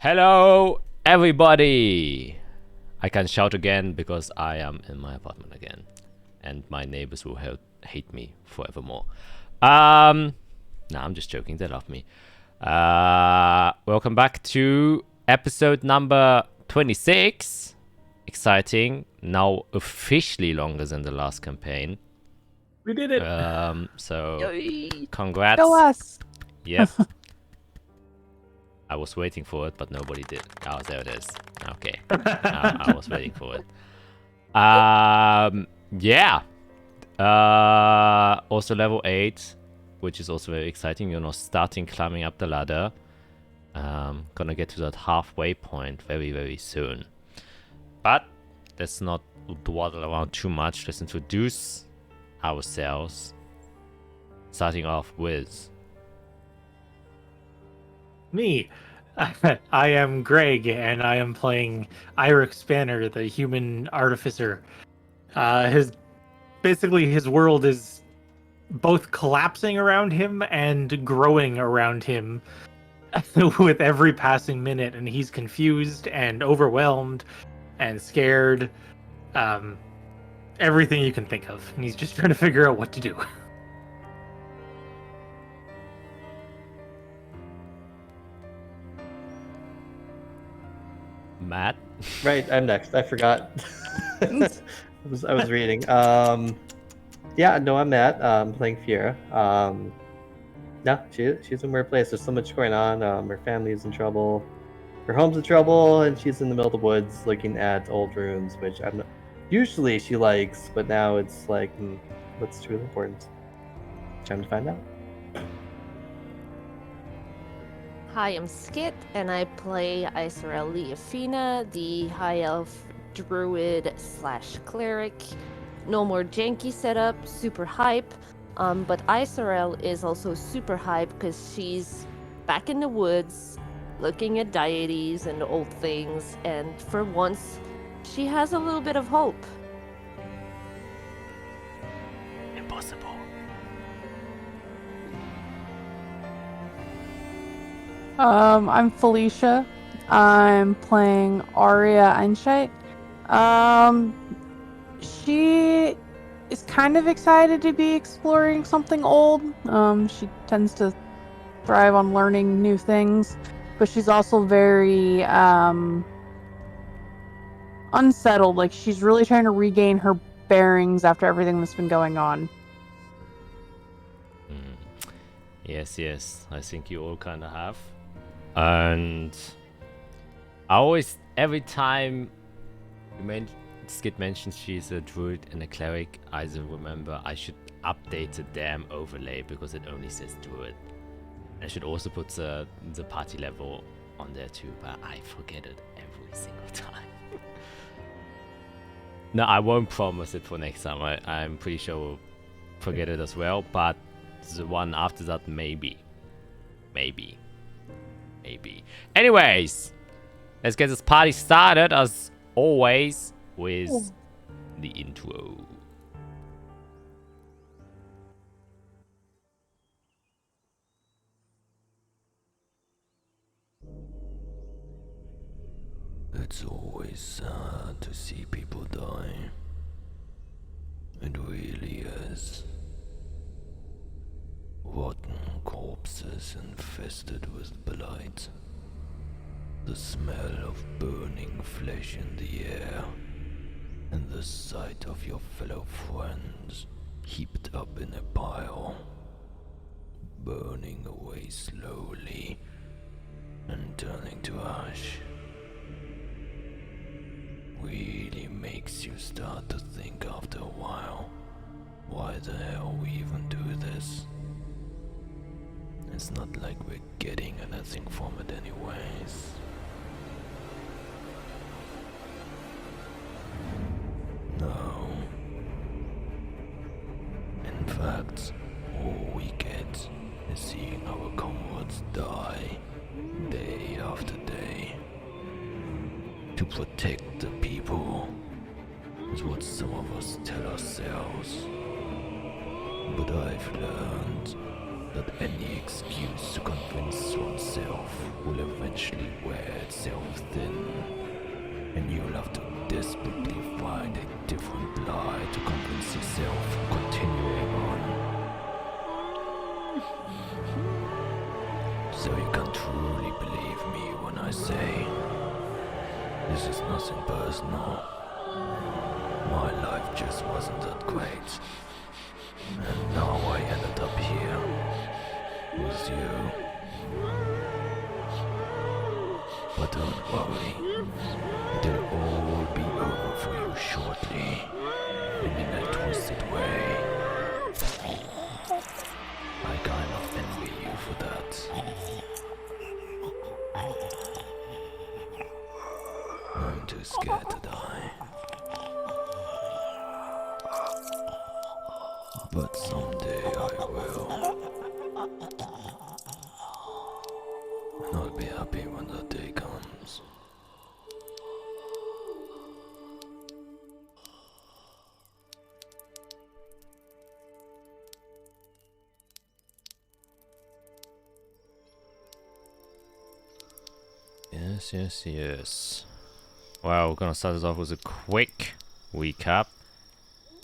Hello, everybody! I can shout again because I am in my apartment again, and my neighbors will hate me forevermore. Nah, I'm just joking. They love me. Welcome back to episode number 26. Exciting. Now officially longer than the last campaign. We did it. So Yay. congrats. Go us. Yep. I was waiting for it, but nobody did. Oh, there it is. Okay. I was waiting for it. Yeah. Also level 8, which is also very exciting. You're now starting climbing up the ladder. Gonna get to that halfway point very, very soon. But let's not dawdle around too much. Let's introduce ourselves. Starting off with Me. I am Greg, and I am playing Irix Banner, the human artificer. His world is both collapsing around him and growing around him with every passing minute, and he's confused and overwhelmed and scared. Everything you can think of, and he's just trying to figure out what to do. Matt. Right, I'm next. I forgot. I was reading. Yeah, no, I'm Matt. I'm playing Fiera. No, she's in a weird place. There's so much going on. Her family's in trouble. Her home's in trouble, and she's in the middle of the woods looking at old runes, which I'm not, usually she likes, but now it's like, what's truly important? Time to find out. Hi, I'm Skit, and I play Isorel Leafina, the High Elf Druid / Cleric. No more janky setup, super hype. But Isorel is also super hype because she's back in the woods, looking at deities and old things, and for once, she has a little bit of hope. Impossible. I'm Felicia. I'm playing Aria Einscheit. She is kind of excited to be exploring something old. She tends to thrive on learning new things, but she's also very unsettled. Like, she's really trying to regain her bearings after everything that's been going on. Yes. I think you all kind of have. And I always, every time Skid mentions she's a druid and a cleric, I remember I should update the damn overlay because it only says druid. I should also put the party level on there too, but I forget it every single time. No, I won't promise it for next time. I'm pretty sure we'll forget it as well, but the one after that, maybe. Anyways, let's get this party started as always with the intro. It's always sad to see people die. It really is. Rotten corpses infested with blight. The smell of burning flesh in the air. And the sight of your fellow friends heaped up in a pile. Burning away slowly and turning to ash. Really makes you start to think after a while, why the hell we even do this? It's not like we're getting anything from it anyways. No. In fact, all we get is seeing our comrades die, day after day. To protect the people is what some of us tell ourselves. But I've learned that any excuse to convince oneself will eventually wear itself thin, and you'll have to desperately find a different lie to convince yourself of continuing on. So you can truly believe me when I say, this is nothing personal. My life just wasn't that great. And now I ended up here with you. But don't worry, it'll all be over for you shortly, and in a twisted way. I kind of envy you for that. I'm too scared to die. But someday I will. And I'll be happy when that day comes. Yes. Well, we're gonna start this off with a quick recap.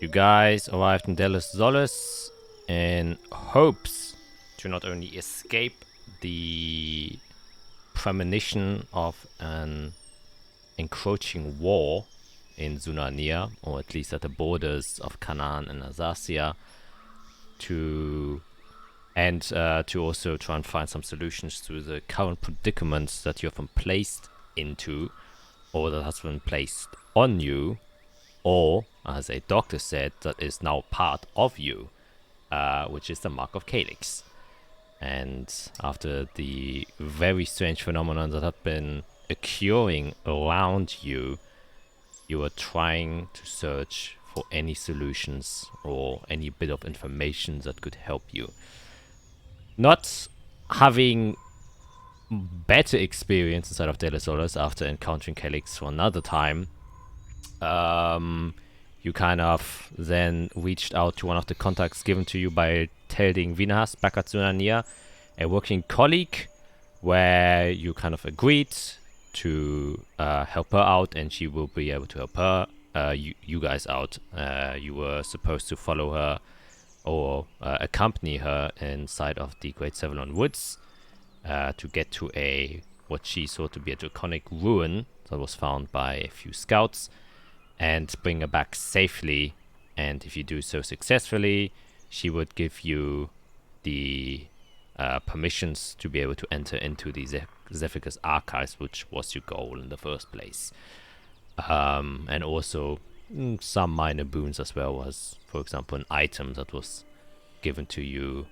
You guys arrived in Delos Solis in hopes to not only escape the premonition of an encroaching war in Zunania, or at least at the borders of Canaan and Azathia, to also try and find some solutions to the current predicaments that you have been placed into, or that has been placed on you, or, as a doctor said, that is now part of you, which is the Mark of Calyx. And after the very strange phenomenon that had been occurring around you, you were trying to search for any solutions or any bit of information that could help you. Not having better experience inside of Delos Solis after encountering Calyx for another time, you kind of then reached out to one of the contacts given to you by Telding Vinahas back at Zunania, a working colleague, where you kind of agreed to help her out, and she will be able to help her, you guys out. You were supposed to follow her or accompany her inside of the Great Sevalon Woods to get to what she saw to be a draconic ruin that was found by a few scouts, and bring her back safely. And if you do so successfully, she would give you the permissions to be able to enter into the Zephyrus archives, which was your goal in the first place. And also some minor boons as well, as for example an item that was given to you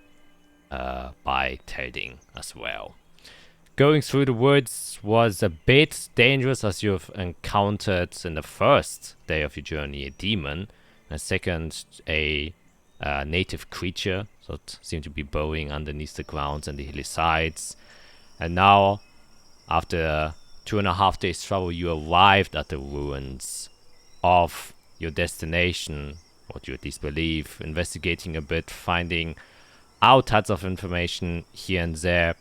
by Telding as well. Going through the woods was a bit dangerous, as you've encountered in the first day of your journey a demon, and second a native creature that seemed to be burrowing underneath the ground and the hillsides. And now, after 2.5 days travel, you arrived at the ruins of your destination, what you at least believe, investigating a bit, finding out tons of information here and there.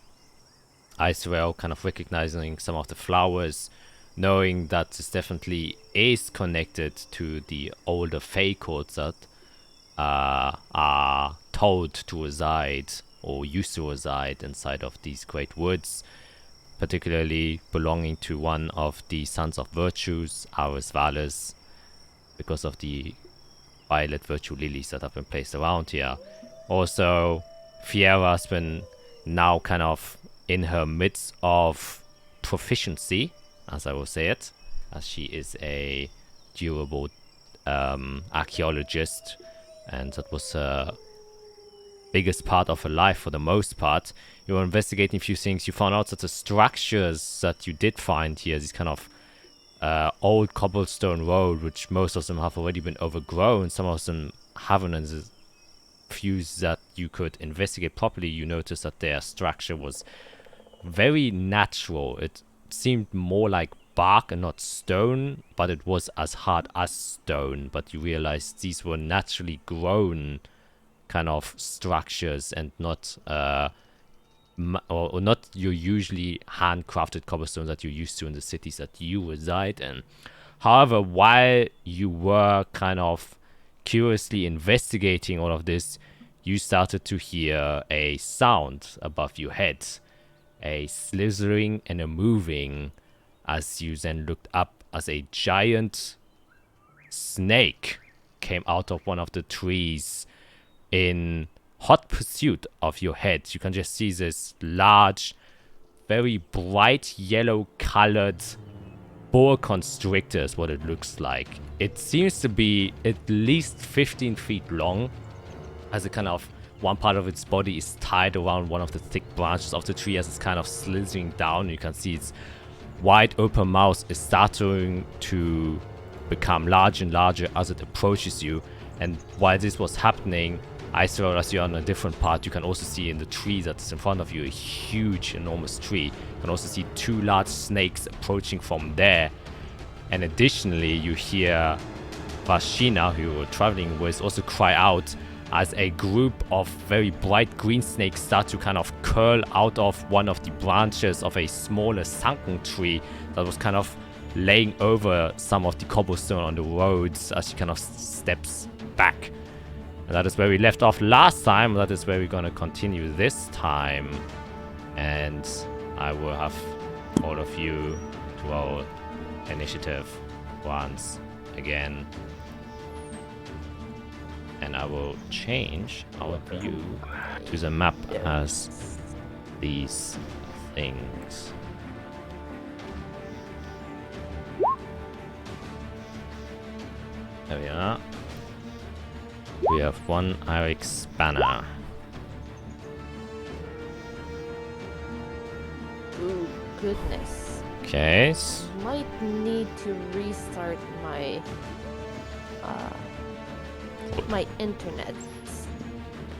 As well, kind of recognizing some of the flowers, knowing that this definitely is connected to the older Fey courts that are told to reside or used to reside inside of these great woods, particularly belonging to one of the Sons of Virtues, Aris Valles, because of the violet virtue lilies that have been placed around here. Also, Fiera has been now kind of in her midst of proficiency, as I will say it, as she is a durable archaeologist, and that was her biggest part of her life for the most part. You were investigating a few things. You found out that the structures that you did find here, these kind of old cobblestone road, which most of them have already been overgrown, some of them haven't, and the few that you could investigate properly, you noticed that their structure was very natural. It seemed more like bark and not stone, but it was as hard as stone. But you realized these were naturally grown kind of structures and not or not your usually handcrafted cobblestone that you're used to in the cities that you reside in. However, while you were kind of curiously investigating all of this, you started to hear a sound above your head, a slithering and a moving, as you then looked up as a giant snake came out of one of the trees in hot pursuit of your head. You can just see this large, very bright yellow colored boa constrictor is what it looks like. It seems to be at least 15 feet long, as a kind of one part of its body is tied around one of the thick branches of the tree as it's kind of slithering down. You can see its wide open mouth is starting to become larger and larger as it approaches you. And while this was happening, Isra, as you're on a different part, you can also see in the tree that's in front of you, a huge, enormous tree. You can also see two large snakes approaching from there. And additionally, you hear Vashina, who you were traveling with, also cry out as a group of very bright green snakes start to kind of curl out of one of the branches of a smaller sunken tree that was kind of laying over some of the cobblestone on the roads as she kind of steps back. And that is where we left off last time. That is where we're going to continue this time. And I will have all of you roll initiative once again. And I will change our view to the map as these things. There we are. We have one Irex spanner. Ooh, goodness. Okay. Might need to restart my my internet,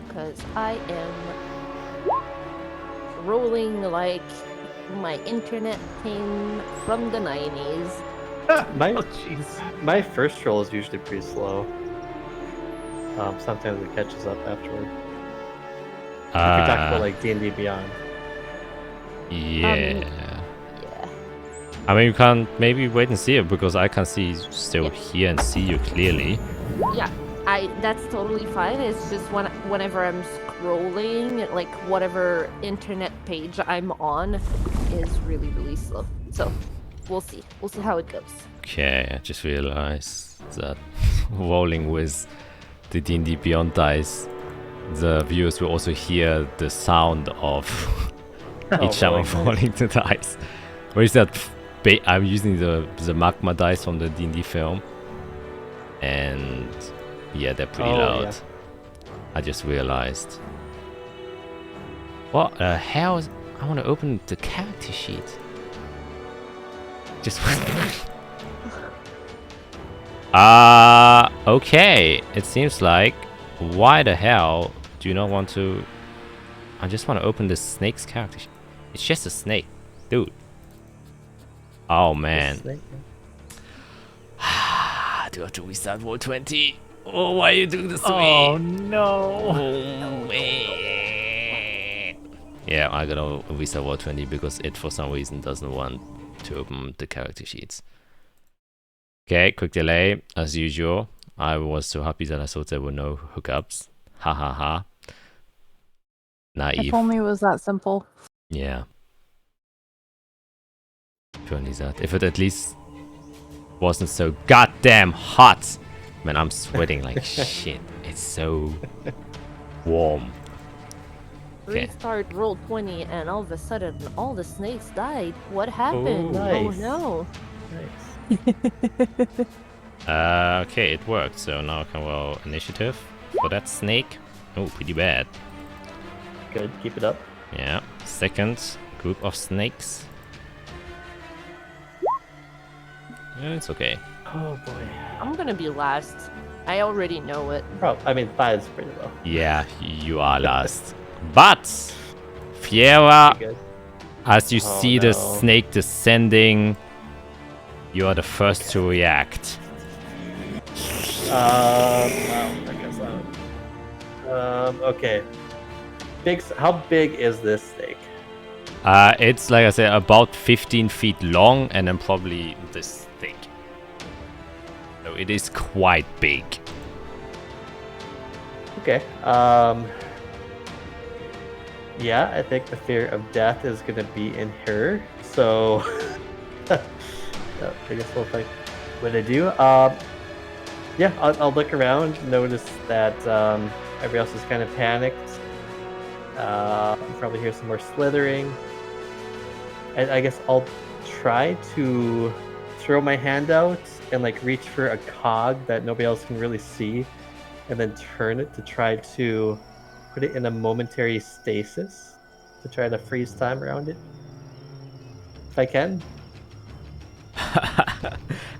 because I am rolling like my internet came from the 90s. My first roll is usually pretty slow. Sometimes it catches up afterward. We talked about like D&D Beyond. Yeah. Yeah. I mean, you can maybe wait and see it, because I can see still here and see you clearly. Yeah, that's totally fine. It's just whenever I'm scrolling, like whatever internet page I'm on is really, really slow. So we'll see. We'll see how it goes. Okay, I just realized that rolling with the D&D Beyond dice, the viewers will also hear the sound of each time I'm rolling the dice. Where is that? I'm using the magma dice from the D&D film, and yeah, they're pretty loud. Yeah. I just realized. What the hell? I want to open the character sheet. Just okay. It seems like, why the hell do you not want to? I just want to open the snake's character sheet. It's just a snake, dude. Oh man. Do I have to restart Roll20? Oh, why are you doing this to me? Oh no. Oh man. Yeah, I'm gonna restart Roll20 because it for some reason doesn't want to open the character sheets. Okay, quick delay as usual. I was so happy that I thought there were no hookups. Ha ha ha. Naive. If only it was that simple. Yeah. If only that. If it at least wasn't so goddamn hot. Man, I'm sweating like shit. It's so warm. Okay. Restart Roll20 and all of a sudden all the snakes died. What happened? Nice. Oh no. Nice. Okay, it worked. So now I can roll initiative for that snake. Oh, pretty bad. Good, keep it up. Yeah. Second group of snakes. Yeah, it's okay. Oh boy. I'm gonna be last. I already know it. I mean, 5 is pretty low. Yeah, you are last. But Fiera, Pretty good. as you Oh, see the no. snake descending, you are the first to react. Wow, I guess Okay. How big is this snake? It's like I said, about 15 feet long and then probably this thick. So it is quite big. Okay. Yeah, I think the fear of death is gonna be in her. So, I guess we'll find what I do. Yeah, I'll look around, notice that everybody else is kind of panicked. Probably hear some more slithering. And I guess I'll try to throw my hand out and like reach for a cog that nobody else can really see, and then turn it to try to put it in a momentary stasis to try to freeze time around it. If I can.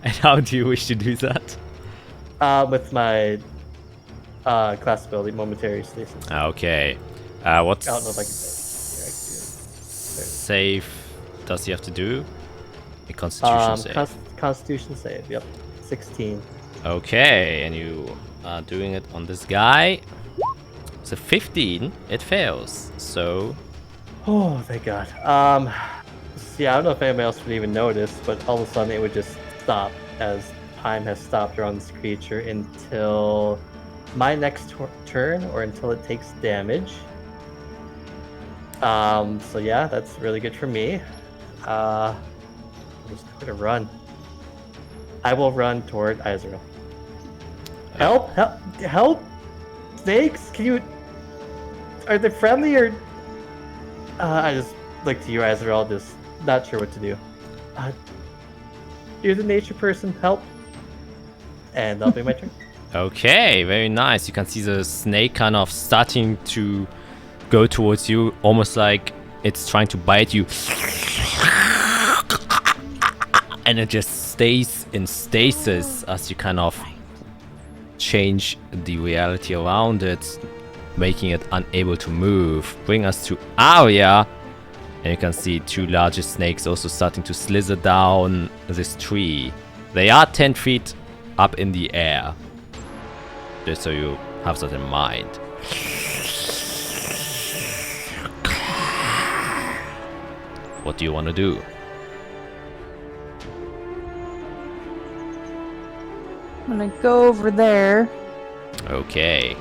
And how do you wish to do that? With my class ability, momentary stasis. Okay. What's I don't know if I can save does he have to do? A constitution save. Constitution save, yep. 16. Okay, and you are doing it on this guy. So 15, it fails. So Oh, thank God. Yeah, I don't know if anybody else would even notice, but all of a sudden it would just stop as time has stopped around this creature until my next turn or until it takes damage. So yeah, that's really good for me. I'm just gonna run. I will run toward Izrael. Help! Help! Help! Snakes! Can you... Are they friendly or... I just look to you, Izrael, just not sure what to do. You're the nature person, help! And that'll be my turn. okay, very nice. You can see the snake kind of starting to go towards you, almost like it's trying to bite you. And it just stays in stasis as you kind of change the reality around it, making it unable to move. Bring us to Arya, and you can see two larger snakes also starting to slither down this tree. They are 10 feet up in the air, just so you have that in mind. What do you want to do? I'm gonna go over there. Okay.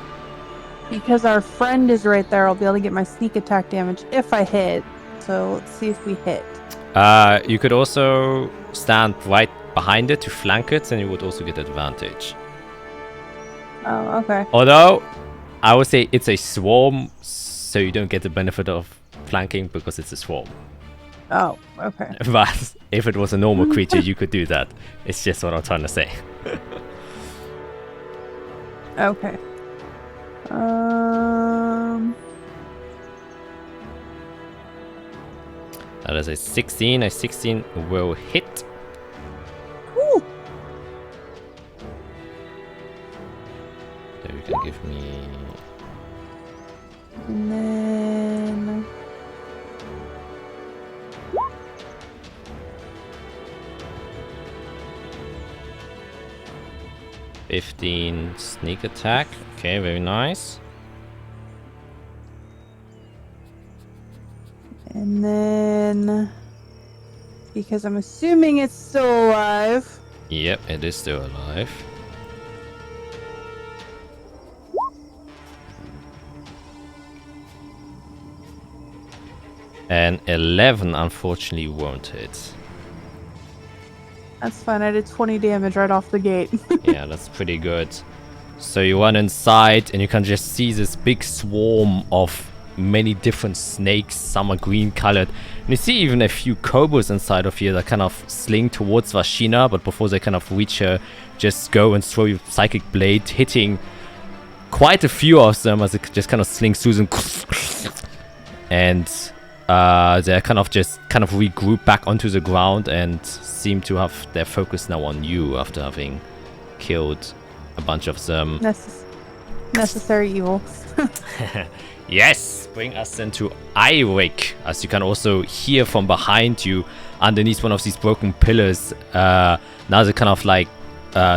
Because our friend is right there, I'll be able to get my sneak attack damage if I hit. So let's see if we hit. You could also stand right behind it to flank it, and you would also get advantage. Oh, okay. Although, I would say it's a swarm, so you don't get the benefit of flanking because it's a swarm. Oh, okay. But if it was a normal creature, you could do that. It's just what I'm trying to say. Okay. That is a 16. A 16 will hit. Woo. So you can give me... And then... $15 sneak attack. Okay, very nice. And then... Because I'm assuming it's still alive. Yep, it is still alive. And 11 unfortunately won't hit. That's fine, I did 20 damage right off the gate. Yeah, that's pretty good. So you run inside and you can just see this big swarm of many different snakes. Some are green colored. And you see even a few kobolds inside of here that kind of sling towards Vashina, but before they kind of reach her, just go and throw your psychic blade, hitting quite a few of them as it just kind of slings through them. And they're kind of regroup back onto the ground and seem to have their focus now on you after having killed a bunch of them. Necessary evil. Yes, bring us into Irik, as you can also hear from behind you, underneath one of these broken pillars. Now the kind of like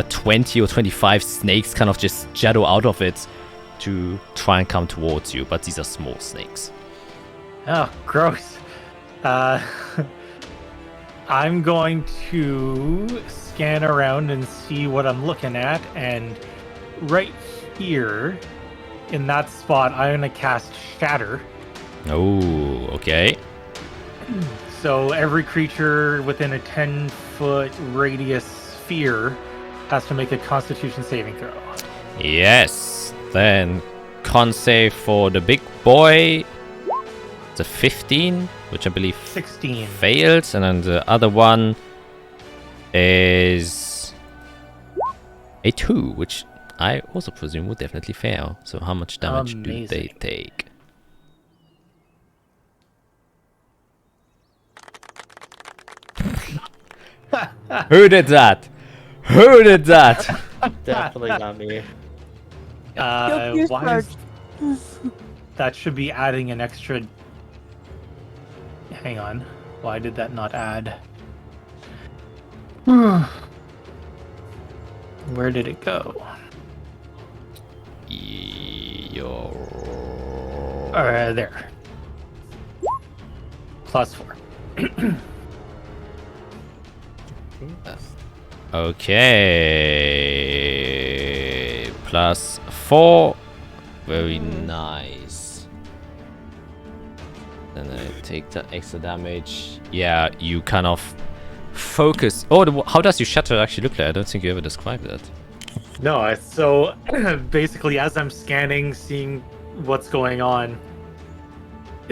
20 or 25 snakes kind of just shadow out of it, to try and come towards you, but these are small snakes. Oh, gross. I'm going to scan around and see what I'm looking at, and right here, in that spot, I'm going to cast Shatter. Oh, okay. So every creature within a 10-foot radius sphere has to make a Constitution saving throw. Yes. Then con save for the big boy. It's a 15, which I believe 16. fails, and then the other one is a 2, which I also presume would definitely fail. So how much damage do they Amazing. take? Who did that? Who did that? Definitely not me. You're Why is... That should be adding an extra... Hang on. Why did that not add? Where did it go? There. +4. Okay. +4. Very nice. Then I take that extra damage. Yeah, you kind of focus. Oh, how does your shatter actually look like? I don't think you ever described that. No, so basically as I'm scanning, seeing what's going on,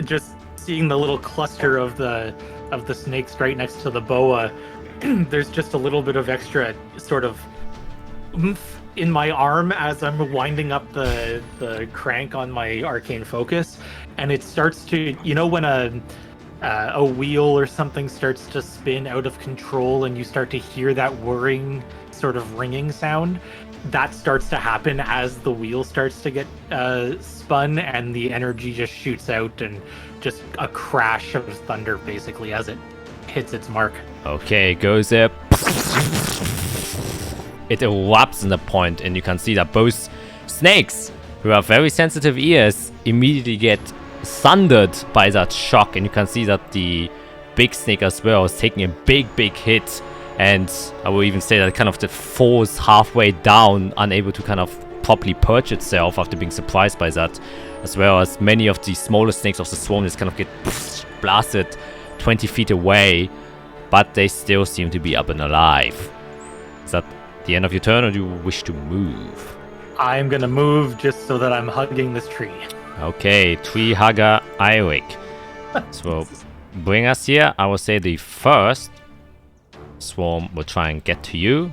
just seeing the little cluster of the snakes right next to the boa, there's just a little bit of extra sort of oomph in my arm as I'm winding up the crank on my arcane focus, and it starts to, you know, when a wheel or something starts to spin out of control and you start to hear that whirring sort of ringing sound, that starts to happen as the wheel starts to get spun, and the energy just shoots out, and just a crash of thunder basically as it hits its mark. Okay, it goes there. It erupts in the point, and you can see that both snakes, who have very sensitive ears, immediately get thundered by that shock, and you can see that the big snake as well is taking a big hit, and I will even say that kind of the falls halfway down, unable to kind of properly perch itself after being surprised by that, as well as many of the smaller snakes of the swarm just kind of get blasted 20 feet away, but they still seem to be up and alive. Is that the end of your turn, or do you wish to move? I'm gonna move just so that I'm hugging this tree. Okay, tree hugger Eirik. So bring us here. I will say the first swarm will try and get to you.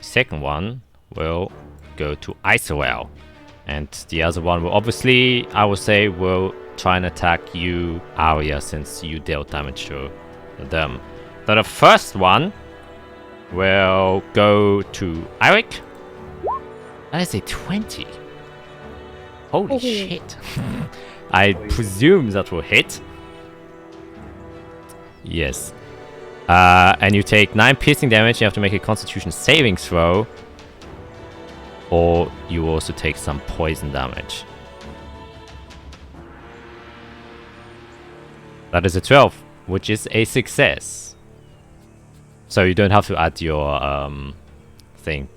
Second one will go to Isorel. And the other one will obviously, I will say, will try and attack you, Arya, since you dealt damage to them. So the first one will go to Eirik. That is a 20. Holy shit. I presume that will hit. Yes. And you take 9 piercing damage. You have to make a Constitution saving throw. Or you also take some poison damage. That is a 12, which is a success. So you don't have to add your thing,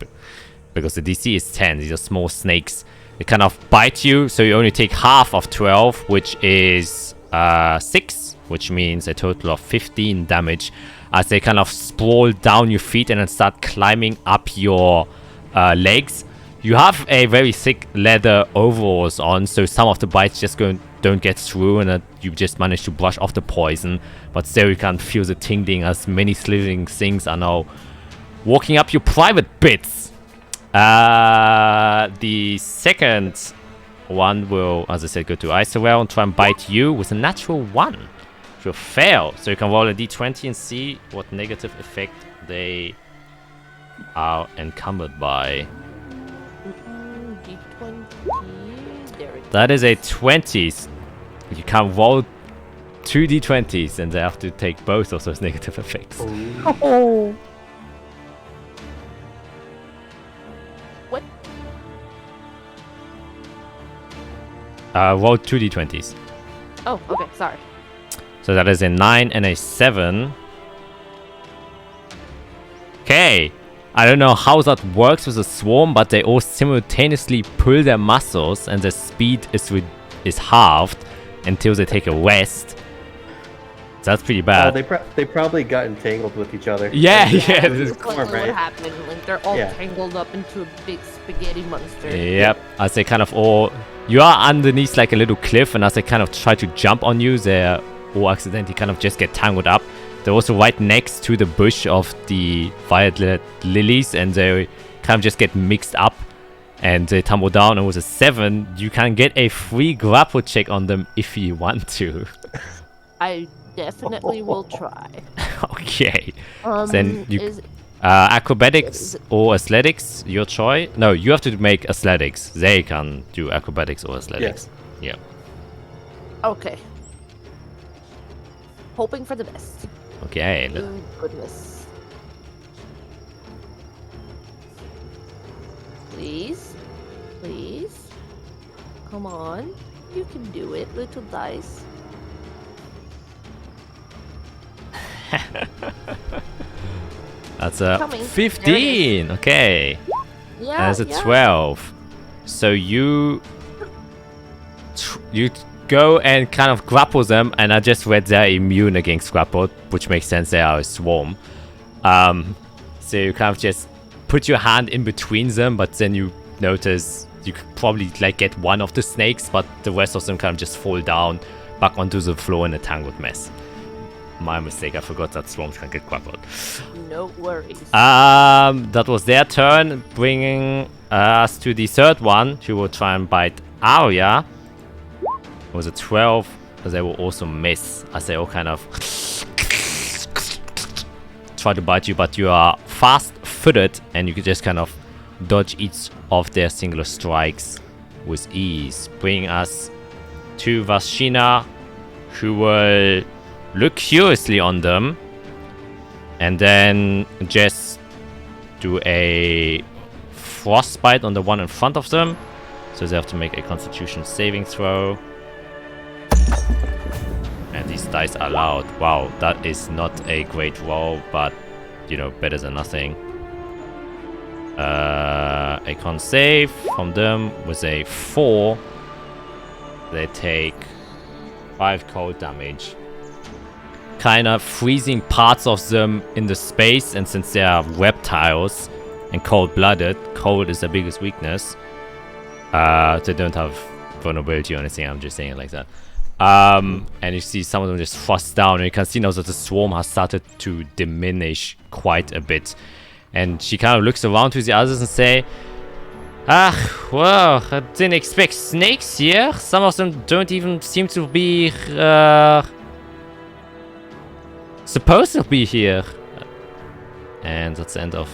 because the DC is 10. These are small snakes. They kind of bite you, so you only take half of 12, which is 6, which means a total of 15 damage, as they kind of sprawl down your feet and then start climbing up your legs. You have a very thick leather overalls on, so some of the bites just don't get through, and you just manage to brush off the poison, but still you can feel the tingling as many slithering things are now walking up your private bits. The second one will, as I said, go to Isorel and try and bite you with a natural 1. Which will fail, so you can roll a d20 and see what negative effect they are encumbered by. D20. There it That is a 20. You can roll 2 d20s, and they have to take both of those negative effects. Oh. What? Roll 2d20s. Oh, okay, sorry. So that is a 9 and a 7. Okay. I don't know how that works with a swarm, but they all simultaneously pull their muscles and their speed is halved until they take a rest. That's pretty bad. They probably got entangled with each other. Yeah, That's yeah. exactly Right. what happened. Like they're all Yeah. tangled up into a big spaghetti monster. Yep. As they kind of all... You are underneath like a little cliff, and as they kind of try to jump on you, they all accidentally kind of just get tangled up. They're also right next to the bush of the violet lilies, and they kind of just get mixed up, and they tumble down. And with a 7, you can get a free grapple check on them if you want to. I definitely will try. Okay. Then you... Is, acrobatics or athletics, your choice. No, you have to make athletics. They can do acrobatics or athletics. Yeah. okay. Hoping for the best. Okay. Oh, goodness. Please. Please. Come on. You can do it, little dice. That's a Coming. 15. Okay. Yeah. That's a yeah. 12. So you go and kind of grapple them, and I just read they're immune against grapple, which makes sense. They are a swarm. So you kind of just put your hand in between them, but then you notice you could probably like get one of the snakes, but the rest of them kind of just fall down back onto the floor in a tangled mess. My mistake, I forgot that swarms can get grappled. No worries. That was their turn, bringing us to the third one. She will try and bite Arya. It was a 12, but they will also miss, as they all kind of try to bite you, but you are fast-footed, and you can just kind of dodge each of their singular strikes with ease. Bringing us to Vashina, who will look curiously on them, and then just do a frostbite on the one in front of them. So they have to make a Constitution saving throw. And these dice are loud. Wow, that is not a great roll, but, you know, better than nothing. A con save from them with a 4. They take 5 cold damage. Kind of freezing parts of them in the space, and since they are reptiles and cold-blooded, cold is their biggest weakness. They don't have vulnerability or anything, I'm just saying it like that. And you see some of them just frost down, and you can see now that the swarm has started to diminish quite a bit. And she kind of looks around to the others and say, well, I didn't expect snakes here. Some of them don't even seem to be supposed to be here. And that's the end of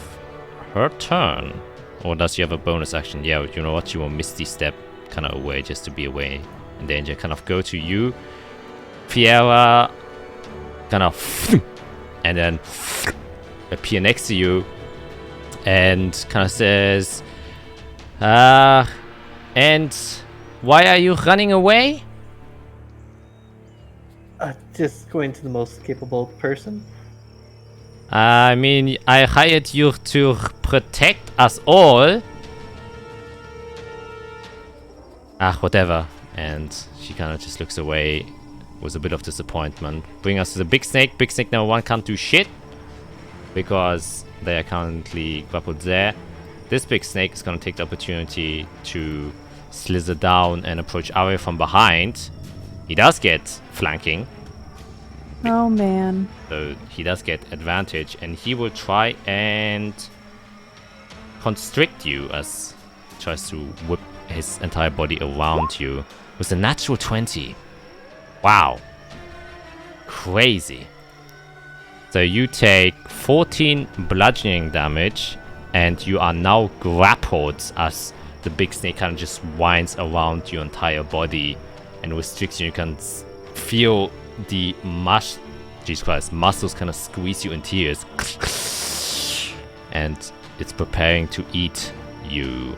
her turn. Or does she have a bonus action? Yeah, you know what? She will Misty Step kind of away just to be away in danger. Kind of go to you, Fiera, kind of, and then appear next to you, and kind of says, and why are you running away? Just going to the most capable person. I mean, I hired you to protect us all. Whatever. And she kind of just looks away with a bit of disappointment. Bring us to the big snake. Big snake number 1 can't do shit, because they are currently grappled there. This big snake is going to take the opportunity to slither down and approach Arya from behind. He does get flanking. Oh man. So he does get advantage, and he will try and constrict you as he tries to whip his entire body around you with a natural 20. Wow. Crazy. So you take 14 bludgeoning damage, and you are now grappled as the big snake kind of just winds around your entire body and restricts you. You can feel the Jesus Christ, muscles kind of squeeze you in tears. And it's preparing to eat you.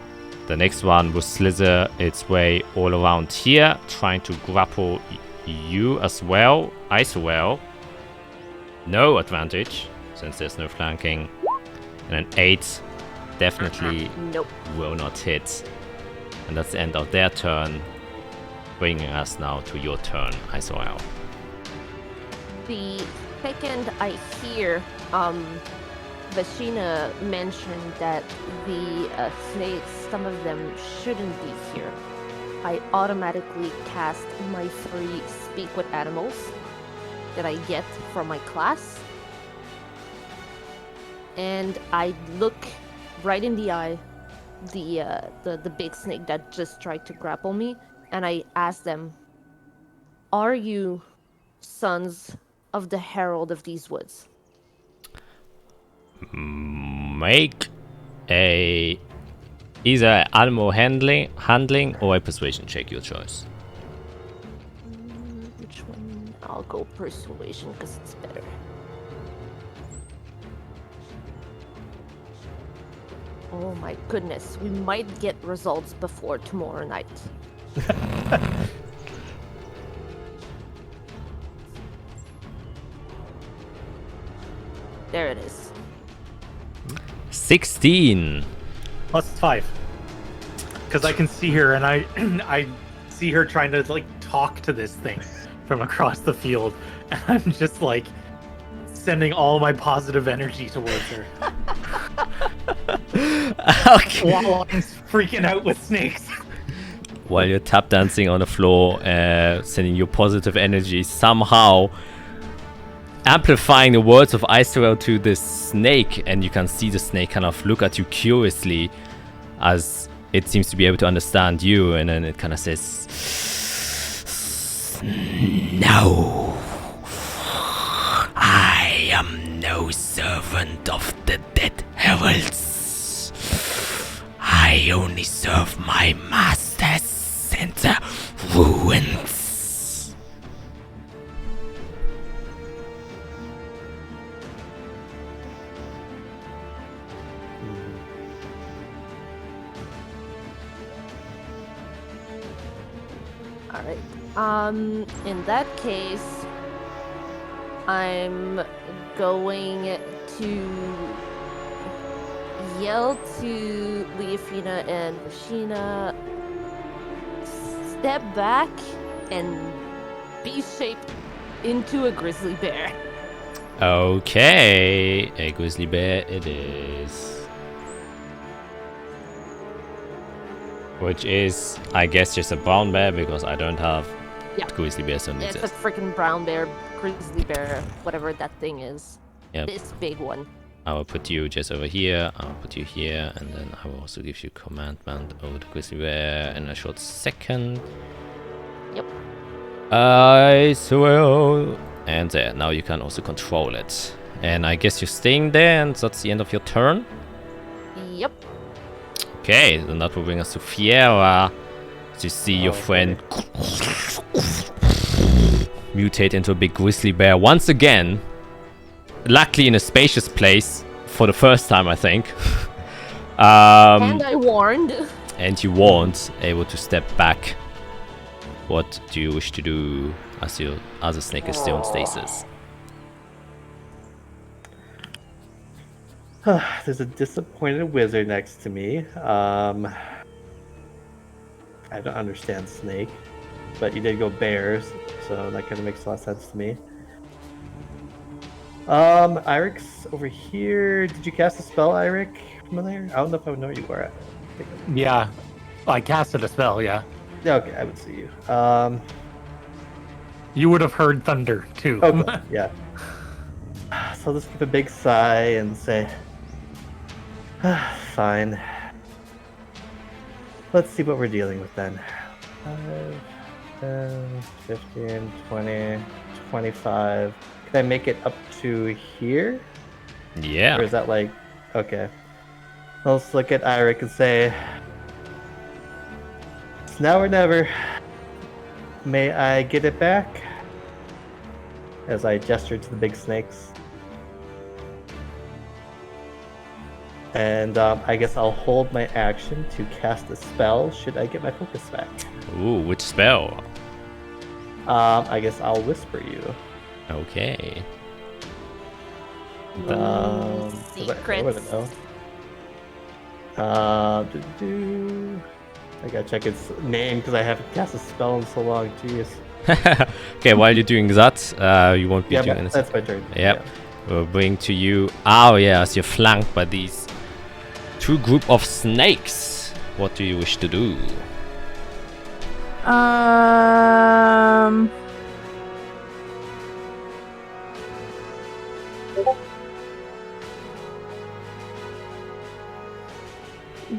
The next one will slither its way all around here, trying to grapple you as well. Icerel. No advantage, since there's no flanking. And an 8 definitely Nope. will not hit. And that's the end of their turn, bringing us now to your turn, Icerel. The second I hear, Vashina mentioned that the snakes, some of them shouldn't be here. I automatically cast my 3 Speak with Animals that I get from my class. And I look right in the eye, the big snake that just tried to grapple me, and I ask them, "Are you sons of the Herald of these woods?" Make a either animal handling or a persuasion check, your choice. Which one? I'll go persuasion because it's better. Oh my goodness, we might get results before tomorrow night. There it is. 16. +5. Because I can see her, and I see her trying to like talk to this thing from across the field, and I'm just like sending all my positive energy towards her. Okay. While I'm freaking out with snakes. While you're tap dancing on the floor, sending your positive energy, somehow amplifying the words of Icerel to this snake, and you can see the snake kind of look at you curiously as it seems to be able to understand you, and then it kind of says, "No, I am no servant of the dead heralds. I only serve my masters in the ruins." Alright. In that case, I'm going to yell to Leafina and Vashina, step back and be shaped into a grizzly bear. Okay, a grizzly bear it is. Which is, I guess, just a brown bear because I don't have grizzly bears on It's exist. a freaking brown bear, grizzly bear, whatever that thing is. Yep. This big one. I will put you just over here, I'll put you here, and then I will also give you commandment over the grizzly bear in a short second. Yep. I will. And there, now you can also control it. And I guess you're staying there, and that's the end of your turn. Yep. Okay, then that will bring us to Fiera. To see your friend mutate into a big grizzly bear once again. Luckily in a spacious place for the first time, I think. And I warned. And you weren't able to step back. What do you wish to do as your other snake is still in stasis? There's a disappointed wizard next to me. I don't understand snake, but you did go bears, so that kind of makes a lot of sense to me. Irik's over here. Did you cast a spell, Irik? From there? I don't know if I would know where you were at. Yeah, I casted a spell. Yeah, Yeah, okay, I would see you. you would have heard thunder too. Oh, cool. Yeah. So I'll just give a big sigh and say, fine. Let's see what we're dealing with then. 5, 10, 15, 20, 25. Can I make it up to here? Yeah. Or is that like... Okay. Let's look at Irik and say, it's now or never. May I get it back? As I gesture to the big snakes. And I guess I'll hold my action to cast a spell should I get my focus back. Ooh, which spell? I guess I'll whisper you. Okay. I Secrets. wouldn't know. I gotta check its name because I haven't cast a spell in so long. Jeez. Okay, while you're doing that, you won't be Yeah, doing but anything. that's my turn. Yep. We'll bring to you. Oh, yeah, as you're flanked by these two group of snakes. What do you wish to do?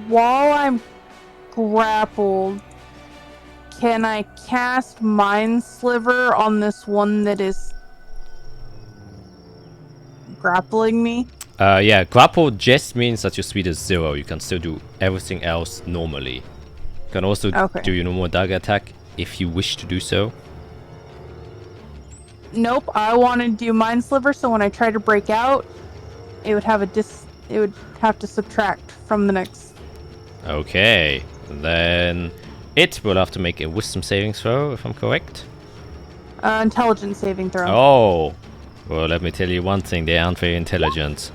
While I'm grappled, can I cast Mind Sliver on this one that is grappling me? Yeah, grapple just means that your speed is 0. You can still do everything else normally. You can also Okay. do your normal dagger attack if you wish to do so. Nope, I want to do Mind Sliver, so when I try to break out, it would have it would have to subtract from the next. Okay, then it will have to make a wisdom saving throw, if I'm correct. Intelligence saving throw. Oh, well, let me tell you one thing: they aren't very intelligent,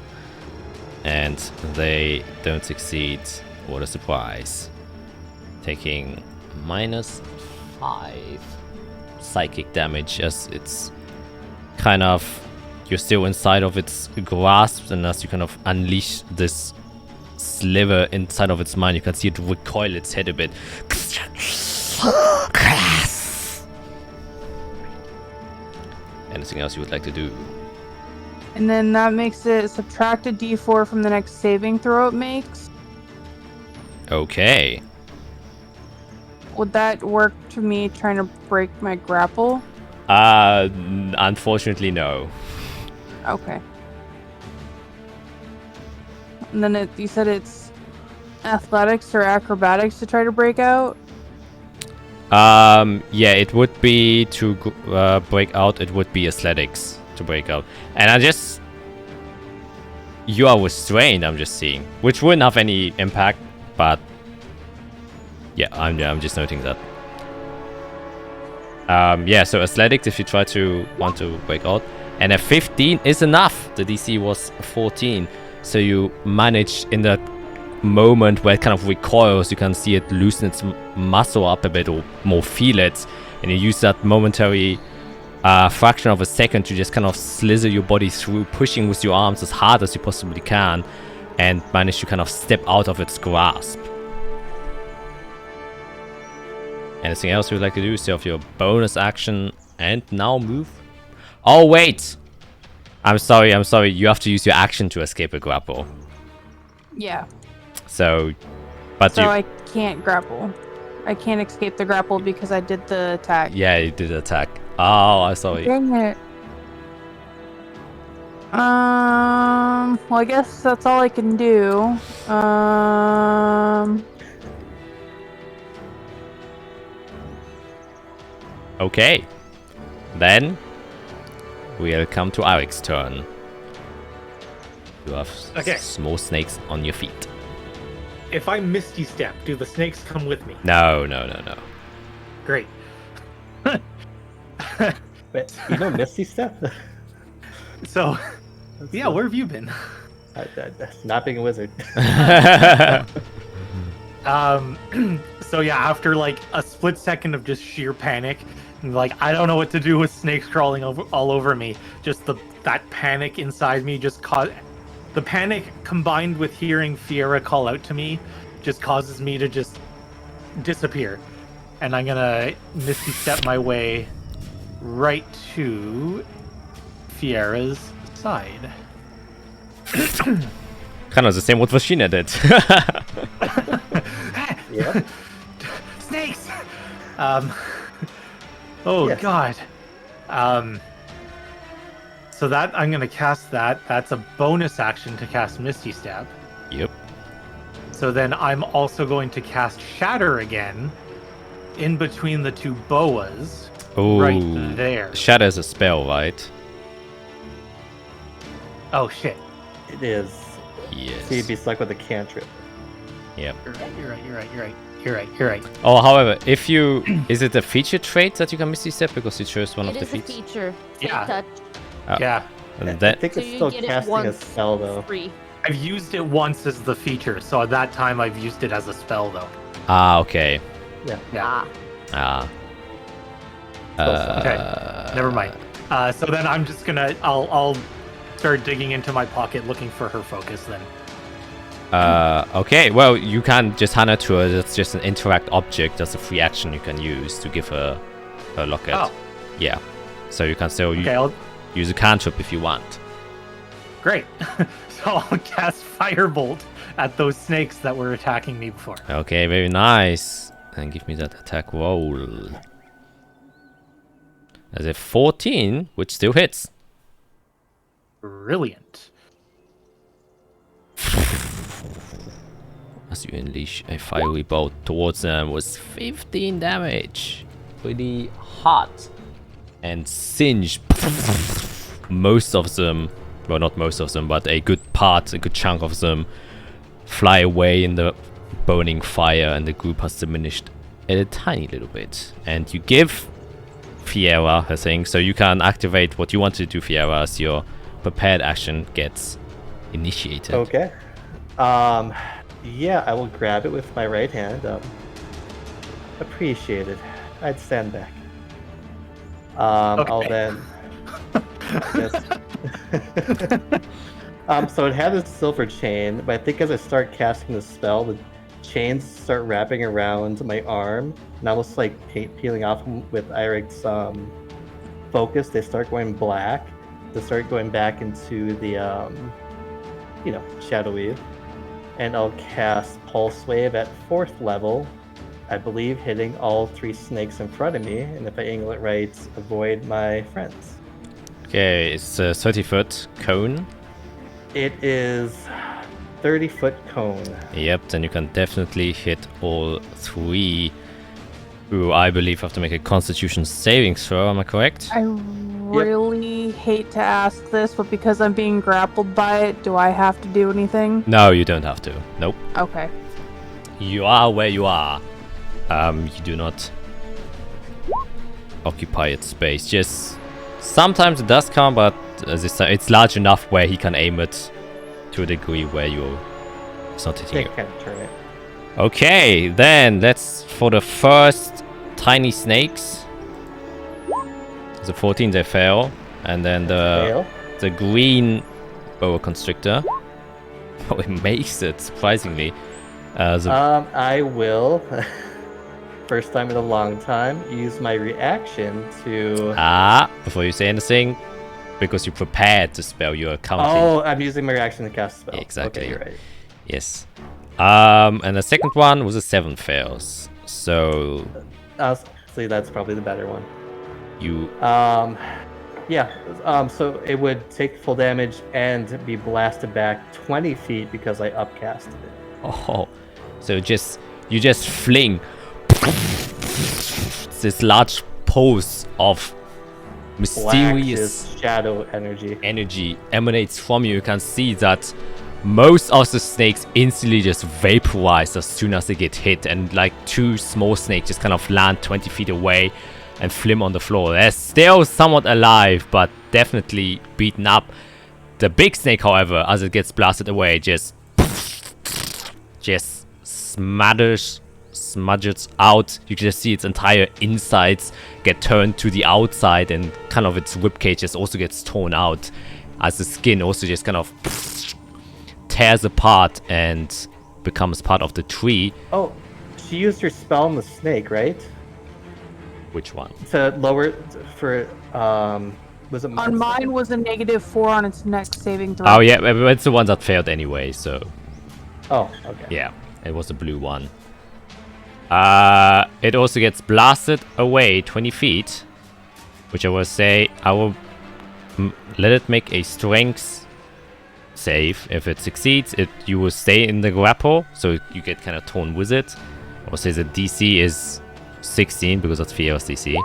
and they don't succeed. What a surprise! Taking -5 psychic damage, as it's kind of you're still inside of its grasp, and as you kind of unleash this sliver inside of its mind, you can see it recoil its head a bit. Anything else you would like to do? And then that makes it subtract a d4 from the next saving throw it makes. Okay. Would that work to me trying to break my grapple? Unfortunately, no. Okay. And then you said it's athletics or acrobatics to try to break out? Yeah, it would be to break out. It would be athletics to break out, and you are restrained. I'm just seeing, which wouldn't have any impact, but yeah, I'm just noting that. Yeah, so athletics if you want to break out, and a 15 is enough. The DC was 14, so you manage in that moment where it kind of recoils, you can see it loosen its muscle up a bit or more feel it, and you use that momentary fraction of a second to just kind of slither your body through, pushing with your arms as hard as you possibly can, and manage to kind of step out of its grasp. Anything else you would like to do? So, of your bonus action and now move. Oh wait, I'm sorry. You have to use your action to escape a grapple. Yeah. So I can't grapple. I can't escape the grapple because I did the attack. Yeah, you did attack. Oh, I'm sorry. Dang it. Well, I guess that's all I can do. Okay. Then we'll come to Arik's turn. You have small snakes on your feet. If I Misty Step, do the snakes come with me? No. Great. Wait, you know Misty Step? So, yeah, where have you been? Not being a wizard. So yeah, after like a split second of just sheer panic, like I don't know what to do with snakes crawling all over me. Just that panic inside me just caused the panic combined with hearing Fiera call out to me just causes me to just disappear. And I'm gonna Misty Step my way right to Fiera's side. Kind of the same what Vashina did. Yeah. Snakes! Oh Yes. god. So that I'm gonna cast that. That's a bonus action to cast Misty Step. Yep. So then I'm also going to cast Shatter again in between the two boas. Ooh. Right there. Shatter is a spell, right? Oh shit. It is. Yes. So you'd be stuck with a cantrip. Yep. You're right. Oh, however, if you is it a feature trait that you can Misty Step because you chose one It of the is a feats? feature. Yeah. Touch. Oh. Yeah. And I that think So it's you still get it casting a once spell though. free. I've used it once as the feature, so at that time I've used it as a spell though. okay. Yeah. Yeah. Ah. Okay. Never mind. So then I'm just gonna I'll start digging into my pocket looking for her focus then. Okay, well, you can just hand it to her. That's just an interact object. That's a free action you can use to give her her locket. Oh. Yeah. So you can still Okay, I'll use a cantrip if you want. great. So I'll cast Firebolt at those snakes that were attacking me before. Okay, very nice. And give me that attack roll. As a 14, which still hits. Brilliant. As you unleash a fiery bolt towards them was 15 damage. Pretty hot. And singe most of them, well, not most of them, but a good chunk of them fly away in the burning fire, and the group has diminished a tiny little bit. And you give Fiera her thing, so you can activate what you want to do, Fiera, as your prepared action gets initiated. Okay. Yeah, I will grab it with my right hand. Appreciate it. I'd stand back. I'll Okay. then. So it had a silver chain, but I think as I start casting the spell, the chains start wrapping around my arm, and almost like paint peeling off with Irik's focus. They start going black. They start going back into the shadow weave, and I'll cast Pulse Wave at 4th level. I believe hitting all 3 snakes in front of me, and if I angle it right, avoid my friends. Okay, it's a 30-foot cone. It is 30-foot cone. Yep, then you can definitely hit all 3. Who I believe have to make a Constitution saving throw. Am I correct? I really hate to ask this, but because I'm being grappled by it, do I have to do anything? No, you don't have to. Nope. Okay. You are where you are. You do not occupy its space. Just sometimes it does come, but this time it's large enough where he can aim it to a degree where it's not hitting They you. can turn it. Okay, then let's for the first tiny snakes. The 14 they fail, and then Fail. the green boa constrictor. Oh, it makes it surprisingly. I will, first time in a long time, use my reaction to... Before you say anything, because you prepared the spell, you're counting. Oh, I'm using my reaction to cast a spell. Exactly. Okay, you're right. Yes. And the second one was a 7 fails. So See, that's probably the better one. you So it would take full damage and be blasted back 20 feet because I upcasted it. so you just fling this large pulse of mysterious Black, shadow energy emanates from you. You can see that most of the snakes instantly just vaporize as soon as they get hit, and like 2 small snakes just kind of land 20 feet away and flim on the floor. They're still somewhat alive, but definitely beaten up. The big snake, however, as it gets blasted away, just smudges out. You can just see its entire insides get turned to the outside, and kind of its ribcage just also gets torn out, as the skin also just kind of tears apart and becomes part of the tree. Oh, she used her spell on the snake, right? Which one? To lower for was it On mine was a -4 on its next saving throw. Oh yeah, it's the one that failed anyway, so Oh, okay. yeah, it was the blue one. It also gets blasted away 20 feet, which I will say I will let it make a strength save. If it succeeds, you will stay in the grapple, so you get kind of torn with it. I will say the DC is 16 because that's Fio's DC.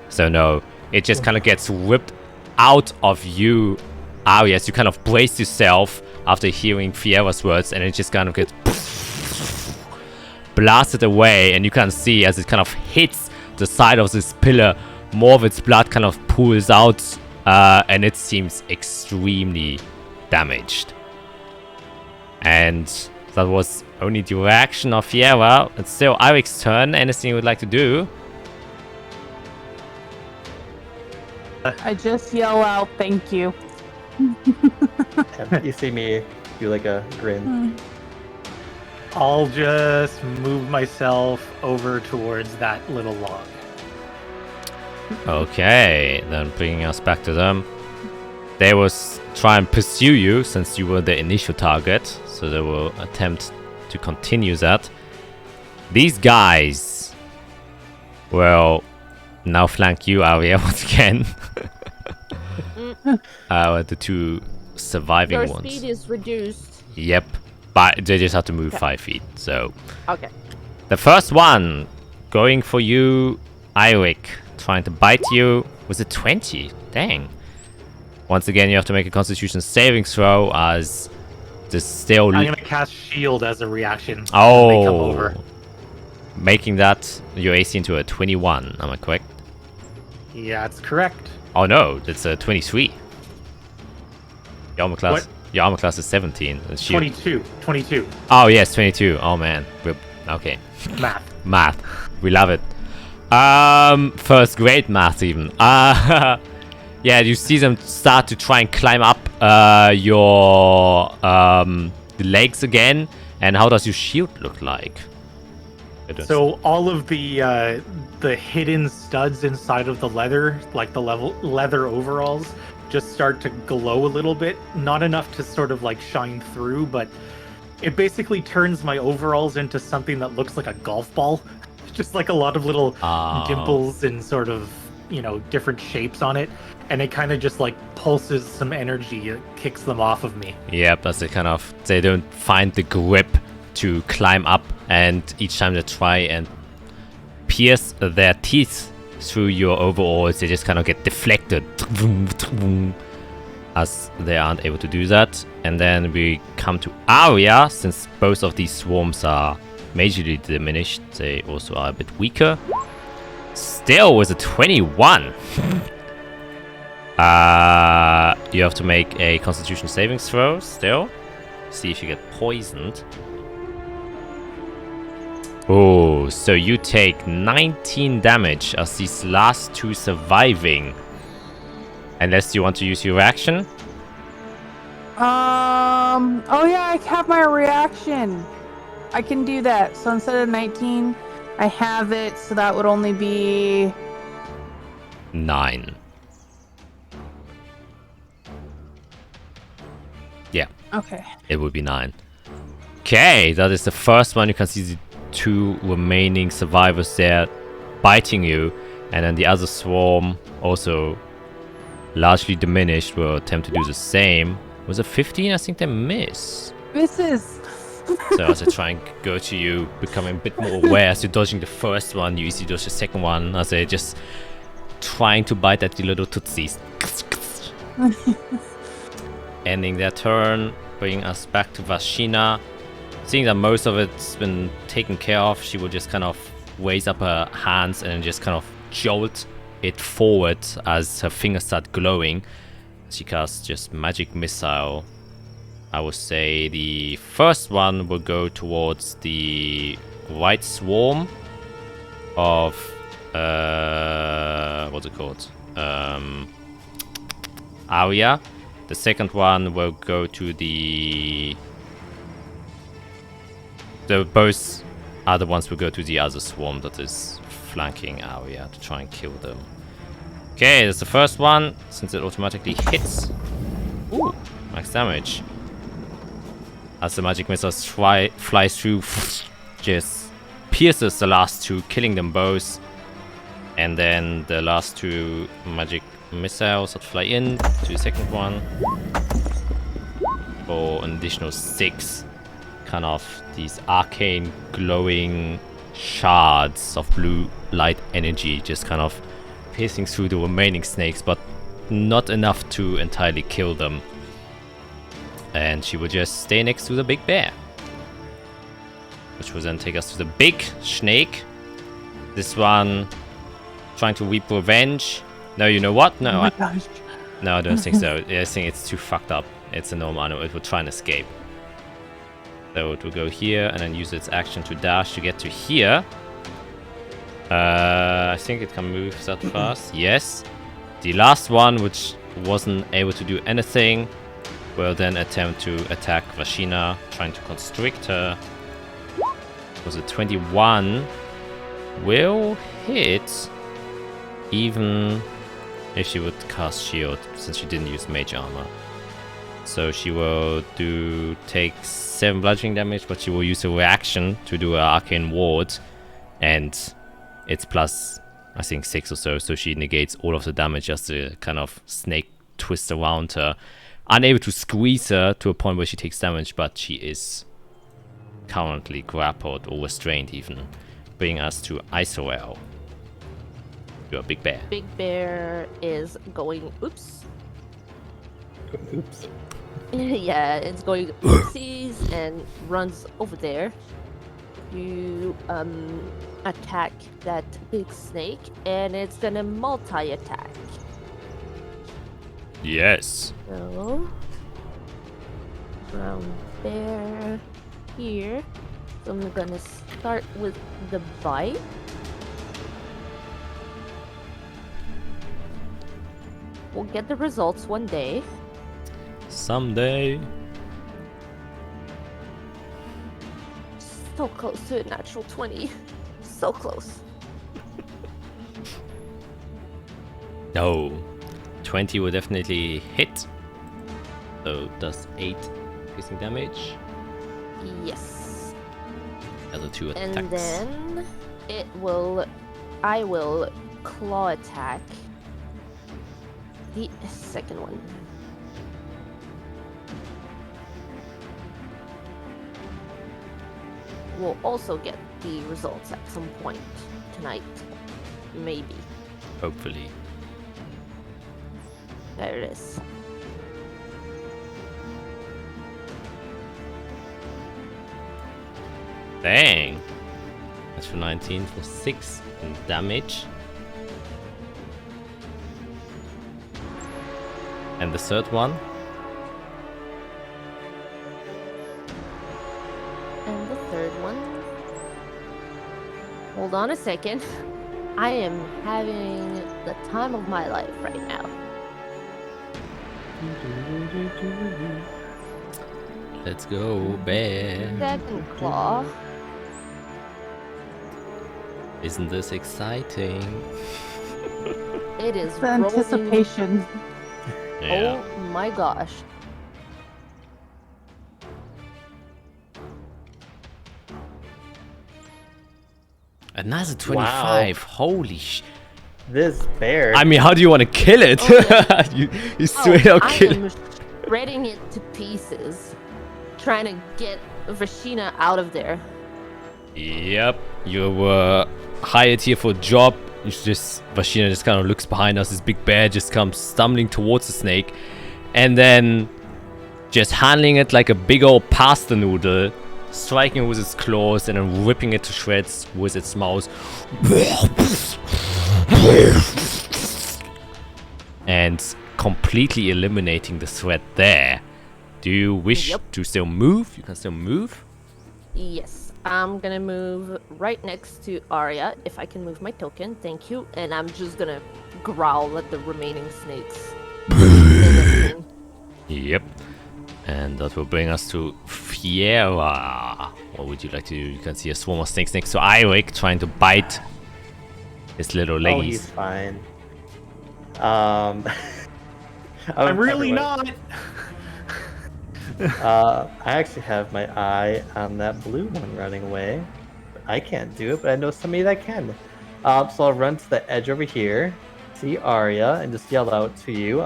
So no, it just kind of gets ripped out of you. Yes, you kind of brace yourself after hearing Fiera's words, and it just kind of gets blasted away, and you can see as it kind of hits the side of this pillar, more of its blood kind of pools out, and it seems extremely damaged. And that was only the reaction of Fiera. It's still Irik's turn. Anything you would like to do? I just yell out, "Thank you." You see me do like a grin. I'll just move myself over towards that little log. Okay, then bringing us back to them. They will try and pursue you since you were the initial target, so they will attempt to continue that. These guys will now flank you, Aria, once again. The two surviving Your ones. speed is reduced. Yep, but they just have to move 5 feet. So Okay. the first one going for you, Irik, trying to bite you. Was it 20? Dang. Once again, you have to make a Constitution saving throw as the still. I'm gonna cast Shield as a reaction. When they come Oh, over. making that your AC into a 21. Am I correct? Yeah, it's correct. Oh no, it's a 23. Your armor class. What? Your armor class is 17. And shield. 22. Oh yes, 22. Oh man. Okay. Math. Math. We love it. First grade math even. Yeah, you see them start to try and climb up your legs again. And how does your shield look like? So all of the hidden studs inside of the leather, like the leather overalls, just start to glow a little bit. Not enough to sort of like shine through, but it basically turns my overalls into something that looks like a golf ball. Just like a lot of little dimples and sort of, different shapes on it. And it kind of just like pulses some energy. It kicks them off of me. Yep, that's the kind of, they don't find the grip to climb up, and each time they try and pierce their teeth through your overalls, they just kind of get deflected as they aren't able to do that. And then we come to Aria. Since both of these swarms are majorly diminished, they also are a bit weaker. Still with a 21. You have to make a Constitution saving throw still. See if you get poisoned. Oh, so you take 19 damage as these last two surviving. Unless you want to use your reaction. Oh yeah, I have my reaction. I can do that. So instead of 19, I have it, so that would only be 9. Yeah, okay. it would be 9. Okay, that is the first one. You can see the 2 remaining survivors there biting you, and then the other swarm, also largely diminished, will attempt to do the same. Was it 15? I think they miss. Misses. So as they try and go to you, becoming a bit more aware as you're dodging the first one, you easily dodge the second one as they're just trying to bite at the little tootsies. Ending their turn, bringing us back to Vashina. Seeing that most of it's been taken care of, she will just kind of raise up her hands and just kind of jolt it forward as her fingers start glowing. She casts just magic missile. I would say the first one will go towards the white swarm of what's it called? Aria. The second one will go to the both other ones will go to the other swarm that is flanking Aria to try and kill them. Okay, that's the first one. Since it automatically hits. Ooh, max damage. As the magic missiles flies through, just pierces the last 2, killing them both. And then the last 2 magic missiles that fly in to the second one for an additional 6. Kind of these arcane glowing shards of blue light energy just kind of piercing through the remaining snakes, but not enough to entirely kill them. And she will just stay next to the big bear. Which will then take us to the big snake. This one trying to reap revenge. No, you know what? No, Oh my gosh. no, I don't think so. I think it's too fucked up. It's a normal animal. It will try and escape. So it will go here and then use its action to dash to get to here. I think it can move that fast. Yes. The last one, which wasn't able to do anything, will then attempt to attack Vashina, trying to constrict her. Was it 21? Will hit, even if she would cast shield, since she didn't use mage armor. So she will take 7 bludgeoning damage, but she will use a reaction to do an arcane ward, and it's plus, I think, 6 or so. So she negates all of the damage as the kind of snake twists around her, unable to squeeze her to a point where she takes damage, but she is currently grappled or restrained, even, bringing us to Isorel. You're a big bear. Big Bear is going. Oops. Oops. Yeah, it's going oopsies and runs over there to attack that big snake, and it's gonna multi-attack. Yes. So around there, here. So I'm gonna start with the bite. We'll get the results one day. Someday. So close to a natural 20. So close. No. 20 will definitely hit. So does 8 piercing damage. Yes. Other 2 attacks. And then I will claw attack the second one. We'll also get the results at some point tonight. Maybe. Hopefully. There it is. Dang. That's for 19 for 6 in damage. And the third one. And the third one. Hold on a second. I am having the time of my life right now. Let's go, bear. Second claw. Isn't this exciting? It is The rolling. anticipation. Yeah. Oh my gosh. Another 25. Holy sh... This bear. I mean, how do you want to kill it? you straight up kill it. I am shredding it to pieces. Trying to get Vashina out of there. Yep. You were hired here for a job. Vashina just kind of looks behind us. This big bear just comes stumbling towards the snake. And then just handling it like a big old pasta noodle. Striking it with its claws and then ripping it to shreds with its mouth. And completely eliminating the threat there. Do you wish Yep. to still move? You can still move. Yes. I'm gonna move right next to Arya, if I can move my token, thank you. And I'm just gonna growl at the remaining snakes. Yep. And that will bring us to Fiera. What would you like to do? You can see a swarm of snakes next to Eirik trying to bite his little Oh, he's leggies. fine. I'm really not. I actually have my eye on that blue one running away. I can't do it, but I know somebody that can. So I'll run to the edge over here, see Arya, and just yell out to you.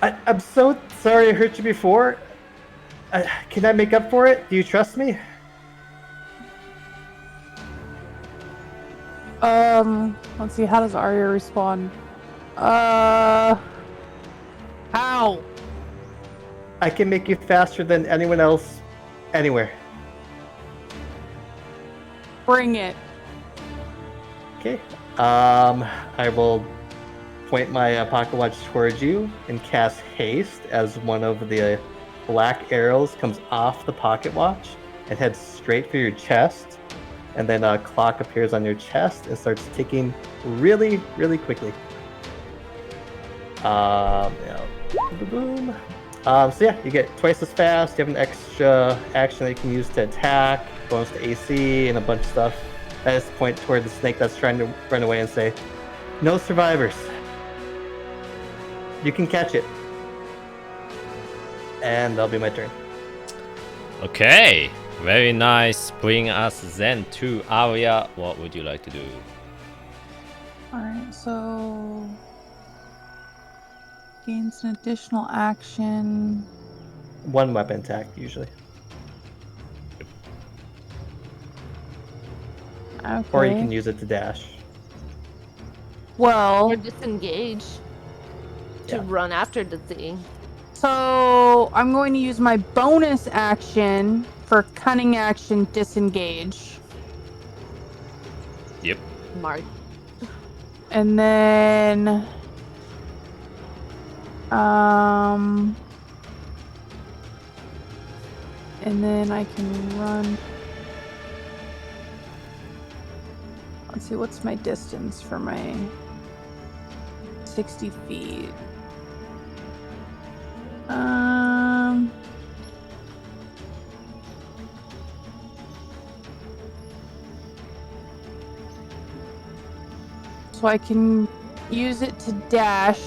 I'm so sorry I hurt you before. Can I make up for it? Do you trust me? Let's see, how does Arya respond? How? I can make you faster than anyone else anywhere. Bring it. Okay. I will point my pocket watch towards you and cast haste as one of the black arrows comes off the pocket watch and heads straight for your chest. And then a clock appears on your chest and starts ticking really, really quickly. Boom. So yeah, you get twice as fast. You have an extra action that you can use to attack, bonus to AC, and a bunch of stuff. I just point toward the snake that's trying to run away and say, "No survivors. You can catch it." And that'll be my turn. Okay, very nice. Bring us then to Arya. What would you like to do? Alright, so gains an additional action. One weapon attack, usually. Okay. Or you can use it to dash. Well, Or disengage to Yeah. run after the thing. so I'm going to use my bonus action for cunning action disengage. Yep. Mark. And then and then I can run. Let's see, what's my distance for my 60 feet? So I can use it to dash.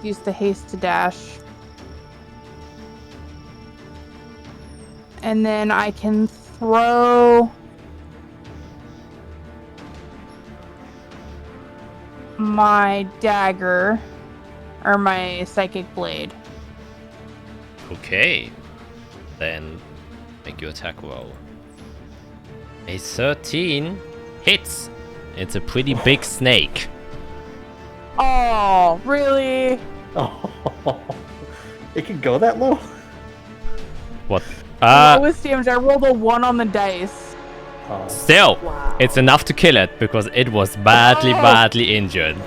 Use the haste to dash. And then I can throw my dagger or my psychic blade. Okay. Then make your attack roll. A 13 hits. It's a pretty big snake. Oh, really? Oh, it can go that low? What? Lowest damage. I rolled a 1 on the dice. Oh. Still, Wow. it's enough to kill it because it was badly injured.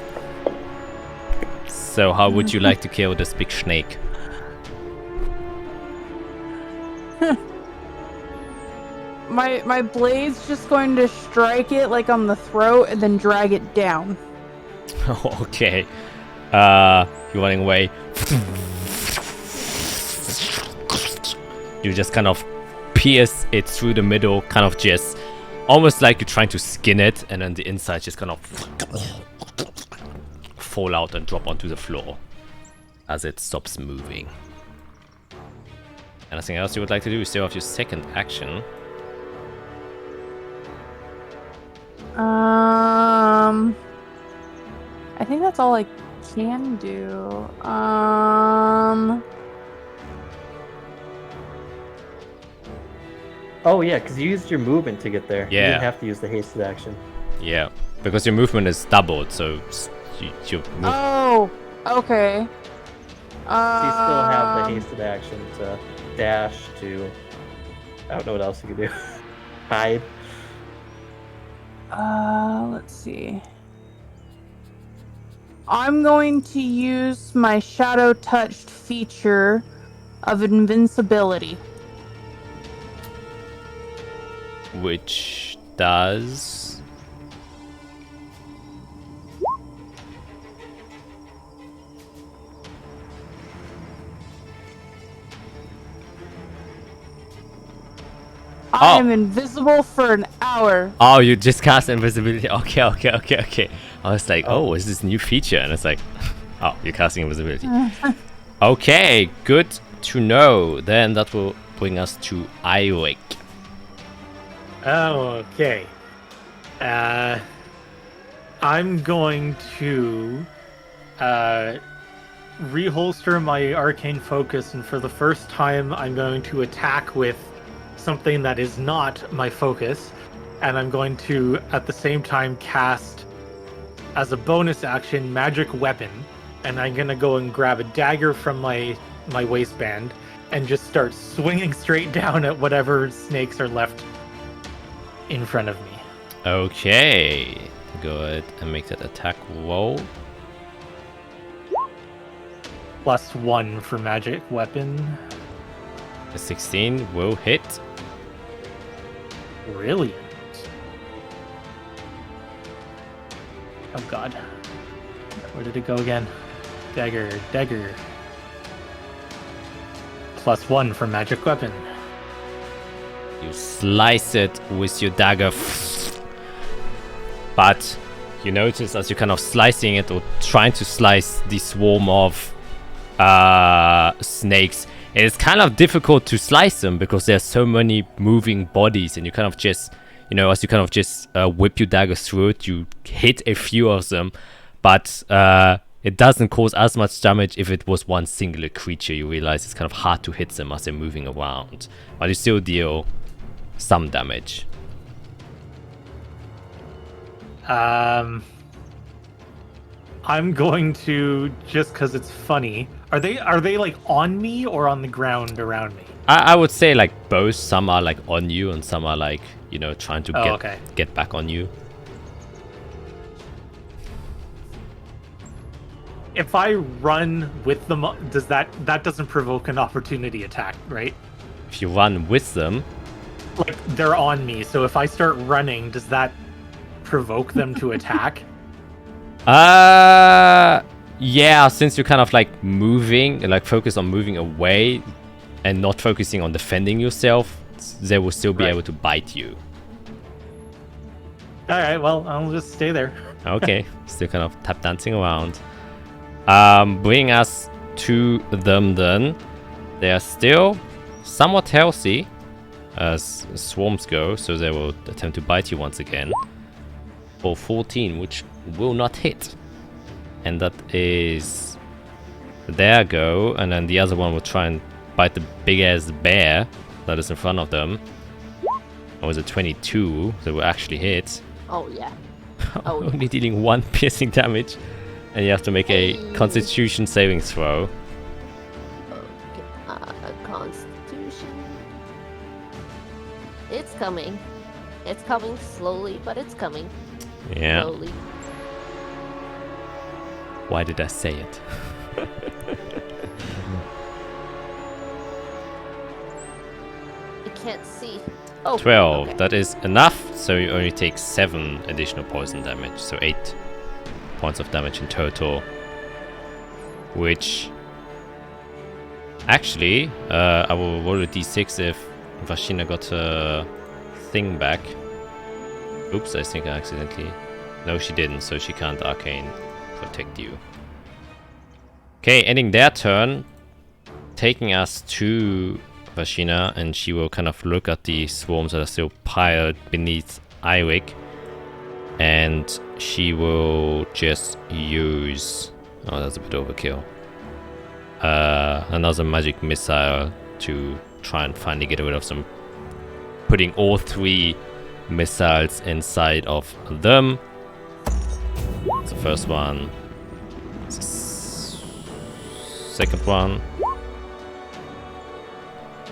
So how would you like to kill this big snake? My blade's just going to strike it like on the throat and then drag it down. Okay. You're running away. You just kind of pierce it through the middle, kind of just almost like you're trying to skin it, and then the inside just kind of fall out and drop onto the floor as it stops moving. Anything else you would like to do? You still have your second action. I think that's all I can do. Oh yeah, because you used your movement to get there. You Yeah. didn't have to use the hasted action. Yeah, because your movement is doubled, so you move. Oh, okay. So you still have the hasted action to dash to... I don't know what else you can do. Hide. Let's see. I'm going to use my shadow touched feature of invincibility. Which does... I am invisible for an hour. Oh, you just cast invisibility. Okay. I was like, oh, is this a new feature? And it's like, oh, you're casting invisibility. Okay, good to know. Then that will bring us to Irik. Oh, okay. I'm going to reholster my arcane focus, and for the first time, I'm going to attack with something that is not my focus, and I'm going to, at the same time, cast as a bonus action magic weapon, and I'm gonna go and grab a dagger from my waistband and just start swinging straight down at whatever snakes are left in front of me. Okay. Go ahead and make that attack roll. +1 for magic weapon. A 16 will hit. Brilliant. Oh god. Where did it go again? Dagger. +1 for magic weapon. You slice it with your dagger. But you notice as you're kind of slicing it or trying to slice the swarm of snakes, it's kind of difficult to slice them because there's so many moving bodies, and you kind of just, as you kind of just whip your dagger through it, you hit a few of them, but it doesn't cause as much damage if it was one singular creature. You realize it's kind of hard to hit them as they're moving around, but you still deal some damage. I'm going to, just because it's funny. Are they like on me or on the ground around me? I would say like both. Some are like on you, and some are like trying to get back on you. If I run with them, does that doesn't provoke an opportunity attack, right? If you run with them, like they're on me. So if I start running, does that provoke them to attack? Yeah, since you're kind of like moving, like focus on moving away and not focusing on defending yourself, they will still be able to bite you. Alright, well, I'll just stay there. Okay, still kind of tap dancing around. Bring us to them then. They are still somewhat healthy as swarms go, so they will attempt to bite you once again. For 14, which will not hit. And that is their go, and then the other one will try and bite the big ass bear that is in front of them. That was a 22 that will actually hit. Oh yeah. Only dealing 1 piercing damage, and you have to make a Constitution saving throw. Okay, Constitution. It's coming. It's coming slowly, but it's coming. Yeah. Slowly. Why did I say it? I can't see. Oh, 12. okay. That is enough, so you only take 7 additional poison damage, so 8 points of damage in total. Which actually, I will roll a d6 if Vashina got her thing back. Oops, I think I accidentally... No, she didn't, so she can't arcane protect you. Okay, ending their turn, taking us to Vashina, and she will kind of look at the swarms that are still piled beneath Eirik, and she will just use... Oh, that's a bit overkill. Another magic missile to try and finally get rid of them. Putting all 3 missiles inside of them. It's the first one. Second one.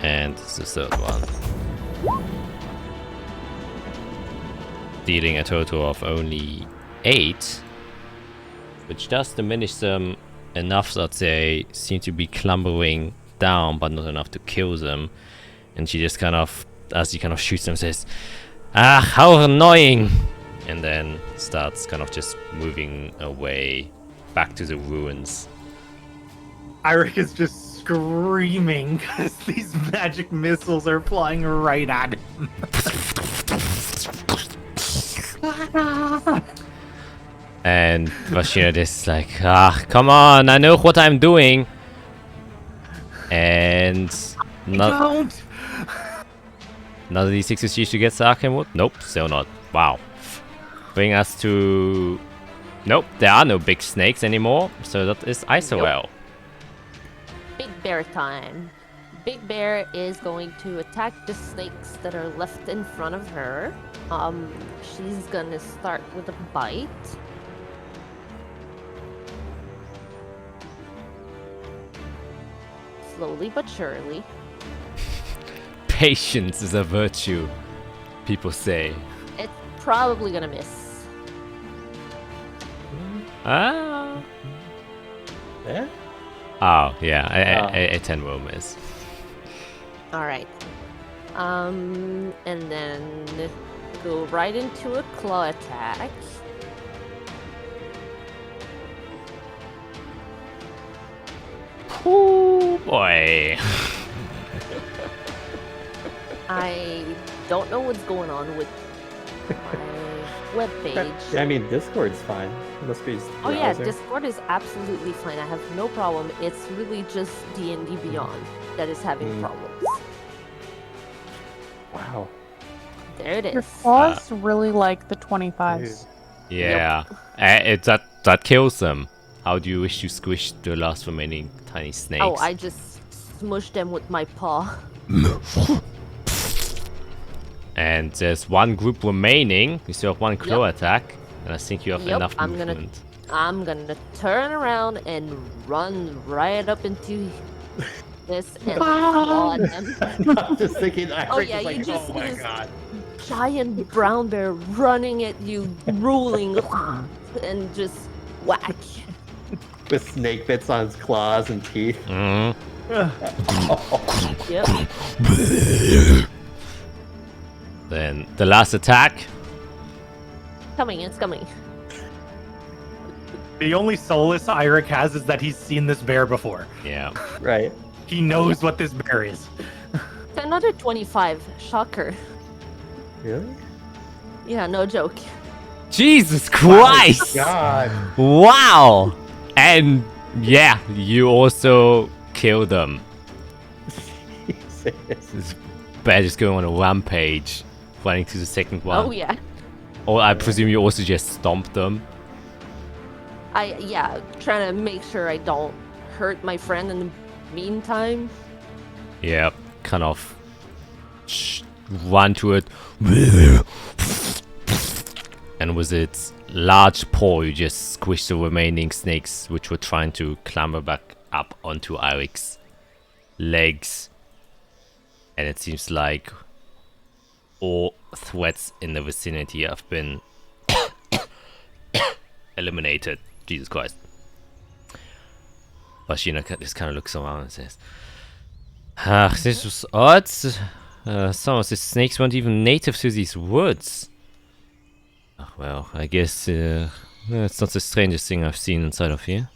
And it's the third one. Dealing a total of only 8. Which does diminish them enough that they seem to be clambering down, but not enough to kill them. And she just kind of, as he kind of shoots them, says, "Ah, how annoying!" And then starts kind of just moving away back to the ruins. Eirik is just screaming because these magic missiles are flying right at him. And Vashina is like, come on, I know what I'm doing. And Don't! Another d6 is used to get Arcane Wood? Nope, still not. Wow. Bring us to... Nope, there are no big snakes anymore, so that is Isorel. Nope. Big bear time. Big bear is going to attack the snakes that are left in front of her. She's gonna start with a bite. slowly but surely. Patience is a virtue, people say. It's probably gonna miss. Ah. Yeah? Oh, yeah, Oh. a 10 will miss. Alright. And then go right into a claw attack. Oh boy. I don't know what's going on with my webpage. I mean, Discord's fine. It must be just Oh yeah, browser. Discord is absolutely fine. I have no problem. It's really just D&D Beyond that is having problems. Wow. There it Your is. claws really like the 25s. Yeah, that kills them. How do you wish you squished the last remaining tiny snakes? Oh, I just smushed them with my paw. And there's one group remaining. You still have one claw attack, and I think you have Yep, enough I'm movement. I'm gonna turn around and run right up into this and claw at them. I'm just thinking, Oh yeah, you just oh see my this god. giant brown bear running at you, drooling, and just whack. With snake bits on his claws and teeth. Mm. Yep, Then the last attack. coming, it's coming. The only solace Eirik has is that he's seen this bear before. Yeah. Right. He knows what this bear is. Another 25, shocker. Really? Yeah, no joke. Jesus Christ! God. Wow! And yeah, you also kill them. Jesus. This bear just going on a rampage, running to the second one. Oh yeah. Or I presume you also just stomp them. Trying to make sure I don't hurt my friend in the meantime. Yeah, kind of run to it. And with its large paw, you just squish the remaining snakes, which were trying to clamber back up onto Eirik's legs. And it seems like all threats in the vicinity have been eliminated. Jesus Christ. Bashina just kind of looks around and says, this was odd. Some of the snakes weren't even native to these woods. Well, I guess it's not the strangest thing I've seen inside of here.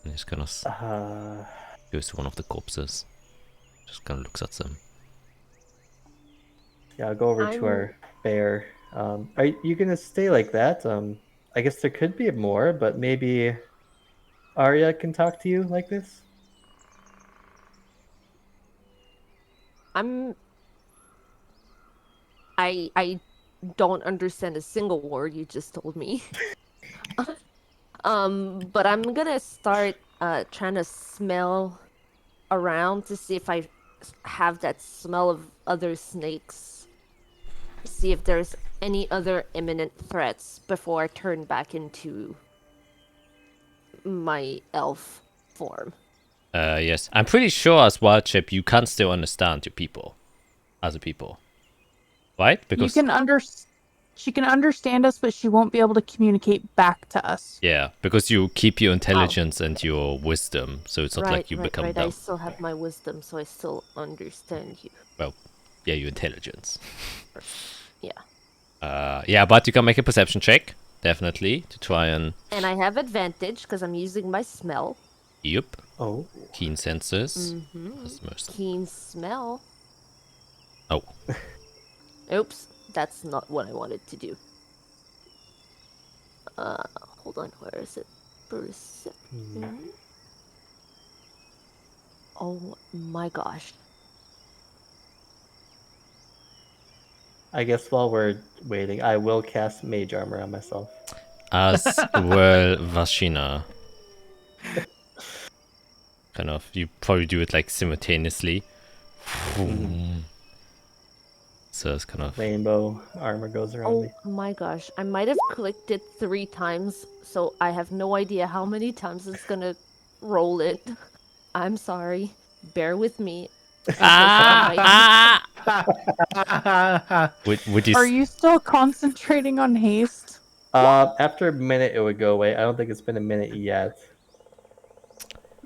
And just kind of goes to one of the corpses. Just kind of looks at them. Yeah, I'll go over to our bear. Are you gonna stay like that? I guess there could be more, but maybe Arya can talk to you like this. I don't understand a single word you just told me. But I'm gonna start trying to smell around to see if I have that smell of other snakes. See if there's any other imminent threats before I turn back into my elf form. Yes. I'm pretty sure as wild chip you can still understand your people. As a people. Right? Because she can understand us, but she won't be able to communicate back to us. yeah, because you keep your intelligence and your wisdom, so it's not like you become right. dumb. I still have my wisdom, so I still understand you. Well, yeah, your intelligence. Yeah. Yeah, but you can make a perception check, definitely, to try and... And I have advantage because I'm using my smell. Yep. Oh. Keen senses. Mm-hmm. That's most... Keen smell. Oh. Oops, that's not what I wanted to do. Hold on, where is it? Perception. Oh my gosh. I guess while we're waiting, I will cast Mage Armor on myself. As well, Vashina. Kind of, you probably do it like simultaneously. So it's kind of... Rainbow armor goes around me. Oh my gosh, I might have clicked it 3 times, so I have no idea how many times it's gonna roll it. I'm sorry. Bear with me. Ah, would you Are you still concentrating on haste? After a minute, it would go away. I don't think it's been a minute yet.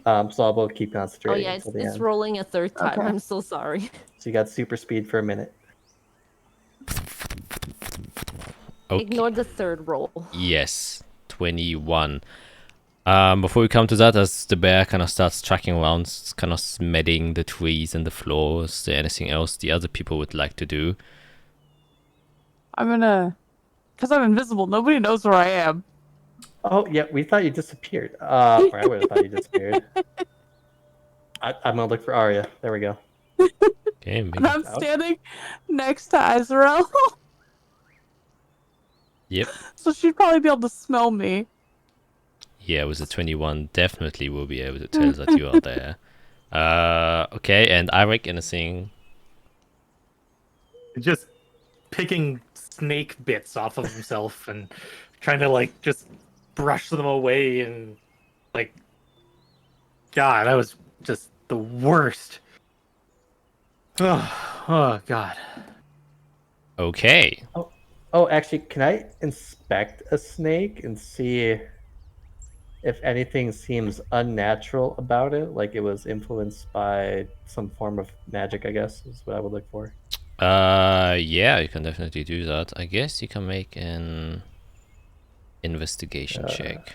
So I'll both keep Oh concentrating yeah, until the it's end. rolling a third time. Okay. I'm so sorry. So you got super speed for a minute. okay. Ignore the third roll. Yes, 21. Before we come to that, as the bear kind of starts tracking around, it's kind of smelling the trees and the floor, is there anything else the other people would like to do? I'm gonna, because I'm invisible. Nobody knows where I am. Oh yeah, we thought you disappeared. Or I would have thought you disappeared. I'm gonna look for Arya. There we go. Okay, And maybe. I'm standing next to Azrael, Yep. so she'd probably be able to smell me. Yeah, with a 21, definitely will be able to tell that you are there. Okay, and Eric, anything? Just picking snake bits off of himself and trying to like just brush them away and like, God, that was just the worst. Oh God. Okay. Oh, actually, can I inspect a snake and see if anything seems unnatural about it? Like it was influenced by some form of magic, I guess, is what I would look for. Yeah, you can definitely do that. I guess you can make an investigation check.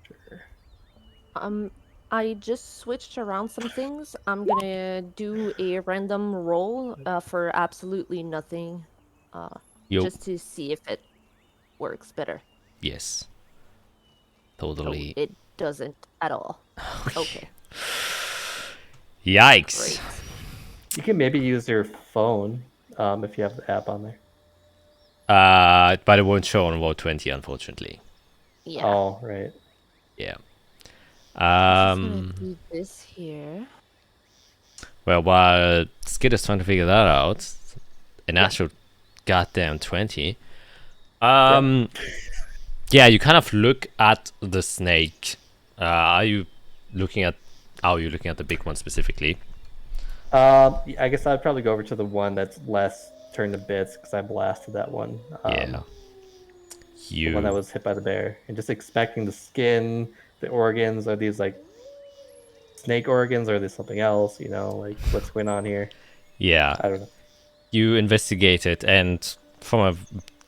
Sure. I just switched around some things. I'm gonna do a random roll for absolutely nothing, Yo. just to see if it works better. Yes. Oh, Totally. it doesn't at all. Okay, Yikes. great. You can maybe use your phone if you have the app on there. But it won't show on Roll20, unfortunately. Yeah. Oh, right. Yeah. Just gonna do this here. Well, while Skid is trying to figure that out, an actual goddamn 20. Yeah, you kind of look at the snake. Are you looking at the big one specifically? I guess I'd probably go over to the one that's less turned to bits because I blasted that one. Yeah. The one that was hit by the bear, and just expecting the skin, the organs. Are these like snake organs, or are they something else? You know, like what's going on here? Yeah. I don't know. You investigate it, and from a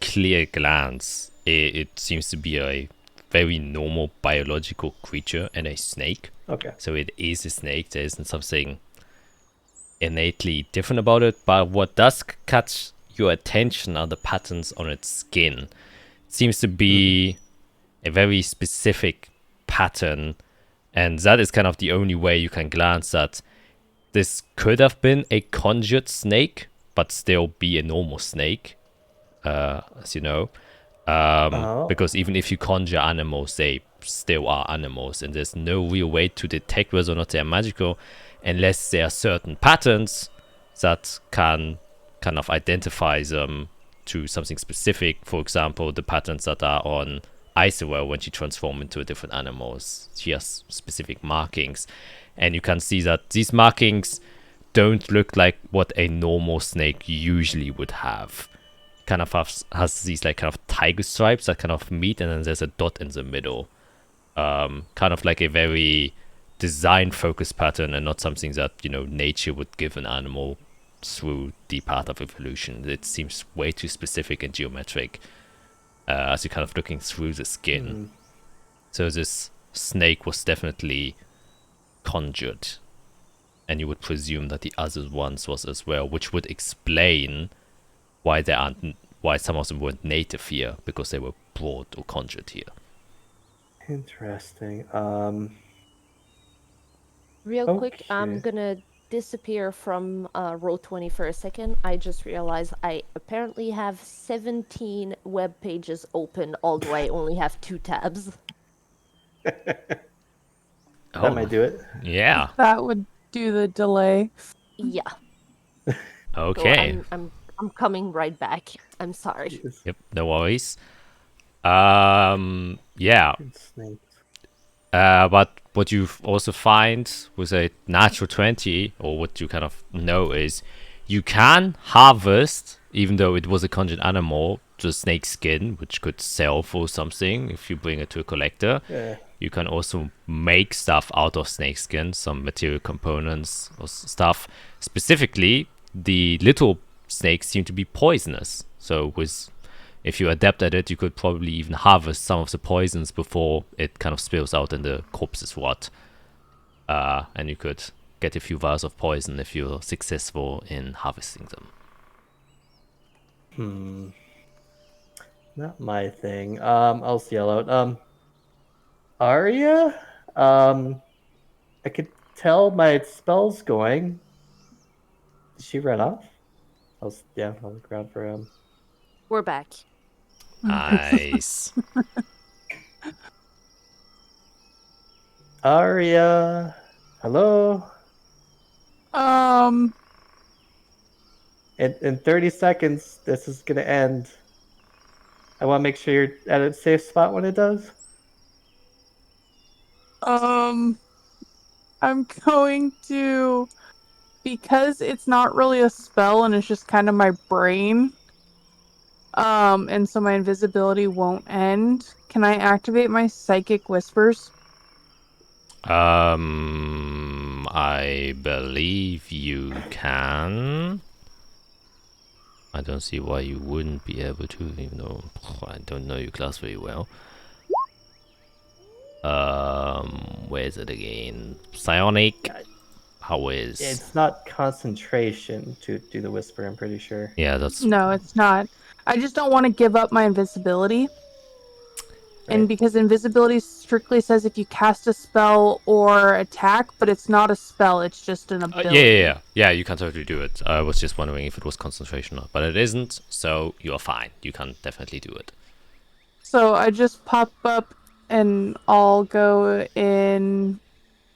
clear glance, it seems to be a very normal biological creature and a snake. Okay. So it is a snake. There isn't something innately different about it, but what does catch your attention are the patterns on its skin. It seems to be a very specific pattern, and that is kind of the only way you can glance at this could have been a conjured snake, but still be a normal snake, as you know. Because even if you conjure animals, they still are animals, and there's no real way to detect whether or not they're magical unless there are certain patterns that can kind of identify them to something specific. For example, the patterns that are on Icewear when she transforms into different animals. She has specific markings, and you can see that these markings don't look like what a normal snake usually would have. Kind of has these like kind of tiger stripes that kind of meet, and then there's a dot in the middle. Kind of like a very design focused pattern, and not something that, you know, nature would give an animal through the path of evolution. It seems way too specific and geometric as you're kind of looking through the skin. So this snake was definitely conjured, and you would presume that the other ones was as well, which would explain why some of them weren't native here, because they were brought or conjured here. Interesting. Real quick, Okay. I'm gonna disappear from Roll20 for a second. I just realized I apparently have 17 web pages open, although I only have 2 tabs. That might do it. Yeah. That would do the delay. Yeah. Okay. So I'm coming right back. I'm sorry. Jeez. Yep, no worries. Yeah. Snakes. But what you also find with a natural 20, or what you kind of know, is you can harvest, even though it was a conjured animal, the snake skin, which could sell for something if you bring it to a collector. Yeah. You can also make stuff out of snake skin, some material components or stuff. Specifically, the little snakes seem to be poisonous. So if you adapt at it, you could probably even harvest some of the poisons before it kind of spills out and the corpses rot. And you could get a few vials of poison if you're successful in harvesting them. Not my thing. I'll see yell out. Arya? I could tell my spell's going. Did she run off? I'll look around for him. We're back. Nice. Arya, hello. In 30 seconds, this is gonna end. I want to make sure you're at a safe spot when it does. I'm going to, because it's not really a spell and it's just kind of my brain, and so my invisibility won't end. Can I activate my psychic whispers? I believe you can. I don't see why you wouldn't be able to, even though I don't know your class very well. Where is it again? Psionic? How is? It's not concentration to do the whisper, I'm pretty sure. Yeah, that's... No, it's not. I just don't want to give up my invisibility. And because invisibility strictly says if you cast a spell or attack, but it's not a spell, it's just an ability. Yeah, you can totally do it. I was just wondering if it was concentration or not, but it isn't, so you're fine. You can definitely do it. So I just pop up and I'll go in...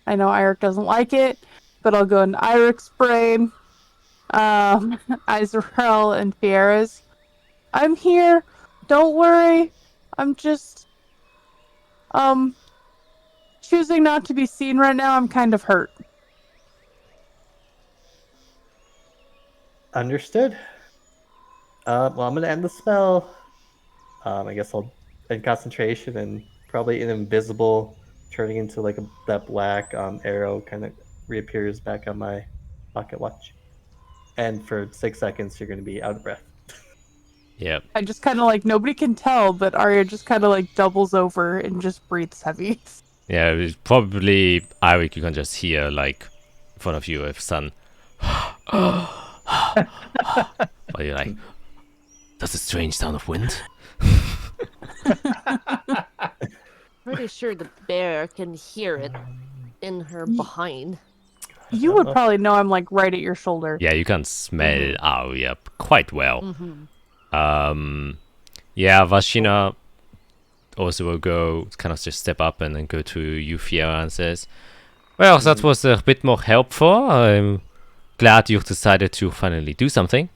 I know Eirik doesn't like it, but I'll go in Eirik's brain, Azrael and Fiera's. I'm here. Don't worry. I'm just... choosing not to be seen right now. I'm kind of hurt. Understood. Well, I'm gonna end the spell. I guess I'll end concentration and probably an invisible, turning into like that black arrow kind of reappears back on my pocket watch. And for 6 seconds, you're gonna be out of breath. Yep. I just kind of like, nobody can tell, but Arya just kind of like doubles over and just breathes heavy. Yeah, it's probably Eirik. You can just hear like in front of you if sun. But you're like, that's a strange sound of wind. Pretty sure the bear can hear it in her behind. You would probably know I'm like right at your shoulder. Yeah, you can smell Arya quite well. Yeah, Vashina also will go kind of just step up and then go to you, Fiera, and says, well, that was a bit more helpful. I'm glad you decided to finally do something.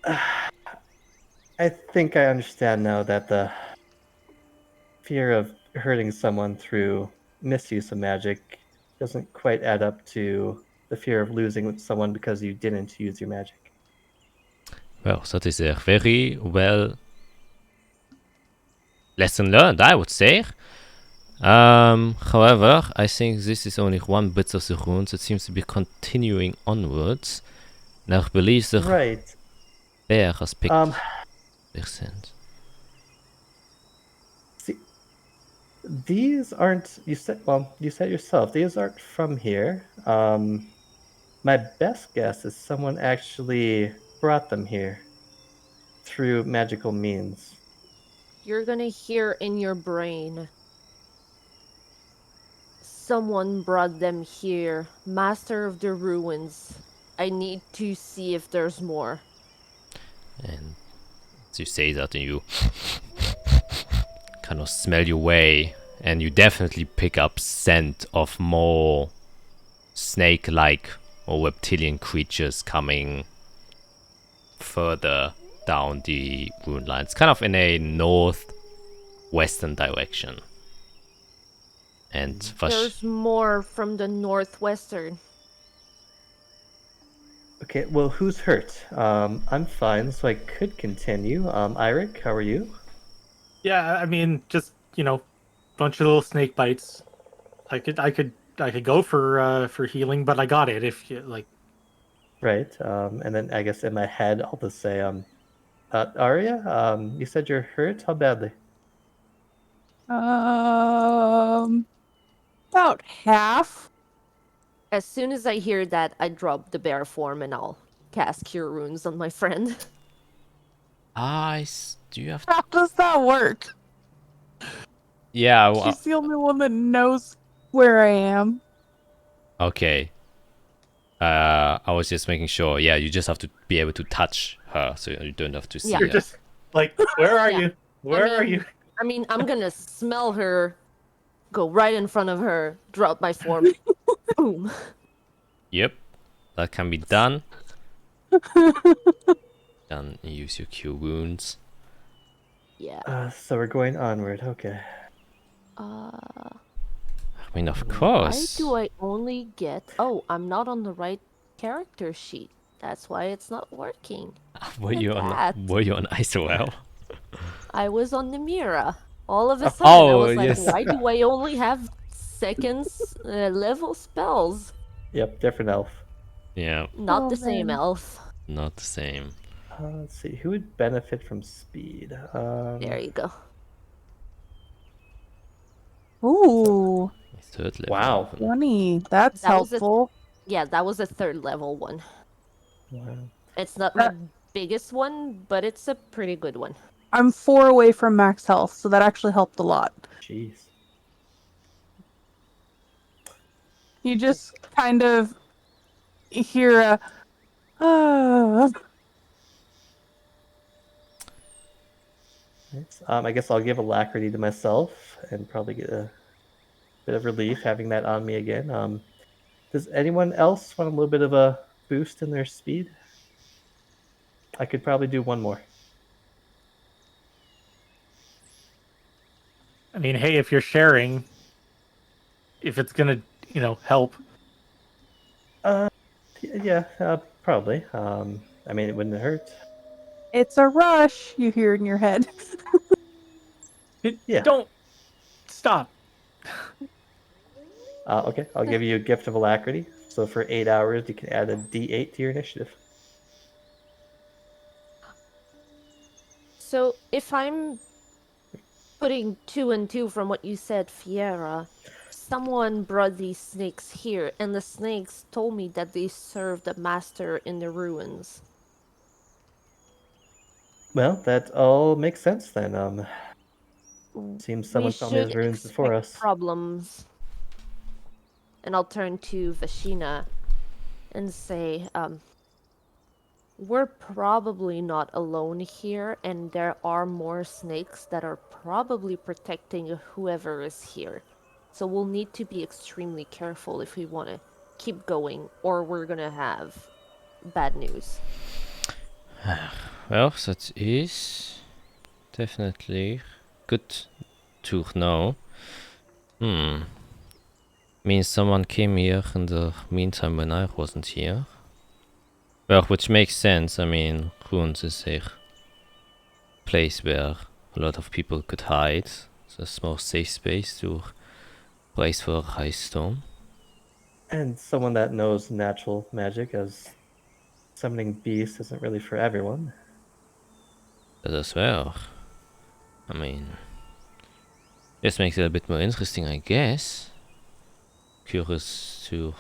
I think I understand now that the fear of hurting someone through misuse of magic doesn't quite add up to the fear of losing someone because you didn't use your magic. Well, that is a very well lesson learned, I would say. However, I think this is only one bit of the runes. It seems to be continuing onwards. And I believe the bear has picked their scent. See, these aren't, you said yourself, these aren't from here. My best guess is someone actually brought them here through magical means. You're gonna hear in your brain. Someone brought them here. Master of the ruins. I need to see if there's more. And as you say that, and you kind of smell your way, and you definitely pick up scent of more snake-like or reptilian creatures coming further down the rune lines, kind of in a northwestern direction. And There's more from the northwestern. Okay, well, who's hurt? I'm fine, so I could continue. Eirik, how are you? Yeah, I mean, just bunch of little snake bites. I could go for healing, but I got it if you like. Right. And then I guess in my head, I'll just say, Arya, you said you're hurt? How badly? About half. As soon as I hear that, I drop the bear form and I'll cast Cure Wounds on my friend. do you have? How does that work? Yeah. Well, She's the only one that knows where I am. okay. I was just making sure. Yeah, you just have to be able to touch her, so you don't have to see Yeah. You're her. just like, where are Yeah. you? Where are mean- you? I mean, I'm gonna smell her, go right in front of her, drop my form, boom. Yep, that can be done. Then use your cure wounds. Yeah. So we're going onward. Okay. I mean, of Why course. do I only get... Oh, I'm not on the right character sheet. That's why it's not working. Were you on? that. Were you on ISOL? I was on the Mira. All of a sudden, I Oh, was like, yes. why do I only have seconds level spells? Yep, different elf. Yeah, Not the Oh, same man. elf. not the same. Let's see, who would benefit from speed? There you go. Ooh, Third level. Wow. weapon. 20. That's That was a- helpful. Yeah, that was a third level one. Wow. It's not my biggest one, but it's a pretty good one. I'm 4 away from max health, so that actually helped a lot. Jeez. You just kind of hear a Nice. I guess I'll give alacrity to myself and probably get a bit of relief having that on me again. Does anyone else want a little bit of a boost in their speed? I could probably do one more. I mean, hey, if you're sharing, if it's gonna, help. Yeah, probably. I mean, it wouldn't hurt. It's a rush, you hear in your head. Yeah. Don't stop. Okay, I'll give you a gift of alacrity. So for 8 hours, you can add a D8 to your initiative. So if I'm putting 2 and 2 from what you said, Fiera, someone brought these snakes here, and the snakes told me that they served the master in the ruins. Well, that all makes sense then. Seems We someone found these should runes before expect us. problems. And I'll turn to Vashina and say, we're probably not alone here, and there are more snakes that are probably protecting whoever is here. So we'll need to be extremely careful if we want to keep going, or we're gonna have bad news. Well, that is definitely good to know. Means someone came here in the meantime when I wasn't here. Well, which makes sense. I mean, ruins is a place where a lot of people could hide. It's a small safe space to place for a high storm. And someone that knows natural magic, as summoning beasts isn't really for everyone. That as well. I mean, this makes it a bit more interesting, I guess. Curious to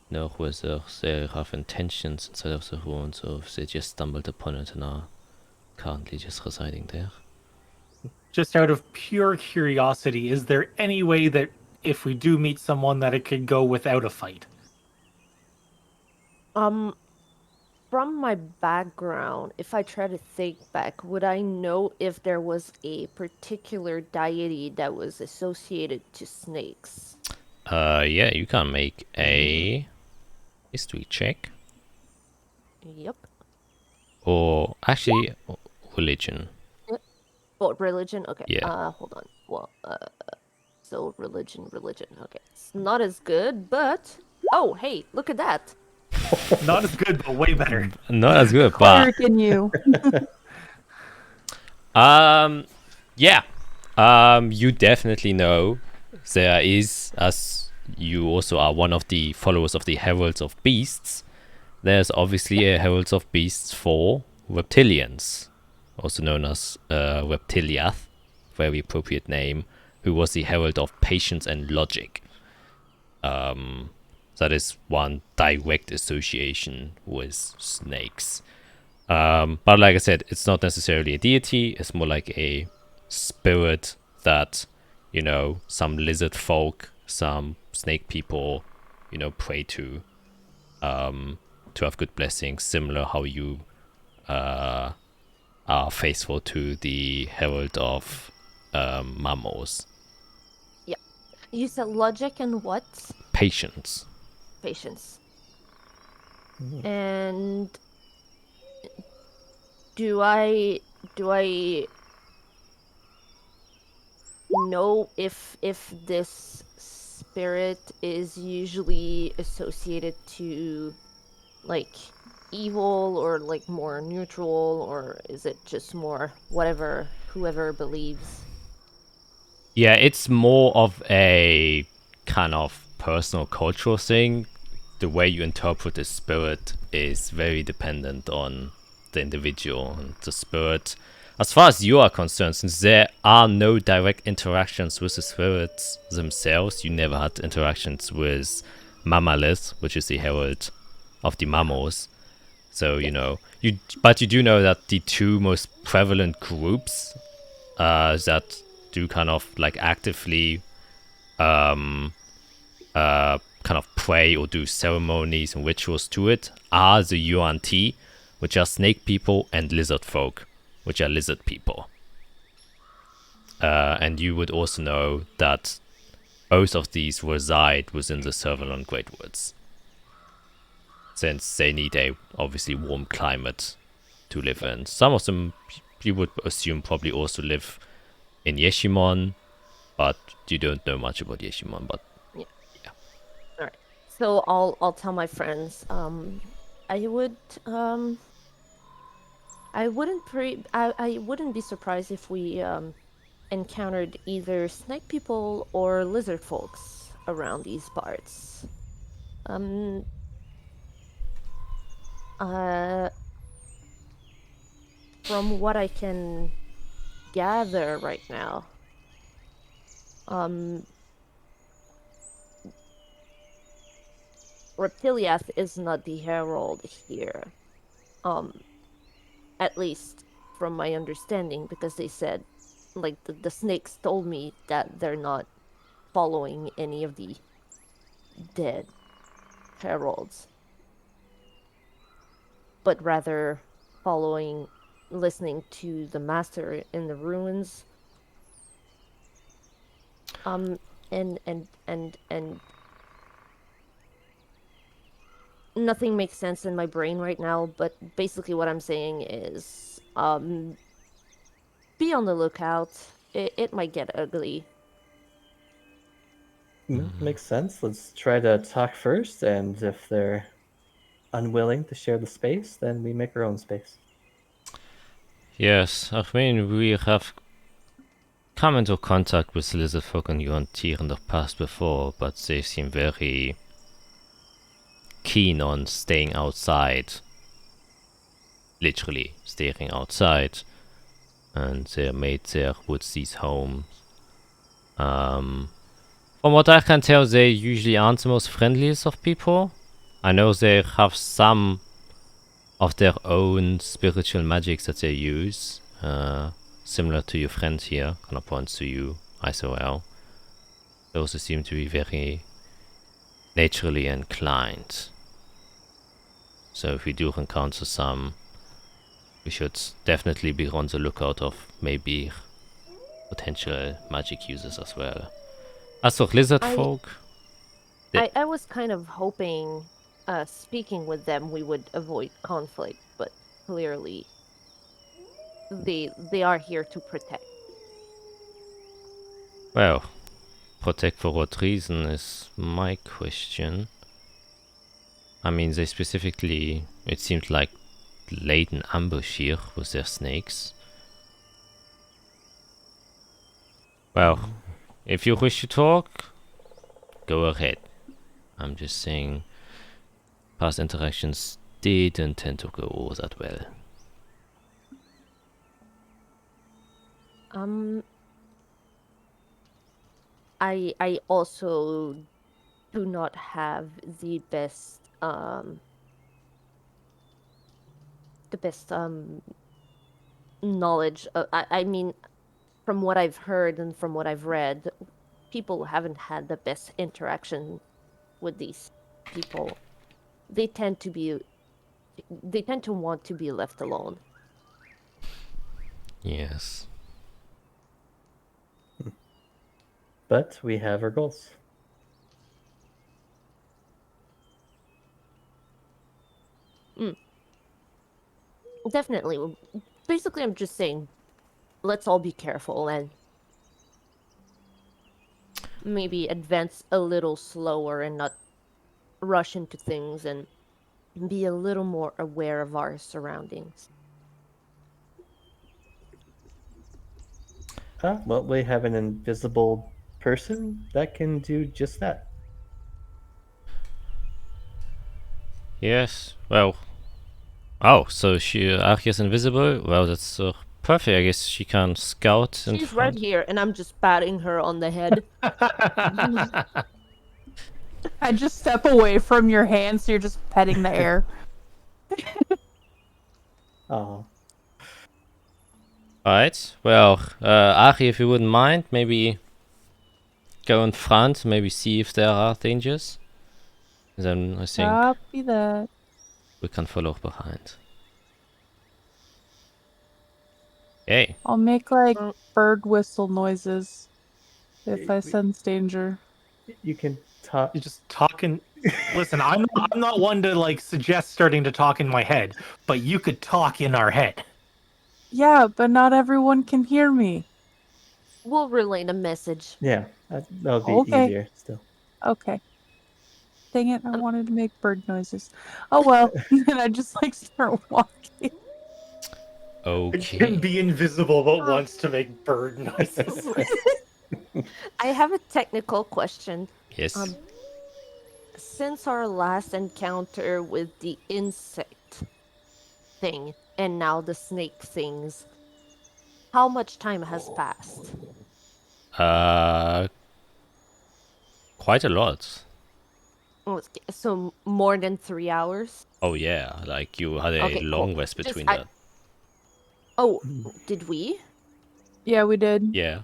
know whether they have intentions inside of the ruins or if they just stumbled upon it and are currently just residing there. Just out of pure curiosity, is there any way that if we do meet someone that it could go without a fight? From my background, if I try to think back, would I know if there was a particular deity that was associated to snakes? Yeah, you can make a history check. Yep. Or actually, religion. Oh, religion? Okay. Yeah. Hold on. Well, So religion. Okay, it's not as good, but oh, hey, look at that. Not as good, but way better. Not as good, but Cleric in you. yeah. You definitely know there is, as you also are one of the followers of the Heralds of Beasts, there's obviously a Heralds of Beasts for reptilians, also known as Reptiliath, very appropriate name, who was the Herald of Patience and Logic. That is one direct association with snakes. But like I said, it's not necessarily a deity. It's more like a spirit that, you know, some lizard folk, some snake people, you know, pray to have good blessings. Similar how you are faithful to the herald of mammals. Yeah. You said logic and what? Patience. Patience. And do I know if this spirit is usually associated to like evil or like more neutral, or is it just more whatever whoever believes? Yeah, it's more of a kind of personal cultural thing. The way you interpret the spirit is very dependent on the individual and the spirit. As far as you are concerned, since there are no direct interactions with the spirits themselves, you never had interactions with Mammalith, which is the herald of the mammals. So, you know, but you do know that the two most prevalent groups that do kind of like actively kind of pray or do ceremonies and rituals to it are the Yuan-Ti, which are snake people, and lizard folk, which are lizard people. And you would also know that both of these reside within the Servalon Great Woods, since they need a obviously warm climate to live in. Some of them you would assume probably also live in Yeshimon, but you don't know much about Yeshimon. But Yeah. All right. So I'll tell my friends. I would I wouldn't be surprised if we encountered either snake people or lizard folks around these parts. Um uh from what I can gather right now, Reptiliath is not the herald here. At least from my understanding, because they said, like, the snakes told me that they're not following any of the dead heralds, but rather listening to the master in the ruins. And nothing makes sense in my brain right now, but basically what I'm saying is, be on the lookout. It might get ugly. Makes sense. Let's try to talk first, and if they're unwilling to share the space, then we make our own space. yes, I mean, we have come into contact with lizard folk and Yuan-Ti in the past before, but they seem very keen on staying outside. Literally staying outside, and they made their woodsies home. From what I can tell, they usually aren't the most friendliest of people. I know they have some of their own spiritual magics that they use, similar to your friend here, kind of points to you, ISOL. They also seem to be very naturally inclined. So if we do encounter some, we should definitely be on the lookout of maybe potential magic users as well. As for lizard folk, I was kind of hoping, speaking with them, we would avoid conflict, but clearly they are here to protect. well, protect for what reason is my question. I mean, they specifically, it seemed like, laid an ambush here with their snakes. Well, if you wish to talk, go ahead. I'm just saying, past interactions didn't tend to go all that well. I also do not have the best knowledge. I mean, from what I've heard and from what I've read, people haven't had the best interaction with these people. They tend to want to be left alone. Yes. But we have our goals. Definitely. Basically, I'm just saying, let's all be careful and maybe advance a little slower and not rush into things and be a little more aware of our surroundings. Well, we have an invisible person that can do just that. Yes, well... Oh, so Arya's invisible? Well, that's perfect. I guess she can scout in She's front. right here, and I'm just patting her on the head. I just step away from your hand, so you're just petting the air. Oh, Alright, well, Arya, if you wouldn't mind, maybe go in front, maybe see if there are dangers. Then I think Copy that. we can follow behind. Hey, I'll make like Oh. bird whistle noises if I sense danger. you can talk. You're just talking. Listen, I'm not one to like suggest starting to talk in my head, but you could talk in our head. Yeah, but not everyone can hear me. We'll relay the message. Yeah, that'll be Okay. easier still. Okay. Dang it, I wanted to make bird noises. Oh well, then I just like start walking. It can okay. be invisible, but wants to make bird noises. I have a technical question. Yes. Since our last encounter with the insect thing and now the snake things, how much time has passed? Quite a lot. So more than 3 hours? Oh yeah, like you had a Okay, long cool. rest Just between I- that. Oh, did we? Yeah, we did. Yeah.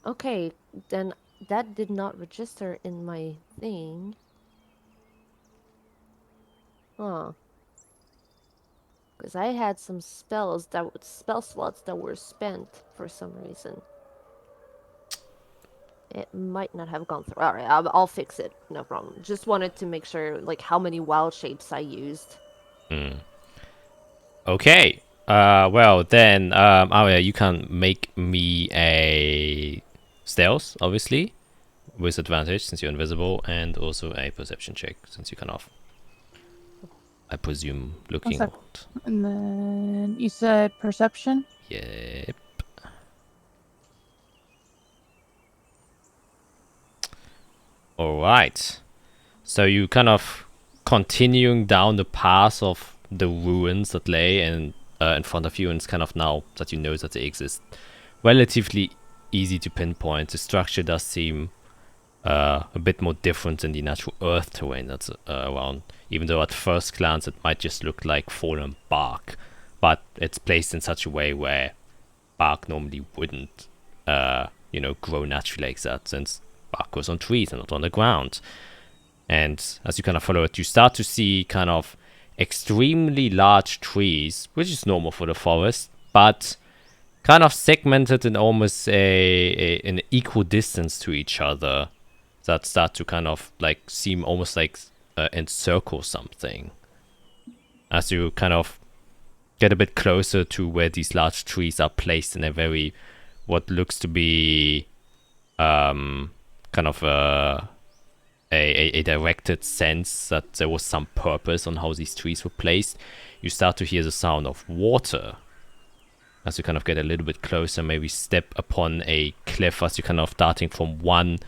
Okay, then that did not register in my thing. Huh. Because I had some spell slots that were spent for some reason. It might not have gone through. Alright, I'll fix it. No problem. Just wanted to make sure, like, how many wild shapes I used. Okay. Well then, Arya, you can make me a stealth, obviously, with advantage since you're invisible, and also a perception check since you can off. I presume looking. sec. And then you said perception? Yep. All right. So you kind of continuing down the path of the ruins that lay in front of you, and it's kind of now that you know that they exist, relatively easy to pinpoint. The structure does seem a bit more different than the natural earth terrain that's around, even though at first glance it might just look like fallen bark, but it's placed in such a way where bark normally wouldn't grow naturally like that, since bark grows on trees and not on the ground. And as you kind of follow it, you start to see kind of extremely large trees, which is normal for the forest, but kind of segmented in almost an equal distance to each other, that start to kind of like seem almost like encircle something. As you kind of get a bit closer to where these large trees are placed in a very, what looks to be kind kind of a directed sense that there was some purpose on how these trees were placed, you start to hear the sound of water as you kind of get a little bit closer, maybe step upon a cliff as you're kind of darting from one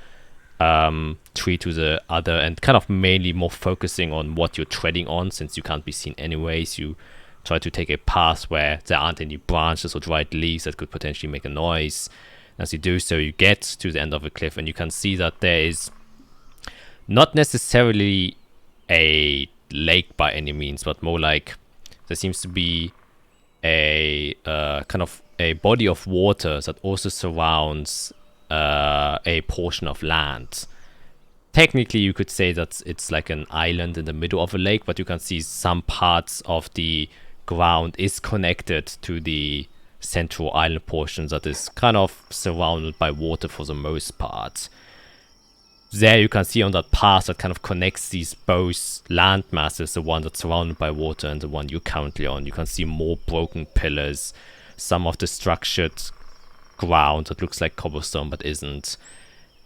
tree to the other, and kind of mainly more focusing on what you're treading on, since you can't be seen anyways. You try to take a path where there aren't any branches or dried leaves that could potentially make a noise. As you do so, you get to the end of a cliff, and you can see that there is not necessarily a lake by any means, but more like there seems to be a kind of a body of water that also surrounds a portion of land. Technically, you could say that it's like an island in the middle of a lake, but you can see some parts of the ground is connected to the central island portion that is kind of surrounded by water for the most part. There you can see on that path that kind of connects these both land masses, the one that's surrounded by water and the one you're currently on. You can see more broken pillars, some of the structured ground that looks like cobblestone but isn't,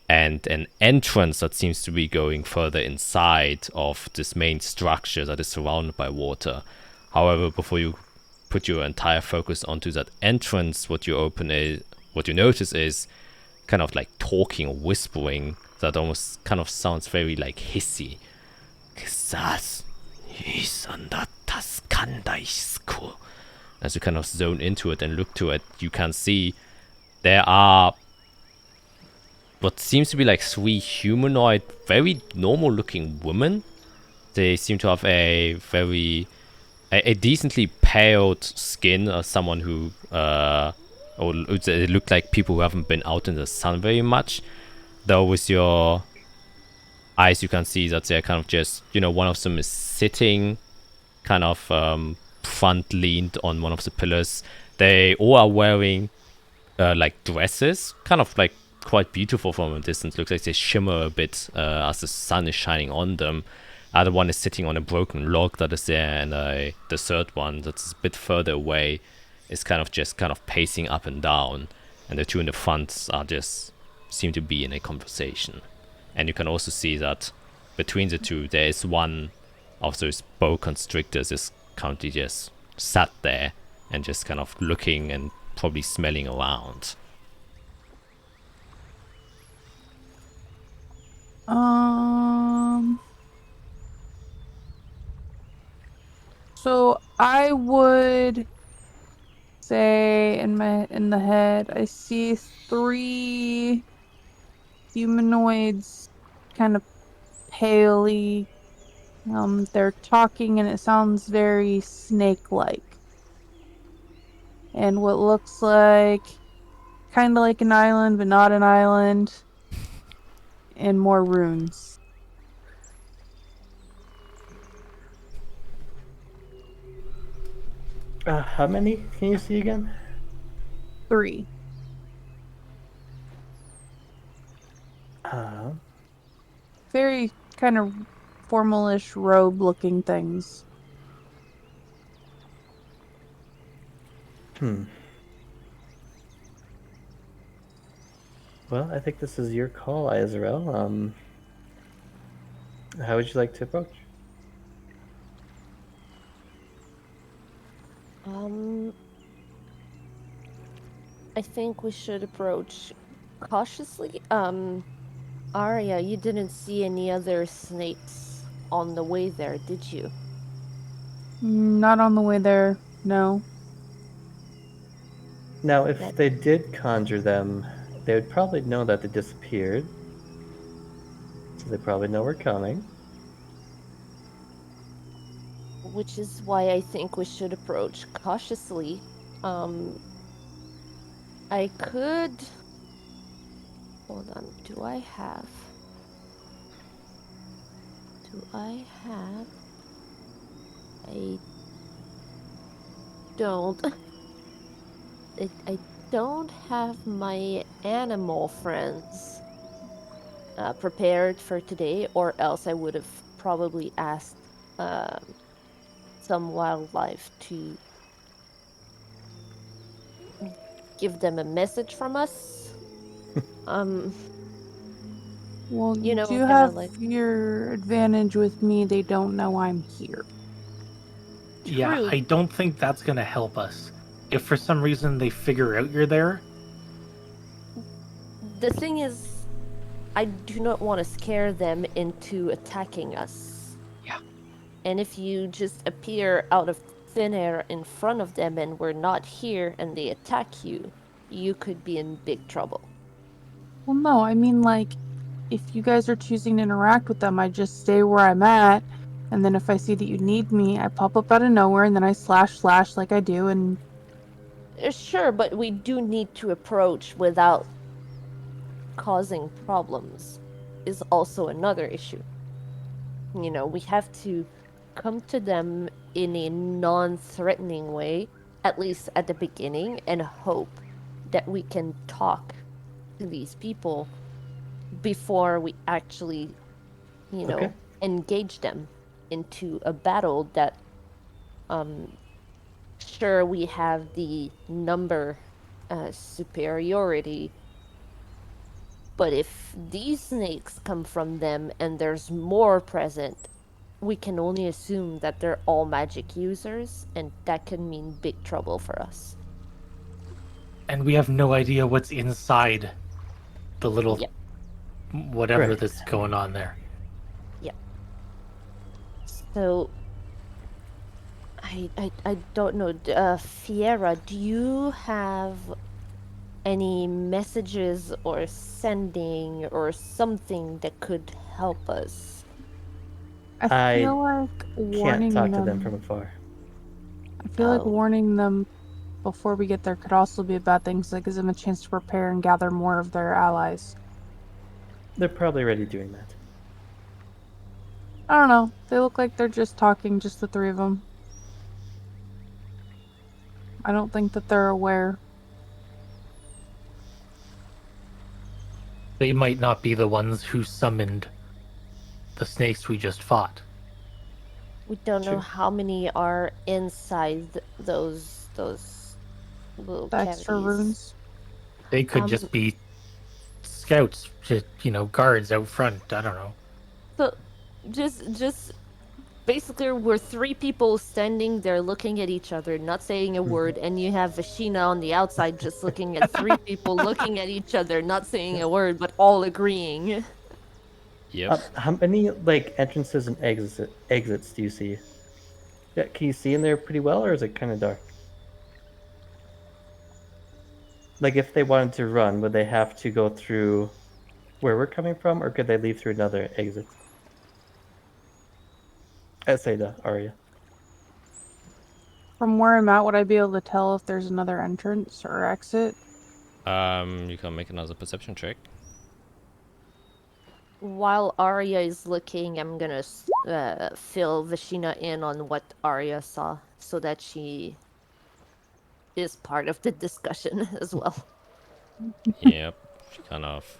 and an entrance that seems to be going further inside of this main structure that is surrounded by water. However, before you put your entire focus onto that entrance, what you notice is kind of like talking or whispering that almost kind of sounds very like hissy. As you kind of zone into it and look to it, you can see there are what seems to be like 3 humanoid, very normal looking women. They seem to have a decently paled skin, as someone who or they look like people who haven't been out in the sun very much. Though with your eyes you can see that they're kind of just, one of them is sitting kind of front leaned on one of the pillars. They all are wearing like dresses, kind of like quite beautiful from a distance. Looks like they shimmer a bit as the sun is shining on them. Other one is sitting on a broken log that is there, and the third one that's a bit further away is kind of pacing up and down, and the two in the front are just seem to be in a conversation. And you can also see that between the two there is one of those boa constrictors is currently just sat there and just kind of looking and probably smelling around. So I would say in the head I see 3 humanoids, kind of palely. They're talking and it sounds very snake-like. And what looks like kind of like an island, but not an island. And more runes. How many can you see again? 3. Very kind of formalish robe-looking things. Well, I think this is your call, Azrael. How would you like to approach? I think we should approach cautiously. Arya, you didn't see any other snakes on the way there, did you? Not on the way there, no. Now, if they did conjure them, they would probably know that they disappeared. So they probably know we're coming. Which is why I think we should approach cautiously. I could... Hold on, do I have... I don't... I don't have my animal friends prepared for today, or else I would have probably asked some wildlife to give them a message from us. Well, You know, do kinda have like- your advantage with me. They don't know I'm here. Yeah, True. I don't think that's gonna help us. If for some reason they figure out you're there, The thing is, I do not want to scare them into attacking us. Yeah. And if you just appear out of thin air in front of them and we're not here and they attack you, you could be in big trouble. Well, no, I mean, like, if you guys are choosing to interact with them, I just stay where I'm at. And then if I see that you need me, I pop up out of nowhere and then I slash like I do. And Sure, but we do need to approach without causing problems, is also another issue. You know, we have to come to them in a non-threatening way, at least at the beginning, and hope that we can talk to these people before we actually, you know, Okay. engage them into a battle that, sure, we have the number superiority, but if these snakes come from them and there's more present, we can only assume that they're all magic users, and that can mean big trouble for us. and we have no idea what's inside the little Yep. whatever Right. that's going on there. Yep. So, I don't know. Fiera, do you have any messages or sending or something that could help us? I I feel like Can't warning talk to them. them from afar. I feel like Oh. warning them before we get there could also be a bad thing, because it gives them a chance to prepare and gather more of their allies. They're probably already doing that. I don't know. They look like they're just talking, just the three of them. I don't think that they're aware. They might not be the ones who summoned the snakes we just fought. We don't know True. how many are inside those little The extra cavities. runes. They could just be scouts, just, guards out front. I don't know. So, just basically, we're three people standing there looking at each other, not saying a word, and you have Vashina on the outside just looking at three people looking at each other, not saying a word, but all agreeing. Yep. How many entrances and exits do you see? Yeah, can you see in there pretty well, or is it kind of dark? Like, if they wanted to run, would they have to go through where we're coming from, or could they leave through another exit? Say the Arya. From where I'm at, would I be able to tell if there's another entrance or exit? You can make another perception check. While Arya is looking, I'm gonna fill Vashina in on what Arya saw, so that she is part of the discussion as well. Yep. She kind of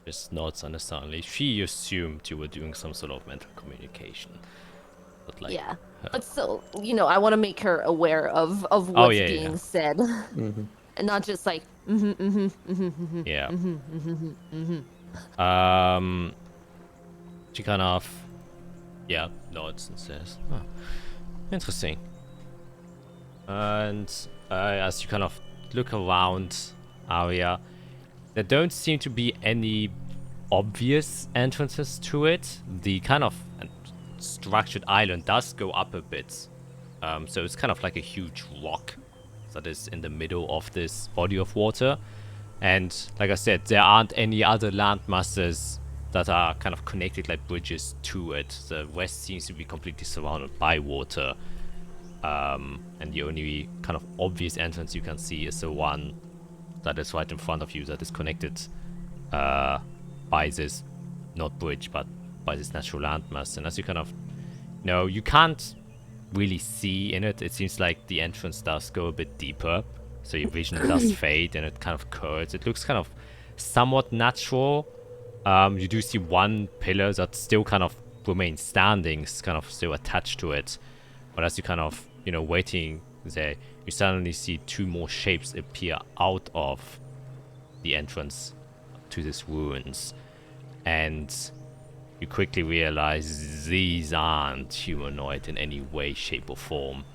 just nods understandingly. She assumed you were doing some sort of mental communication. But like, Yeah, but still, I want to make her aware of what's Oh, yeah, being yeah. said, Mm-hmm. and not just like, yeah. mm-hmm. She kind of, nods and says, "Oh, interesting." And as you kind of look around area, there don't seem to be any obvious entrances to it. The kind of structured island does go up a bit. So it's kind of like a huge rock that is in the middle of this body of water. And like I said, there aren't any other land masses that are kind of connected like bridges to it. The west seems to be completely surrounded by water. And the only kind of obvious entrance you can see is the one that is right in front of you that is connected by this, not bridge, but by this natural landmass. And as you kind of you can't really see in it. It seems like the entrance does go a bit deeper, so your vision does fade and it kind of curves. It looks kind of somewhat natural. You do see one pillar that still kind of remains standing, is kind of still attached to it. But as you kind of, waiting there, you suddenly see two more shapes appear out of the entrance to these ruins. and you quickly realize these aren't humanoid in any way, shape, or form.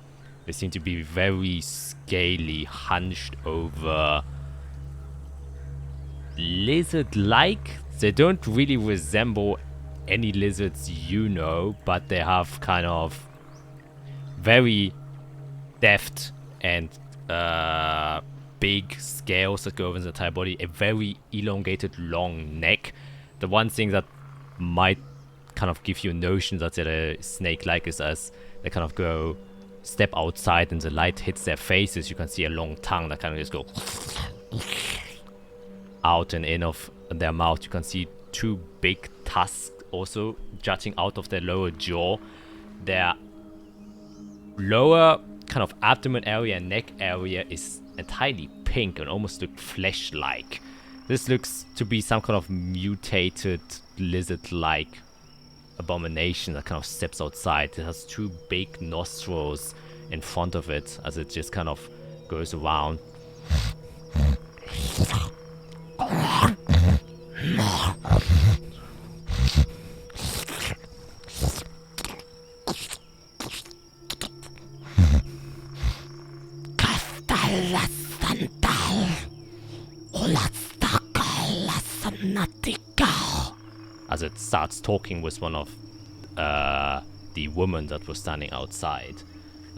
They seem to be very scaly, hunched over, lizard-like. They don't really resemble any lizards you know, but they have kind of very deft and big scales that go over the entire body, a very elongated long neck. The one thing that might kind of give you a notion that they're snake-like is as they kind of go step outside and the light hits their faces, you can see a long tongue that kind of just go out and in of their mouth. You can see two big tusks also jutting out of their lower jaw. Their lower kind of abdomen area and neck area is entirely pink and almost look flesh-like. This looks to be some kind of mutated lizard-like abomination that kind of steps outside. It has two big nostrils in front of it as it just kind of goes around. As it starts talking with one of the woman that was standing outside.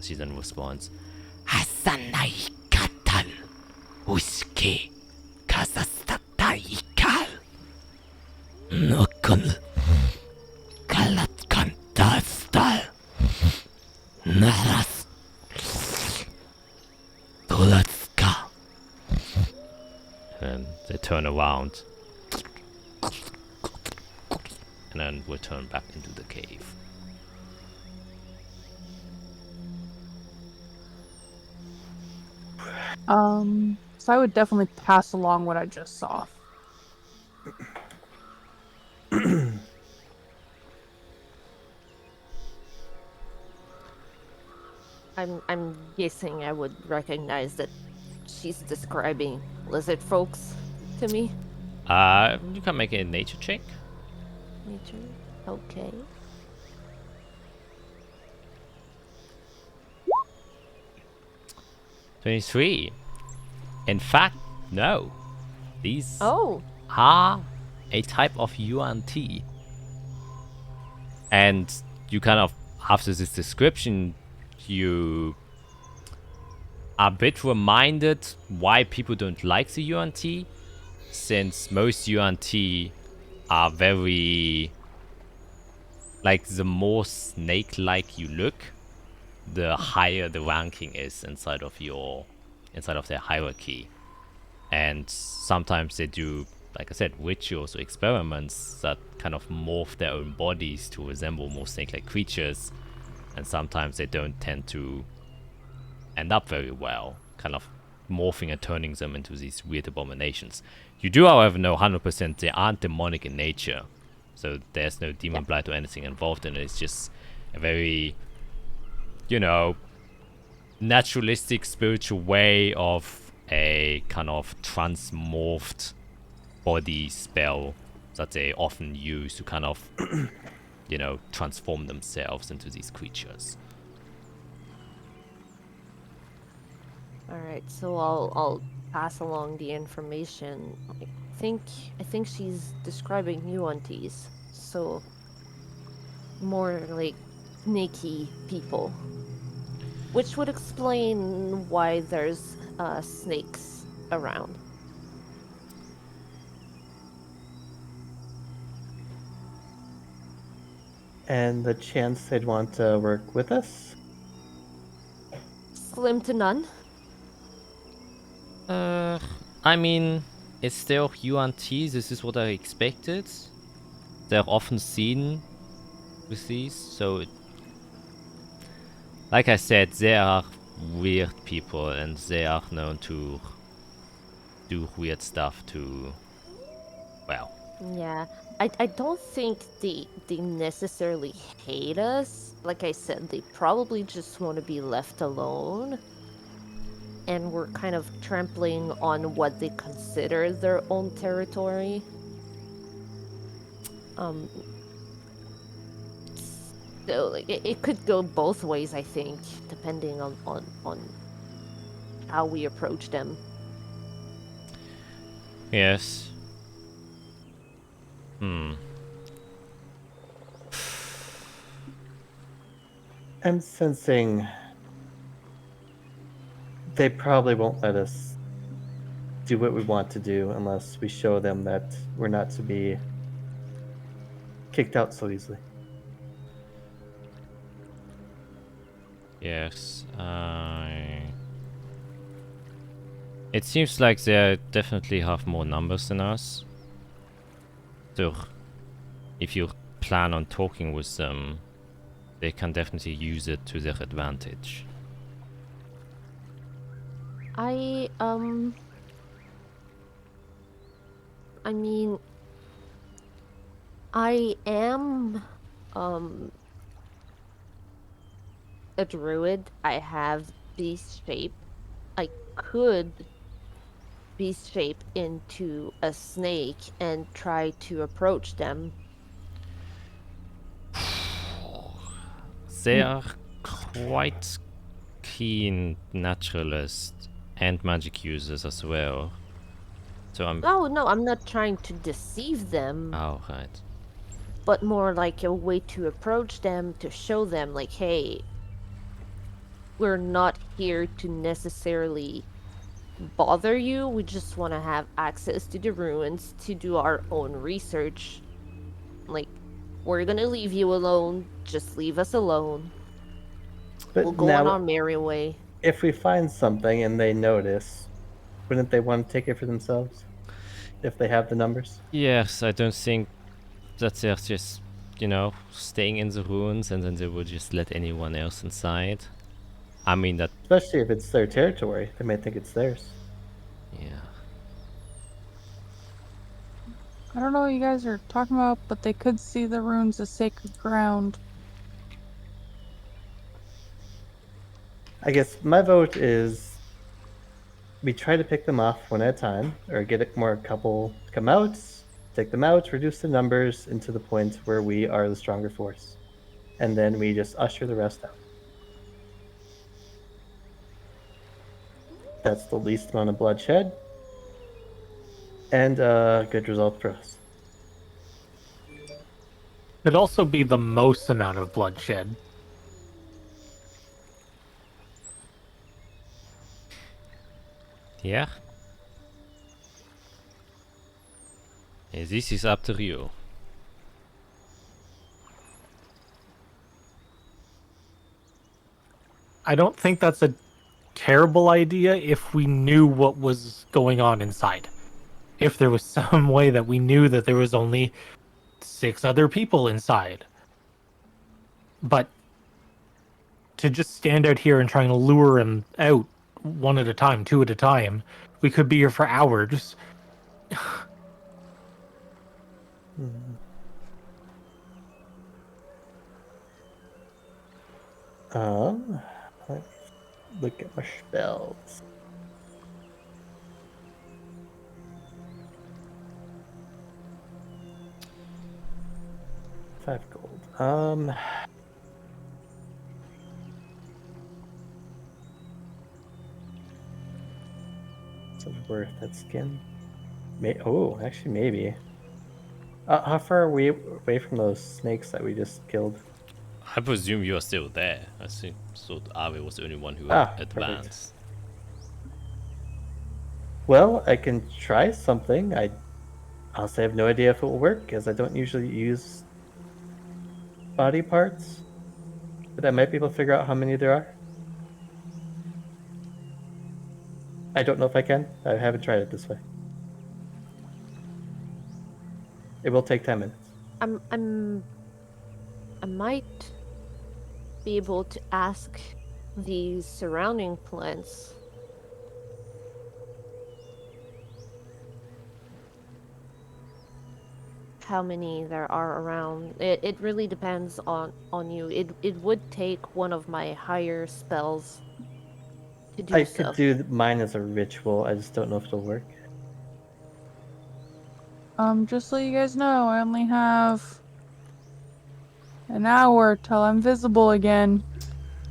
She then responds, Hasanai katal uske kazastaikal nokon kalat kantastal naras dolatska. And they turn around and then return back into the cave. So I would definitely pass along what I just saw. I'm guessing I would recognize that she's describing lizard folks to me. You can make a nature check. Nature. Okay. "23. In fact, no. These Oh. are a type of UNT. And you kind of, after this description, you are a bit reminded why people don't like the UNT, since most UNT are very, like, the more snake-like you look, the higher the ranking is inside of their hierarchy. And sometimes they do, like I said, rituals or experiments that kind of morph their own bodies to resemble more snake-like creatures, and sometimes they don't tend to end up very well, kind of morphing and turning them into these weird abominations. You do, however, know 100% they aren't demonic in nature, so there's no demon blight or anything involved in it. It's just a very, you know, naturalistic spiritual way of a kind of transmorphed body spell that they often use to kind of, you know, transform themselves into these creatures. Alright, so I'll pass along the information. I think she's describing UNTs, so more like snaky people. Which would explain why there's snakes around. And the chance they'd want to work with us? Slim to none. I mean, it's still UNTs, this is what I expected. They're often seen with these, so like I said, they are weird people and they are known to do weird stuff to, well. Yeah, I don't think they necessarily hate us. Like I said, they probably just want to be left alone. And we're kind of trampling on what they consider their own territory. Um, so like it could go both ways, I think, depending on how we approach them. Yes. Hmm. I'm sensing they probably won't let us do what we want to do unless we show them that we're not to be kicked out so easily. Yes. It seems like they definitely have more numbers than us. So, if you plan on talking with them, they can definitely use it to their advantage. I mean, I am a druid. I have beast shape. I could beast shape into a snake and try to approach them. They are quite keen naturalists and magic users as well. So I'm... Oh no, I'm not trying to deceive them, Oh, right. but more like a way to approach them, to show them like, hey, we're not here to necessarily bother you. We just want to have access to the ruins to do our own research. Like, we're gonna leave you alone. Just leave us alone. But We'll go now, on our merry way. if we find something and they notice, wouldn't they want to take it for themselves? If they have the numbers? Yes, I don't think that they're just, staying in the ruins and then they would just let anyone else inside. I mean that... Especially if it's their territory. They may think it's theirs. Yeah. I don't know what you guys are talking about, but they could see the runes as sacred ground. I guess my vote is we try to pick them off one at a time, or get a more couple to come out, take them out, reduce the numbers into the point where we are the stronger force. And then we just usher the rest out. That's the least amount of bloodshed. And a good result for us. Could also be the most amount of bloodshed. Yeah. This is up to you. I don't think that's a terrible idea if we knew what was going on inside. If there was some way that we knew that there was only 6 other people inside. But to just stand out here and try and lure him out one at a time, 2 at a time, we could be here for hours. Let's look at my spells. $5 gold. So worth that skin. Actually, maybe. How far are we away from those snakes that we just killed? I presume you are still there. I think so. Avi was the only one who had Perfect. advanced. Well, I can try something. Honestly have no idea if it will work, as I don't usually use body parts. But I might be able to figure out how many there are. I don't know if I can. I haven't tried it this way. It will take 10 minutes. I might be able to ask the surrounding plants. How many there are around. It really depends on you. It would take one of my higher spells to do I so. could do mine as a ritual. I just don't know if it'll work. Just so you guys know, I only have an hour till I'm visible again.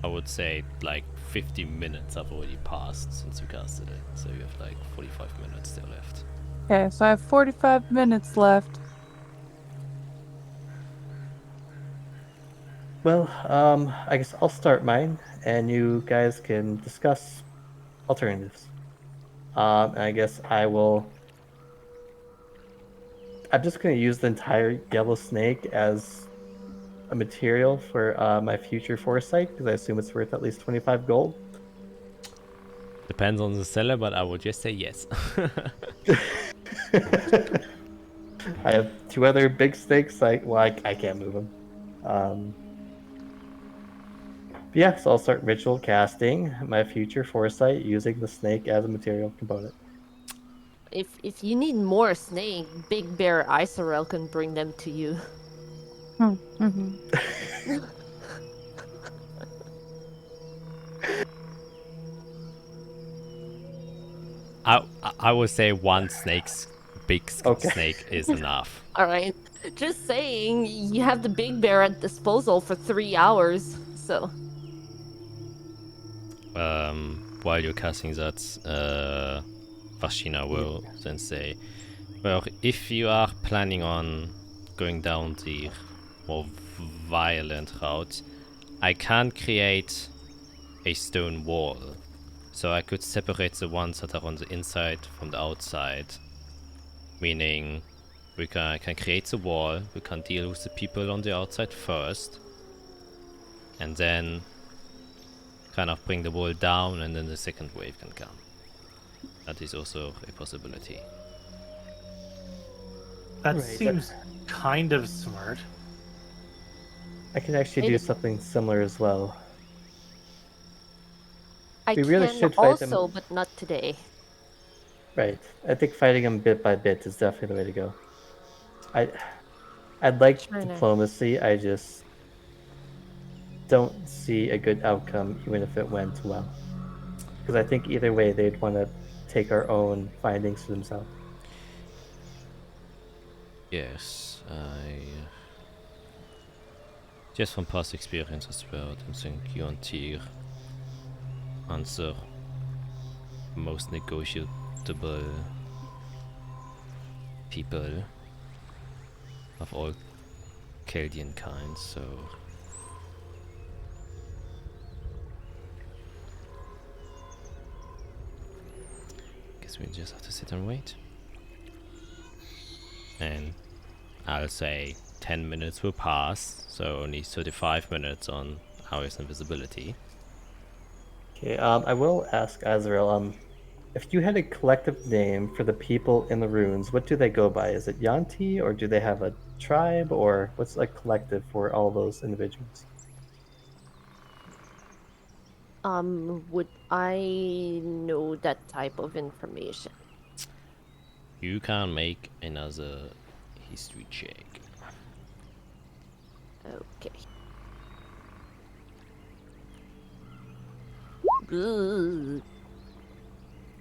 I would say like 50 minutes have already passed since you casted it, so you have like 45 minutes still left. Okay, so I have 45 minutes left. Well, I guess I'll start mine, and you guys can discuss alternatives. And I guess I'm just going to use the entire yellow snake as a material for my future foresight, because I assume it's worth at least 25 gold. Depends on the seller, but I would just say yes. I have 2 other big snakes. I can't move them. But yeah, so I'll start ritual casting my future foresight using the snake as a material component. If you need more snake, Big Bear Isorel can bring them to you. Mm-hmm. I would say one big Okay. snake is enough. All right. Just saying, you have the Big Bear at disposal for 3 hours, so. While you're casting that, Vashina will then say, well, if you are planning on going down the more violent route, I can create a stone wall. So I could separate the ones that are on the inside from the outside. Meaning, I can create the wall, we can deal with the people on the outside first, and then kind of bring the wall down, and then the second wave can come. That is also a possibility. That Right, seems kind of smart. I can actually do It- something similar as well. I We really can should fight them. also, but not today. Right. I think fighting them bit by bit is definitely the way to go. I'd like Trying to- diplomacy. I just don't see a good outcome, even if it went well. Because I think either way, they'd want to take our own findings for themselves. Yes, just from past experience as well, I don't think you and Tyr answer most negotiable people of all Chaldean kinds, so guess we just have to sit and wait. And I'll say 10 minutes will pass, so only 35 minutes on hours invisibility. Okay, I will ask Azrael, if you had a collective name for the people in the runes, what do they go by? Is it Yanti, or do they have a tribe, or what's like collective for all those individuals? Would I know that type of information? You can make another history check. Okay. Ooh.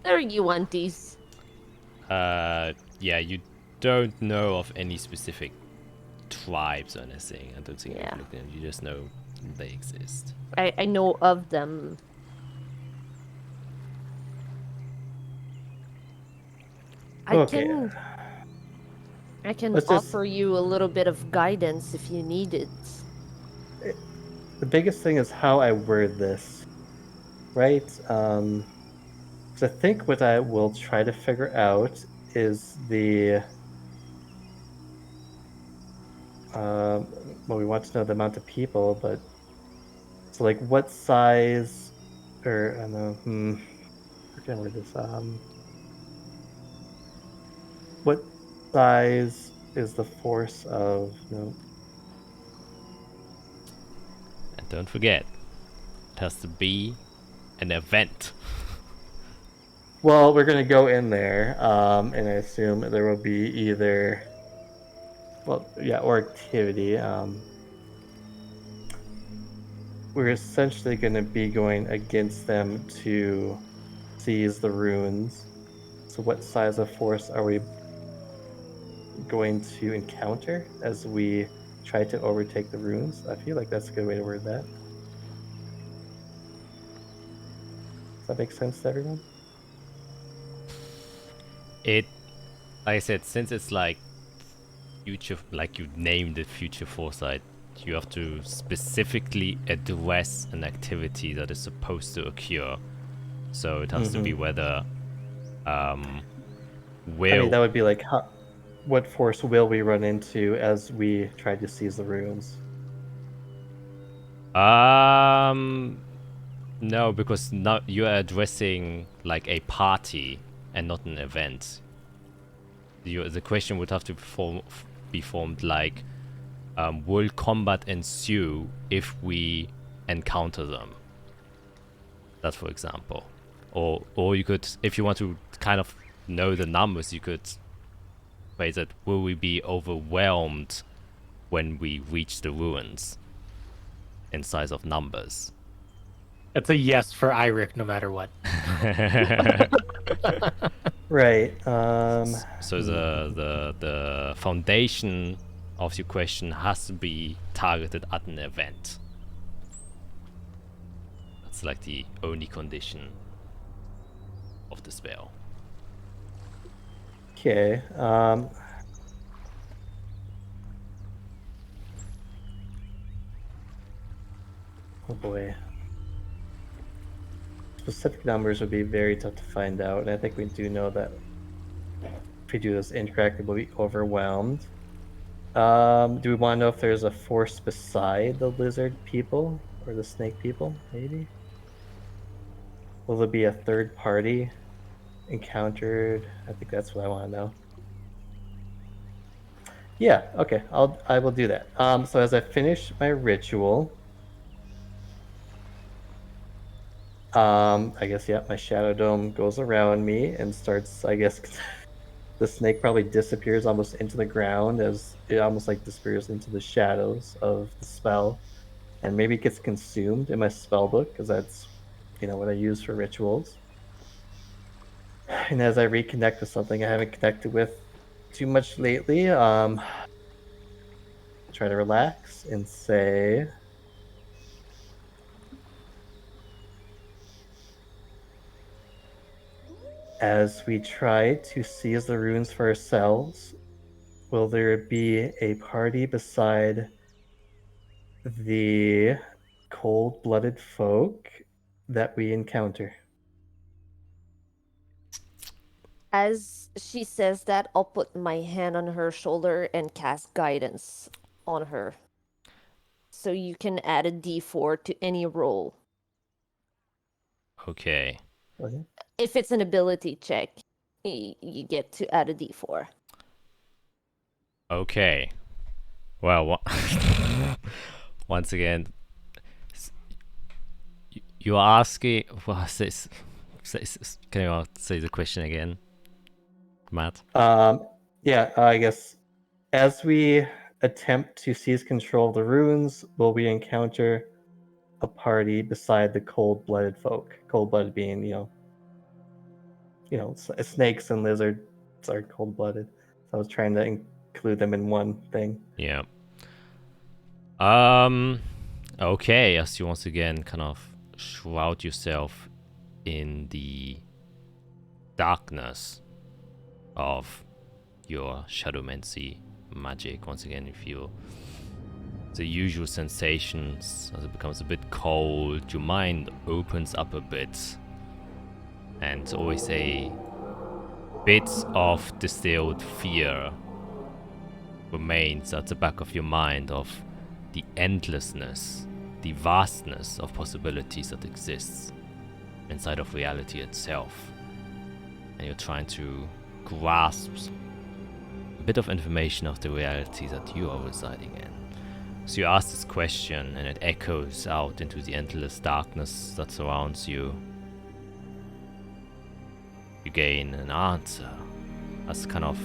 There you want these. Yeah, you don't know of any specific tribes or anything. I don't think Yeah. you've looked at them. You just know they exist. I know of them. Okay. I can Let's just- offer you a little bit of guidance if you need it. The biggest thing is how I word this, right? So I think what I will try to figure out is well, we want to know the amount of people, but so like what size, or I don't know, how can I word this? What size is the force of, And don't forget, it has to be an event. Well, we're gonna go in there, and I assume there will be either, or activity. We're essentially gonna be going against them to seize the runes. So, what size of force are we going to encounter as we try to overtake the runes. I feel like that's a good way to word that. Does that make sense to everyone? It, like I said, since it's like future, like you named it future foresight, you have to specifically address an activity that is supposed to occur. So it has to be whether, I mean, that would be like, what force will we run into as we try to seize the runes? No, because not you are addressing like a party and not an event. The question would have to be formed like, will combat ensue if we encounter them? That's for example. Or you could, if you want to kind of know the numbers, you could phrase it, will we be overwhelmed when we reach the ruins in size of numbers? It's a yes for Iric, no matter what. Right. So the foundation of your question has to be targeted at an event. That's like the only condition of the spell. Okay. Oh boy. Specific numbers would be very tough to find out, and I think we do know that if we do this incorrectly, we'll be overwhelmed. Do we want to know if there's a force beside the lizard people or the snake people? Maybe. Will there be a third party encountered? I think that's what I want to know. Yeah. Okay. I will do that. So as I finish my ritual, I guess yeah, my shadow dome goes around me and starts. I guess the snake probably disappears almost into the ground as it almost like disappears into the shadows of the spell, and maybe it gets consumed in my spell book because that's, what I use for rituals. And as I reconnect with something I haven't connected with too much lately, try to relax and say, as we try to seize the runes for ourselves, will there be a party beside the cold-blooded folk that we encounter? As she says that, I'll put my hand on her shoulder and cast guidance on her. So you can add a d4 to any roll. Okay. Okay. If it's an ability check, you get to add a d4. Okay. Well, once again, you're asking. Well, can you say the question again, Matt? Yeah, I guess as we attempt to seize control of the runes, will we encounter a party beside the cold-blooded folk? Cold-blooded being, snakes and lizards are cold-blooded. So I was trying to include them in one thing. Yeah. Okay, as you once again kind of shroud yourself in the darkness of your shadowmancy magic. Once again, you feel the usual sensations as it becomes a bit cold. Your mind opens up a bit, and always a bit of distilled fear remains at the back of your mind of the endlessness, the vastness of possibilities that exists inside of reality itself. And you're trying to grasp a bit of information of the reality that you are residing in. So you ask this question and it echoes out into the endless darkness that surrounds you. You gain an answer as kind of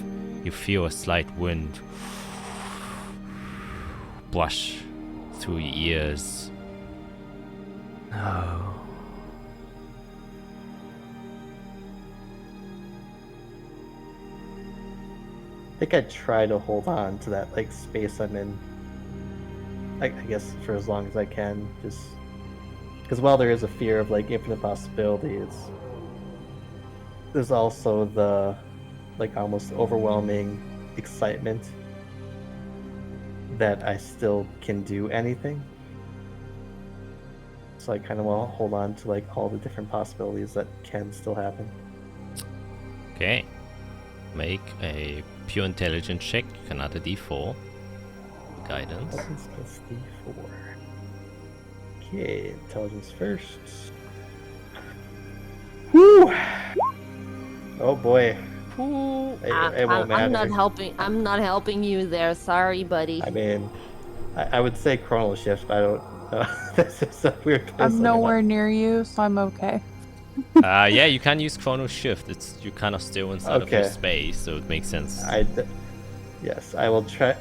you feel a slight wind brush through your ears. No. think I try to hold on to that like space I'm in. I guess for as long as I can, just because while there is a fear of like infinite possibilities, there's also the like almost overwhelming excitement that I still can do anything. So I kind of want to hold on to like all the different possibilities that can still happen. Okay. Make a pure intelligence check. You can add a d4. Guidance. Intelligence plus d4. Okay, intelligence first. Whew! Oh boy. It won't matter. I'm not helping. I'm not helping you there. Sorry, buddy. I mean, I would say chronal shift, but I don't. This is a weird place. I'm nowhere near you, so I'm okay. Yeah, you can use chrono shift. It's you're kind of still inside of your Okay. space, so it makes sense. Yes, I will try.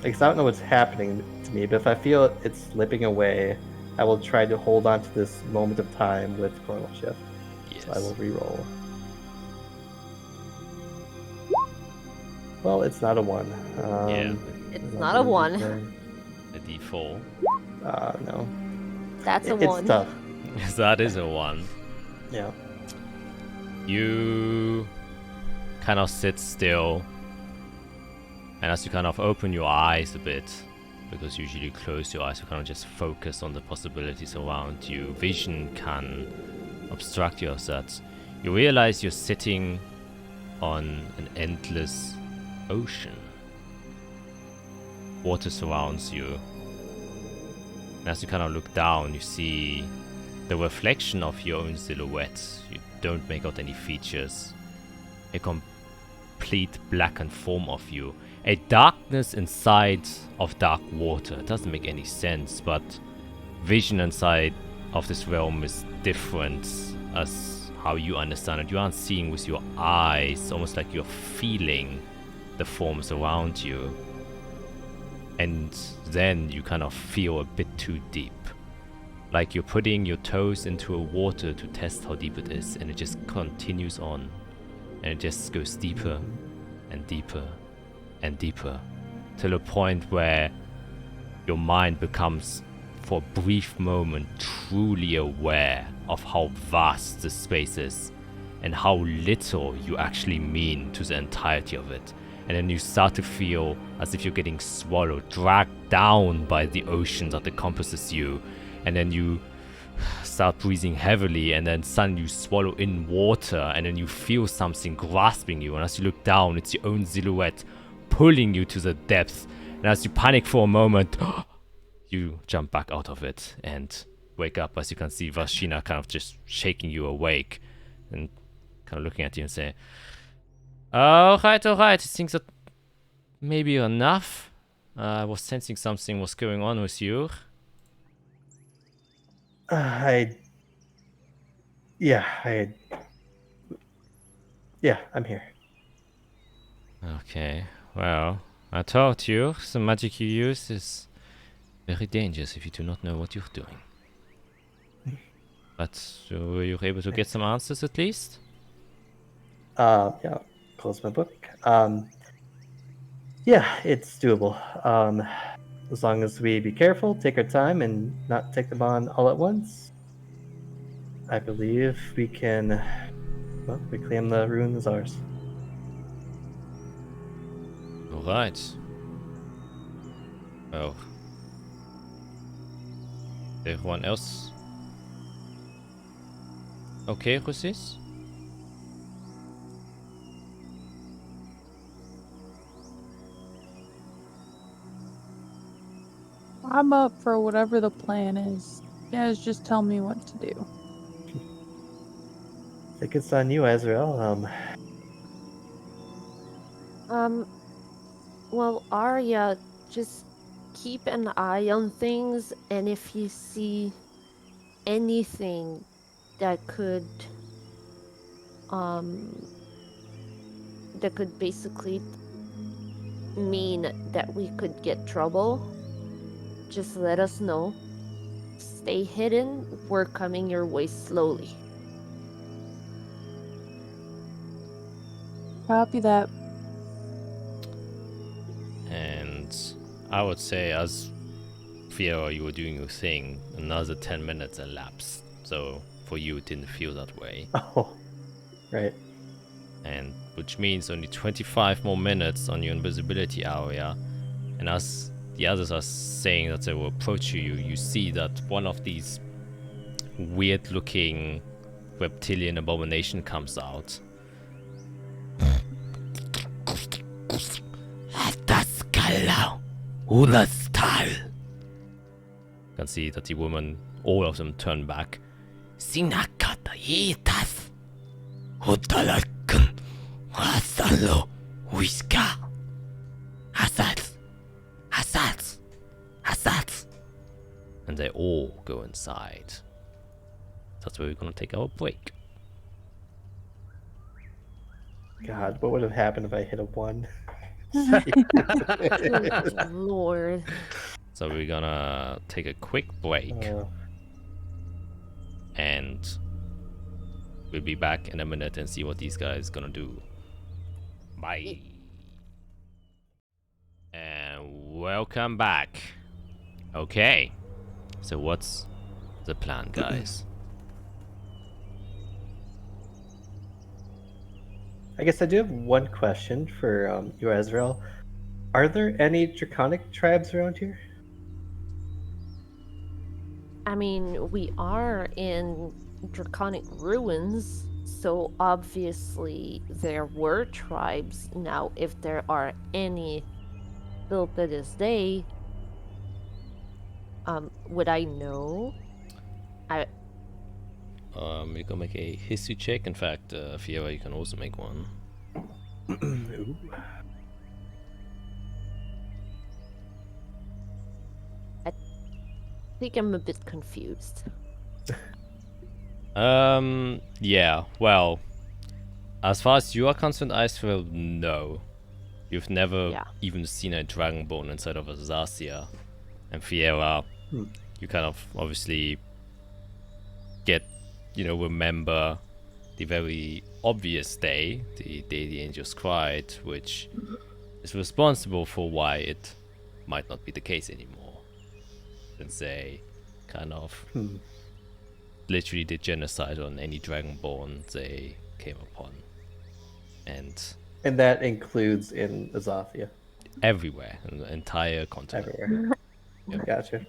Because I don't know what's happening to me, but if I feel it's slipping away, I will try to hold on to this moment of time with chronal shift. Yes. So I will re-roll. Well, it's not a 1. Yeah. It's not a 1. A d4. No. That's a It's 1. tough. That is a 1. Yeah. You kind of sit still, and as you kind of open your eyes a bit, because usually you close your eyes, you kind of just focus on the possibilities around you. Vision can obstruct your thoughts. You realize you're sitting on an endless ocean. Water surrounds you. And as you kind of look down, you see the reflection of your own silhouette. You don't make out any features. A complete blackened form of you. A darkness inside of dark water. It doesn't make any sense, but vision inside of this realm is different as how you understand it. You aren't seeing with your eyes, almost like you're feeling the forms around you. And then you kind of feel a bit too deep. Like you're putting your toes into a water to test how deep it is, and it just continues on. And it just goes deeper and deeper and deeper, till a point where your mind becomes, for a brief moment, truly aware of how vast the space is and how little you actually mean to the entirety of it. And then you start to feel as if you're getting swallowed, dragged down by the ocean that encompasses you. And then you start breathing heavily, and then suddenly you swallow in water, and then you feel something grasping you. And as you look down, it's your own silhouette pulling you to the depths. And as you panic for a moment, you jump back out of it and wake up. As you can see Vashina kind of just shaking you awake and kind of looking at you and saying, alright, I think that maybe enough. I was sensing something was going on with you. Yeah, I'm here. Okay, well, I told you, the magic you use is very dangerous if you do not know what you're doing. But were you able to get some answers at least? Yeah, close my book. Yeah, it's doable. As long as we be careful, take our time, and not take them on all at once, I believe we can, well, reclaim the ruin as ours. Alright. Well, everyone else okay with this? I'm up for whatever the plan is. You guys just tell me what to do. I think it's on you, Azrael. Well, Arya, just keep an eye on things, and if you see anything that could basically mean that we could get trouble, just let us know. Stay hidden. We're coming your way slowly. Copy that. I would say as Fiora, you were doing your thing, another 10 minutes elapsed. So for you, it didn't feel that way. Oh, right. And which means only 25 more minutes on your invisibility area. And as the others are saying that they will approach you, you see that one of these weird-looking reptilian abomination comes out. You can see that the woman, all of them turn back. And they all go inside. That's where we're gonna take our break. God, what would have happened if I hit a 1? Good Lord. So we're gonna take a quick break. And we'll be back in a minute and see what these guys gonna do. Bye. And welcome back. Okay. So what's the plan, guys? I guess I do have one question for you, Azrael. Are there any draconic tribes around here? I mean, we are in draconic ruins, so obviously there were tribes. Now, if there are any still to this day, would I know? You can make a history check. In fact, Fiora, you can also make one. Ooh. I think I'm a bit confused. Yeah, well, as far as you are concerned, Icefell, no. You've never even seen a dragonborn inside of Azathia. And Fiora, you kind of obviously get, remember the very obvious day, the day the angels cried, which is responsible for why it might not be the case anymore. Since they kind of literally did genocide on any dragonborn they came upon. And that includes in Azathia? Everywhere, in the entire continent. Everywhere. Yep. Gotcha.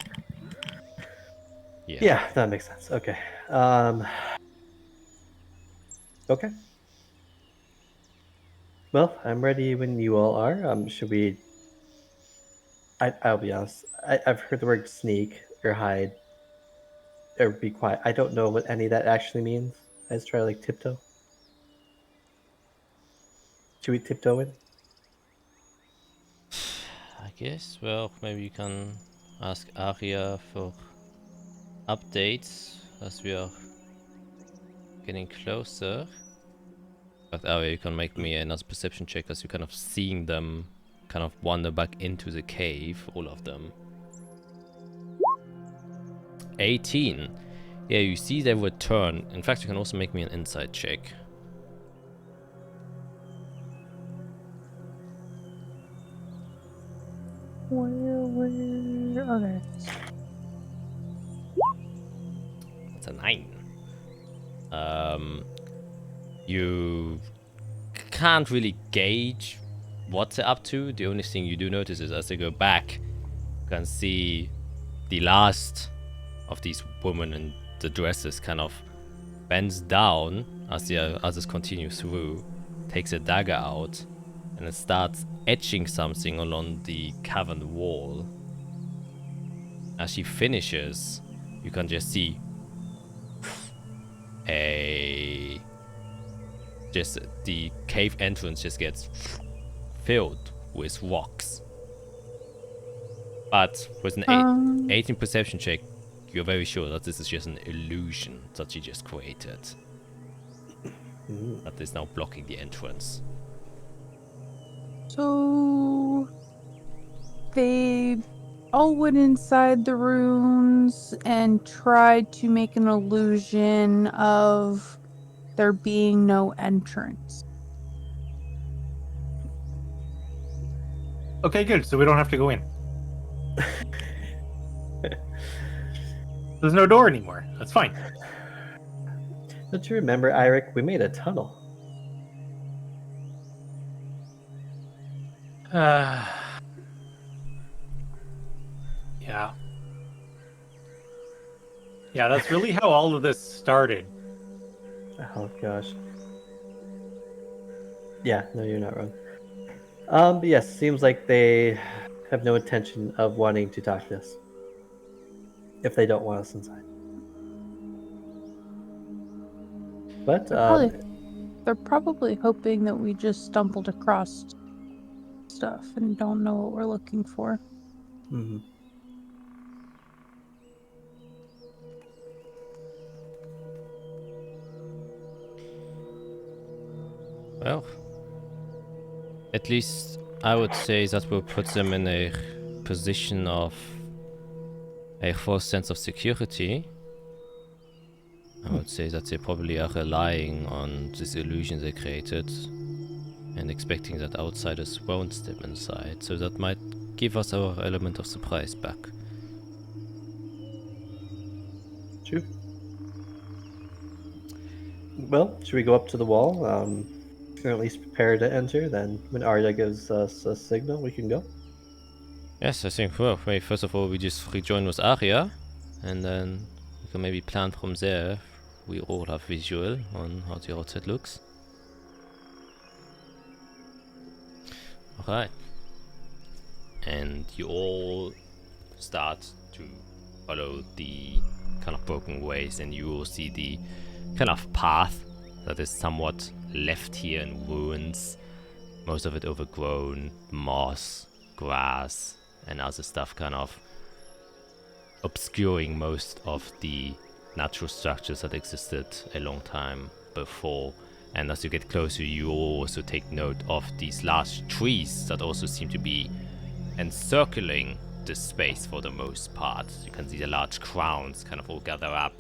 Yeah. Yeah, that makes sense. Okay. Okay. Well, I'm ready when you all are. Should we... I'll be honest. I've heard the word sneak or hide or be quiet. I don't know what any of that actually means. I just try to tiptoe. Should we tiptoe in? I guess, well, maybe you can ask Aria for updates as we are getting closer. But Aria, you can make me another perception check as you're kind of seeing them kind of wander back into the cave, all of them. 18. Yeah, you see they return. In fact, you can also make me an insight check. Okay. That's a 9. You can't really gauge what they're up to. The only thing you do notice is as they go back, you can see the last of these women in the dresses kind of bends down as the others continue through, takes a dagger out, and it starts etching something along the cavern wall. As she finishes, you can just see the cave entrance just gets filled with rocks. But with an 18 perception check, you're very sure that this is just an illusion that she just created. That is now blocking the entrance. So they all went inside the ruins and tried to make an illusion of there being no entrance. Okay, good. So we don't have to go in. There's no door anymore. That's fine. Don't you remember, Eirik? We made a tunnel. Yeah. Yeah, that's really how all of this started. Oh gosh. Yeah, no, you're not wrong. But yes, seems like they have no intention of wanting to talk to us. If they don't want us inside. But They're probably hoping that we just stumbled across stuff and don't know what we're looking for. mhm. Well, at least I would say that will put them in a position of a false sense of security. I would say that they probably are relying on this illusion they created and expecting that outsiders won't step inside, so that might give us our element of surprise back. True. Well, should we go up to the wall? Or at least prepare to enter. Then, when Arda gives us a signal, we can go. Yes, I think, well, maybe first of all we just rejoin with Arya, and then we can maybe plan from there. We all have visual on how the outside looks. Alright. And you all start to follow the kind of broken ways, and you will see the kind of path that is somewhat left here in ruins. Most of it overgrown, moss, grass, and other stuff kind of obscuring most of the natural structures that existed a long time before. And as you get closer, you also take note of these large trees that also seem to be encircling this space for the most part. You can see the large crowns kind of all gather up,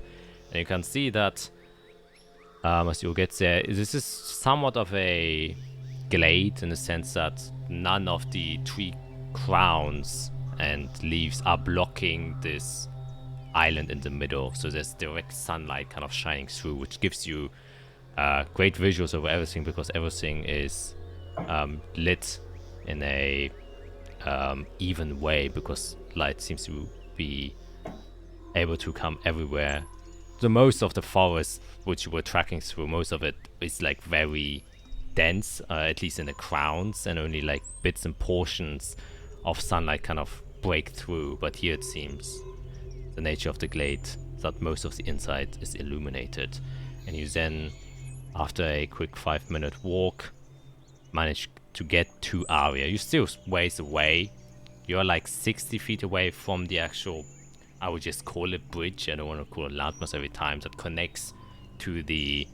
and you can see that as you get there, this is somewhat of a glade in the sense that none of the tree crowns and leaves are blocking this island in the middle, so there's direct sunlight kind of shining through, which gives you great visuals over everything, because everything is lit in a even way, because light seems to be able to come everywhere. The most of the forest which you were tracking through, most of it is like very dense, at least in the crowns, and only like bits and portions of sunlight kind of break through. But here it seems the nature of the glade that most of the inside is illuminated, and you then, after a quick 5-minute walk, manage to get to Arya. You're still ways away. You're like 60 feet away from the actual, I would just call it bridge, I don't want to call it landmass every time, that connects to the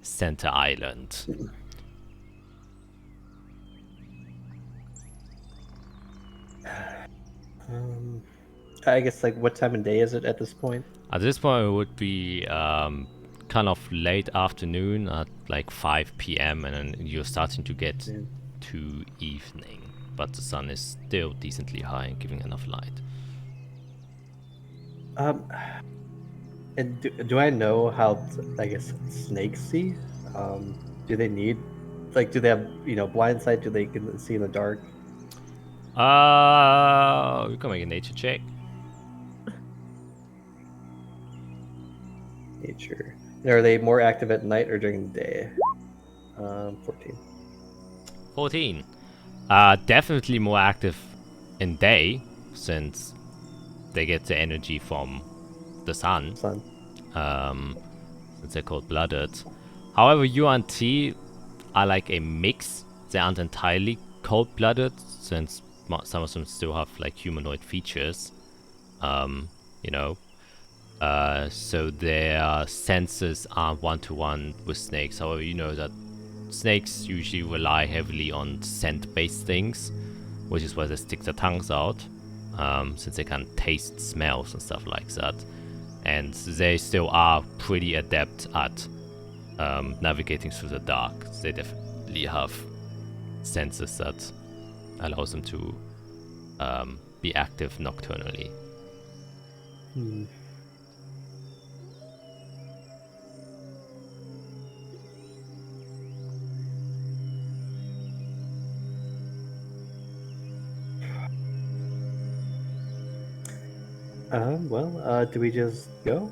center island. I guess, like, what time of day is it at this point? At this point it would be kind of late afternoon at like 5 p.m. and then you're starting to get to evening, but the sun is still decently high and giving enough light. And do I know how, I guess, snakes see? Do they need, like, do they have, blind sight? Do they can see in the dark? You can make a nature check. Nature. And are they more active at night or during the day? 14. 14. Definitely more active in day, since they get the energy from the sun. Since they're cold-blooded. However, you and T are like a mix. They aren't entirely cold-blooded, since some of them still have like humanoid features. So their senses aren't one-to-one with snakes. However, you know that snakes usually rely heavily on scent-based things, which is why they stick their tongues out, since they can taste smells and stuff like that. And they still are pretty adept at navigating through the dark. They definitely have senses that allows them to be active nocturnally. Hmm. Well, do we just go?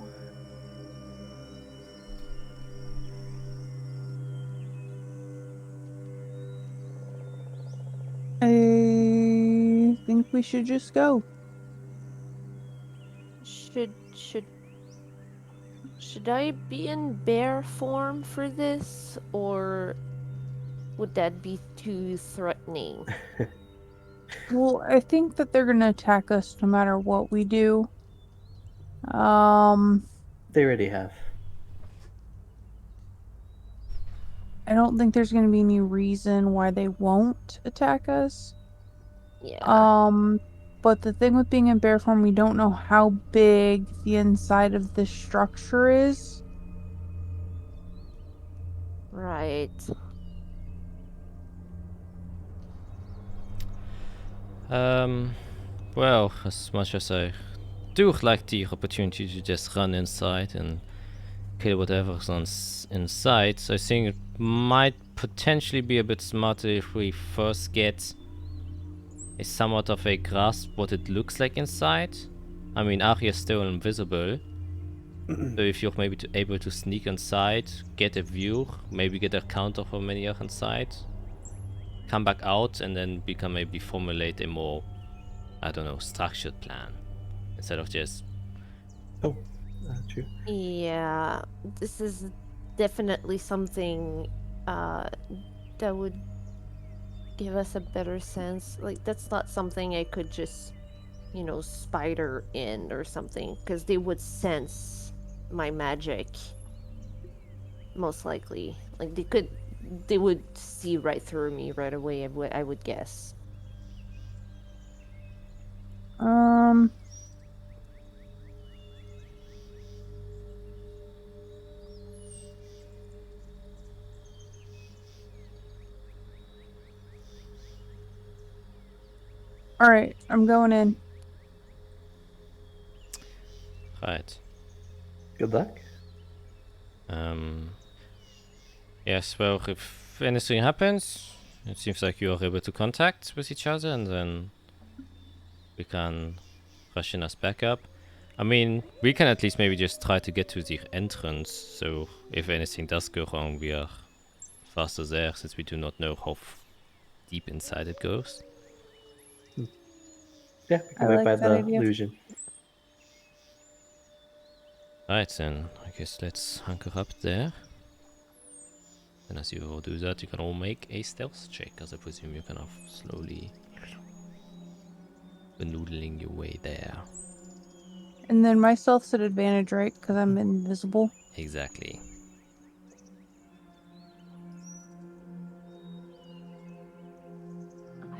I think we should just go. Should I be in bear form for this, or would that be too threatening? Well, I think that they're gonna attack us no matter what we do. Um, They already have. I don't think there's gonna be any reason why they won't attack us. Yeah. But the thing with being in bear form, we don't know how big the inside of the structure is. Right. Well, as much as I do like the opportunity to just run inside and kill whatever's inside, I think it might potentially be a bit smarter if we first get a somewhat of a grasp what it looks like inside. I mean, Arya's still invisible, so if you're maybe able to sneak inside, get a view, maybe get a count of how many are inside, come back out, and then we can maybe formulate a more, I don't know, structured plan instead of just Oh, true. Yeah, this is definitely something that would give us a better sense. Like, that's not something I could just, spider in or something, because they would sense my magic, most likely. Like, they would see right through me right away, I would guess. All right, I'm going in. right. Good luck. Yes, well, if anything happens, it seems like you are able to contact with each other, and then we can rush in as backup. I mean, we can at least maybe just try to get to the entrance, so if anything does go wrong, we are faster there, since we do not know how deep inside it goes. Yeah, we I can wait like by that the idea. illusion. Right, then, I guess let's hunker up there. And as you all do that, you can all make a stealth check, as I presume you're kind of slowly noodling your way there. And then my stealth's at advantage, right? Because I'm invisible. Exactly.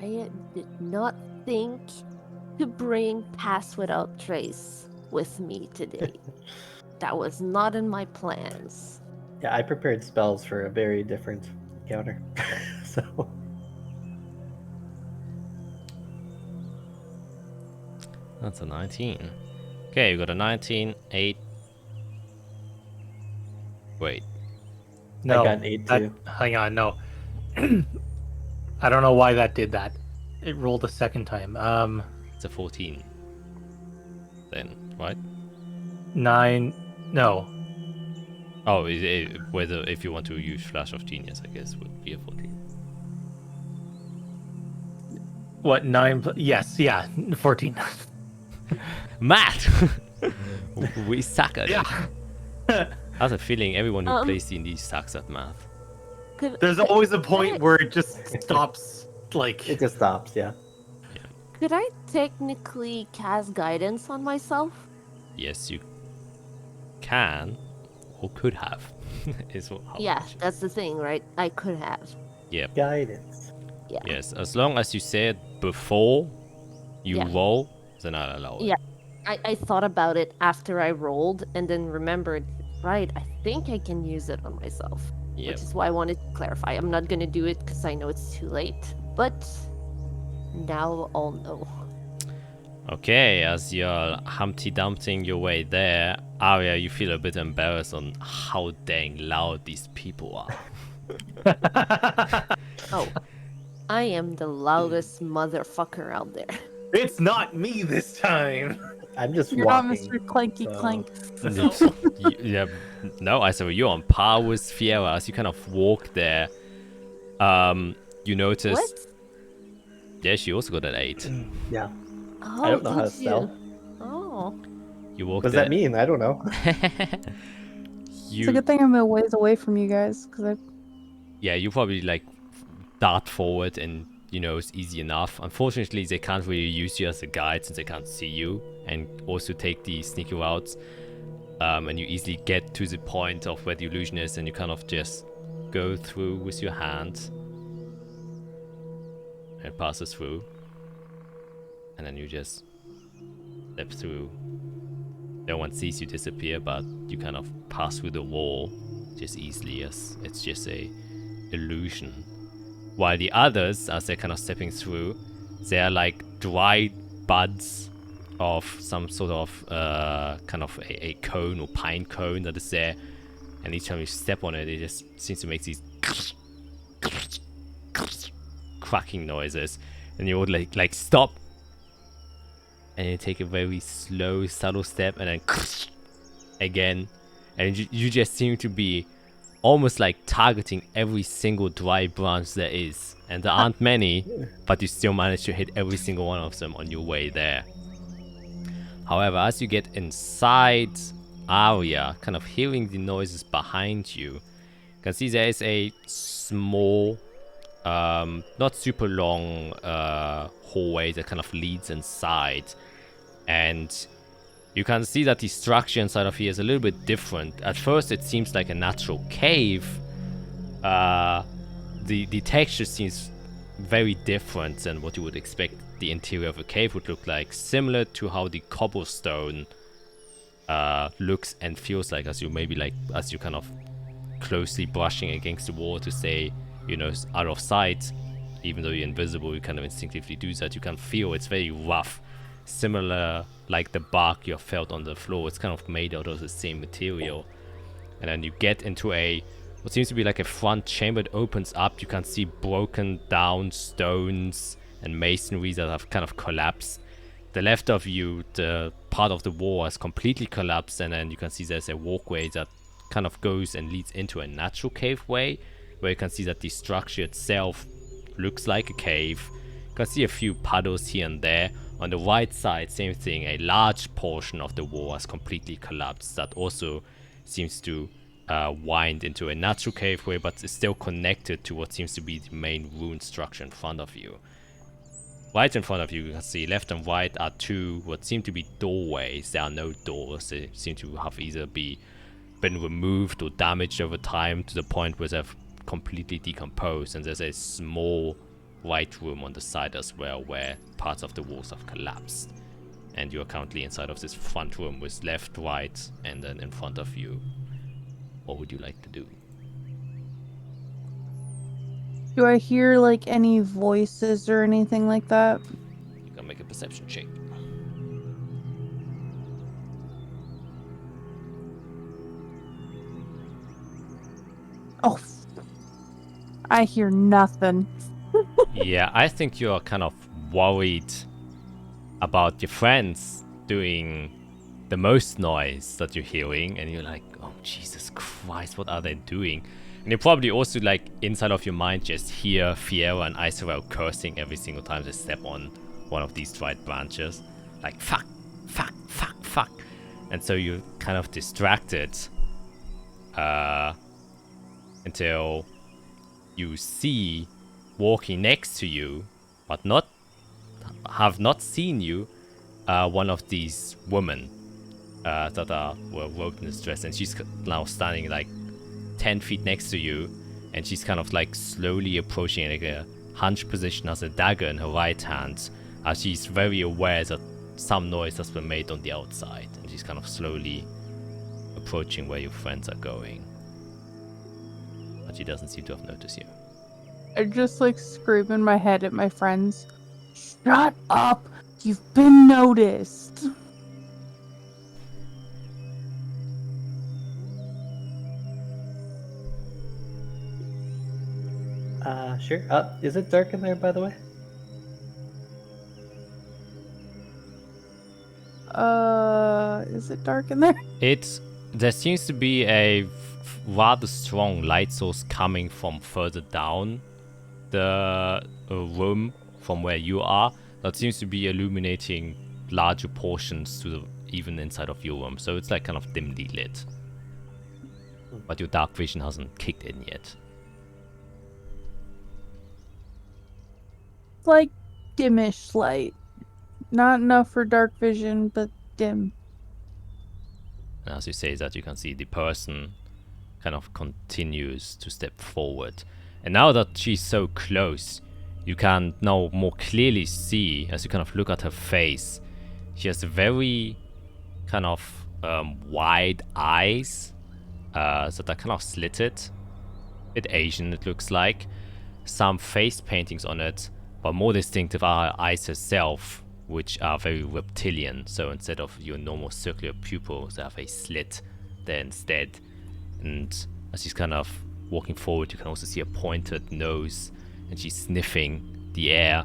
I did not think to bring Pass Without Trace with me today. That was not in my plans. Yeah, I prepared spells for a very different encounter. So That's a 19. Okay, you got a 19, 8. Wait. No, I got an 8 too. hang on, no. I don't know why that did that. It rolled a second time. It's a 14. Then, right? 9. No, Oh, whether if you want to use Flash of Genius, I guess would be a 14. what 9? Yes, yeah, 14. Matt! We suck at it. Yeah. I have a feeling everyone who Um, plays D&D sucks at math. There's always a point where it just stops. Like, It just stops, yeah. Could I technically cast guidance on myself? Yes, you can, or could have. is how Yeah, much- that's the thing, right? I could have. Yep. Guidance. Yeah. Yes, as long as you say it before you Yeah. roll, then I'll allow it. Yeah. I thought about it after I rolled and then remembered, right, I think I can use it on myself. Yep. Which is why I wanted to clarify. I'm not going to do it because I know it's too late. But now I'll know. Okay, as you're Humpty Dumptying your way there, Arya, you feel a bit embarrassed on how dang loud these people are. Oh, I am the loudest motherfucker out there. It's not me this time. I'm just You're not walking. Mr. Clanky so- Clank. Yeah, no, I said you're on par with Fiera as you kind of walk there. You notice. What? Yeah, she also got an 8. Yeah. Oh, I don't know how to did spell. you? Oh. You What walk does there. that mean? I don't know. It's a good thing I'm a ways away from you guys, because Yeah, you probably like dart forward and it's easy enough. Unfortunately, they can't really use you as a guide since they can't see you and also take the sneaky routes. And you easily get to the point of where the illusion is and you kind of just go through with your hand. And it passes through. And then you just step through. No one sees you disappear, but you kind of pass through the wall just easily as it's just a illusion. While the others, as they're kind of stepping through, they're like dried buds of some sort of kind of a cone or pine cone that is there. And each time you step on it, it just seems to make these cracking noises. And you would like stop. And you take a very slow, subtle step and then again. And you just seem to be almost like targeting every single dry branch there is. And there aren't many, but you still manage to hit every single one of them on your way there. However, as you get inside Arya, kind of hearing the noises behind you, you can see there is a small, not super long hallway that kind of leads inside. And you can see that the structure inside of here is a little bit different. At first, it seems like a natural cave. The texture seems very different than what you would expect the interior of a cave would look like. Similar to how the cobblestone looks and feels like as you kind of closely brushing against the wall to stay, out of sight. Even though you're invisible, you kind of instinctively do that. You can feel it's very rough. Similar like the bark you have felt on the floor. It's kind of made out of the same material. And then you get into what seems to be like a front chamber. It opens up. You can see broken down stones and masonry that have kind of collapsed. The left of you, the part of the wall has completely collapsed, and then you can see there's a walkway that kind of goes and leads into a natural cave way, where you can see that the structure itself looks like a cave. You can see a few puddles here and there. On the right side, same thing, a large portion of the wall has completely collapsed. That also seems to wind into a natural caveway, but is still connected to what seems to be the main rune structure in front of you. Right in front of you, you can see left and right are two what seem to be doorways. There are no doors. They seem to have either been removed or damaged over time to the point where they've completely decomposed. And there's a small white room on the side as well where parts of the walls have collapsed. And you are currently inside of this front room with left, right, and then in front of you. What would you like to do? do I hear like any voices or anything like that? You can make a perception check. Oh, I hear nothing. Yeah, I think you're kind of worried about your friends doing the most noise that you're hearing, and you're like, oh Jesus Christ, what are they doing? And you probably also, like, inside of your mind just hear Fiera and Isorel cursing every single time they step on one of these dried branches. Like, fuck, fuck, fuck, fuck. And so you're kind of distracted until you see walking next to you, but have not seen you, one of these women that were robed in this dress, and she's now standing like 10 feet next to you, and she's kind of like slowly approaching like a hunched position, has a dagger in her right hand, as she's very aware that some noise has been made on the outside, and she's kind of slowly approaching where your friends are going. But she doesn't seem to have noticed you. I just like scream in my head at my friends. Shut up! You've been noticed. Sure. Is it dark in there, by the way? Is it dark in there? There seems to be a rather strong light source coming from further down the room from where you are. That seems to be illuminating larger portions to the even inside of your room. So it's like kind of dimly lit. But your dark vision hasn't kicked in yet. Like dimish light. Not enough for dark vision, but dim. And as you say that, you can see the person kind of continues to step forward. And now that she's so close, you can now more clearly see, as you kind of look at her face, she has very kind of wide eyes that are kind of slitted. A bit Asian, it looks like. Some face paintings on it, but more distinctive are her eyes herself, which are very reptilian. So instead of your normal circular pupils, they have a slit there instead. And as she's kind of walking forward, you can also see a pointed nose, and she's sniffing the air.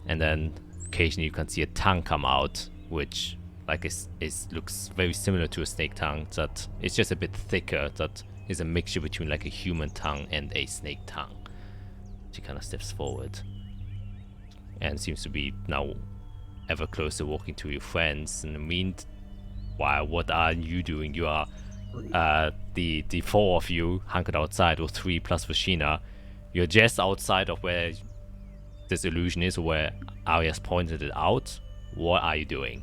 And then occasionally you can see a tongue come out, which looks very similar to a snake tongue. That it's just a bit thicker. That is a mixture between like a human tongue and a snake tongue. She kind of steps forward and seems to be now ever closer walking to your friends. In the meanwhile, what are you doing? You are the four of you hunkered outside, or three plus Vashina. You're just outside of where this illusion is, or where Arya's pointed it out. What are you doing?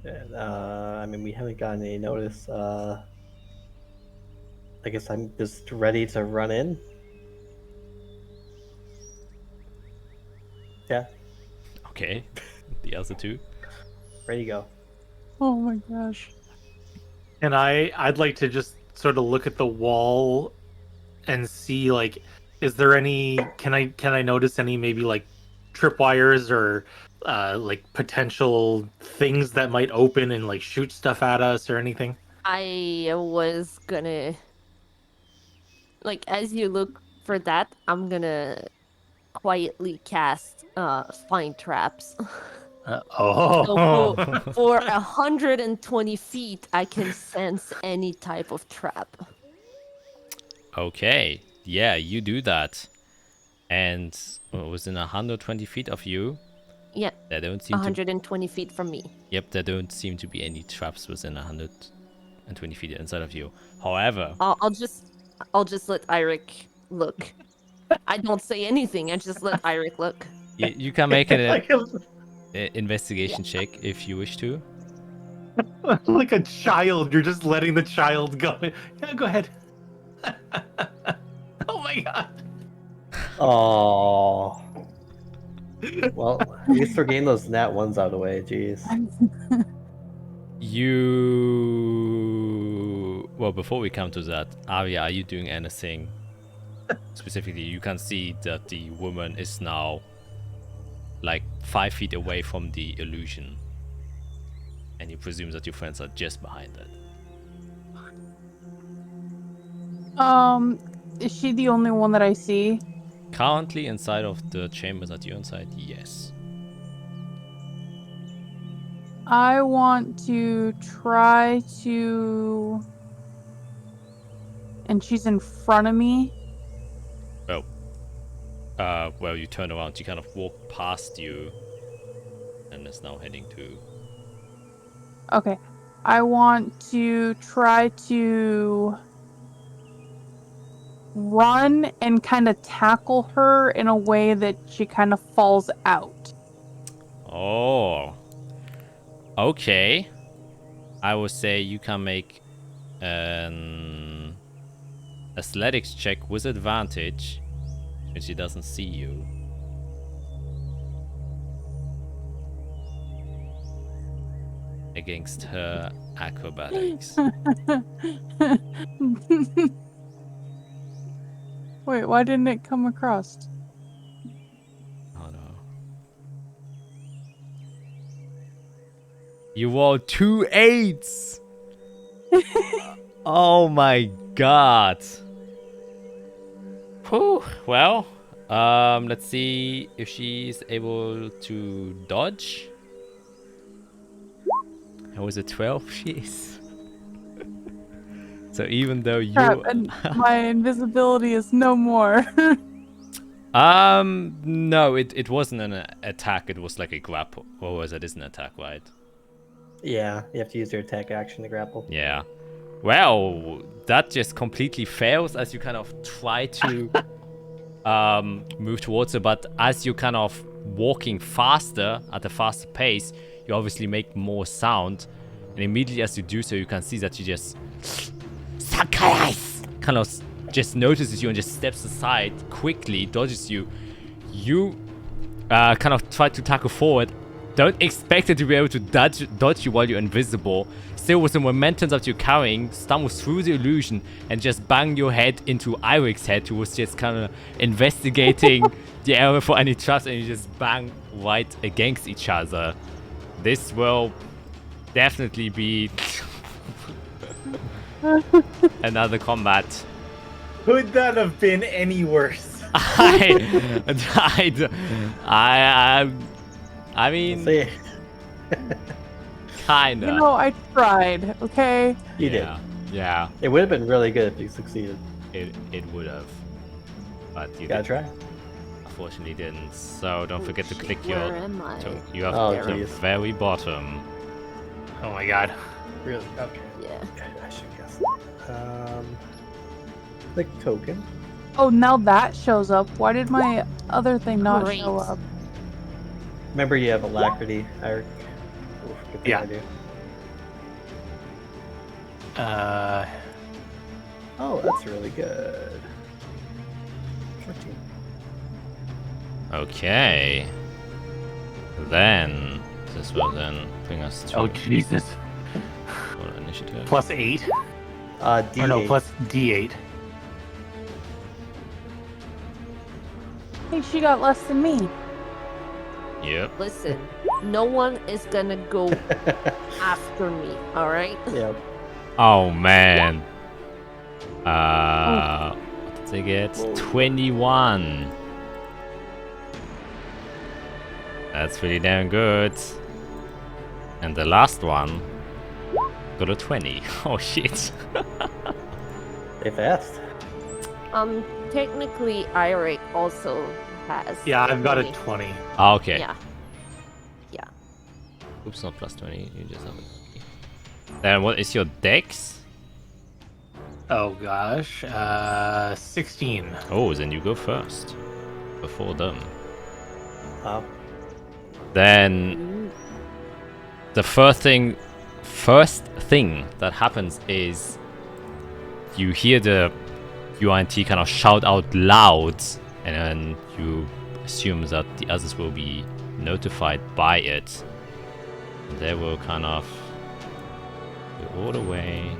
I mean, we haven't gotten any notice. I guess I'm just ready to run in. Yeah, Okay. The other two? ready to go. Oh my gosh. And I'd like to just sort of look at the wall and see, like, is there any, can I notice any maybe like tripwires or like potential things that might open and like shoot stuff at us or anything? I was gonna, like, as you look for that, I'm gonna quietly cast find traps. Oh, So for 120 feet, I can sense any type of trap. Okay. Yeah, you do that. And within 120 feet of you, Yeah, there don't seem to 120 feet from me. Yep, there don't seem to be any traps within 120 feet inside of you. However, I'll just let Eirik look. I don't say anything. I just let Eirik look. you can make an like investigation check if you wish to. like a child, you're just letting the child go. Yeah, go ahead. Oh my god. Oh. Well, at least we're getting those nat ones out of the way. Jeez. Well, before we come to that, Arya, are you doing anything specifically? You can see that the woman is now like 5 feet away from the illusion, and you presume that your friends are just behind it. Is she the only one that I see? Currently inside of the chamber that you're inside, yes. I want to try to... And she's in front of me? Well, you turn around, she kind of walked past you and is now heading to... Okay. I want to try to run and kind of tackle her in a way that she kind of falls out. Oh. Okay. I would say you can make an athletics check with advantage when she doesn't see you. Against her acrobatics. Wait, why didn't it come across? Oh no. You rolled 2 8s! Oh my god. Whew. Well, let's see if she's able to dodge. That was a 12, jeez. So even though you... Crap, and my invisibility is no more. No, it wasn't an attack, it was like a grapple. Or was it? It's an attack, right? Yeah, you have to use your attack action to grapple. Yeah. Well, that just completely fails as you kind of try to move towards her, but as you're kind of walking faster, at a faster pace, you obviously make more sound. And immediately as you do so, you can see that she just kind of just notices you and just steps aside quickly, dodges you. You kind of try to tackle forward. Don't expect it to be able to dodge you while you're invisible. Still, with the momentum that you're carrying, stumbles through the illusion and just bang your head into Irik's head, who was just kind of investigating the area for any traps, and you just bang right against each other. This will definitely be another combat. Could that have been any worse? I mean, See, kinda. You know, I tried, okay? you did. Yeah, It would have been really good if you succeeded. it would have. But you Gotta try. unfortunately didn't. So don't forget to Shit, click where your... am I? You have Oh, to the geez. very bottom. Oh my god. Really? Okay. Yeah. I should guess. The token. Oh, now that shows up. Why did my other thing not Great. show up? Remember, you have alacrity, Eric. Oof, good thing Yeah. I do. Oh, that's really good. 14. Okay. Then this will then bring us to Oh Jesus. what initiative. Plus 8. D8. Or no, plus D8. Hey, she got less than me. Yep. Listen, no one is gonna go after me, alright? Yep. Oh man. What did they get? 21. That's pretty damn good. And the last one got a 20. Oh shit. They fast. Technically, Irik also has. Yeah, I've got a 20. 20. Ah, okay. Yeah. Yeah. Oops, not plus 20. You just have it. Then what is your dex? Oh gosh. 16. Oh, then you go first. Before them. Wow. Then the first thing that happens is you hear the UNT kind of shout out loud, and then you assume that the others will be notified by it. And they will kind of go all the way.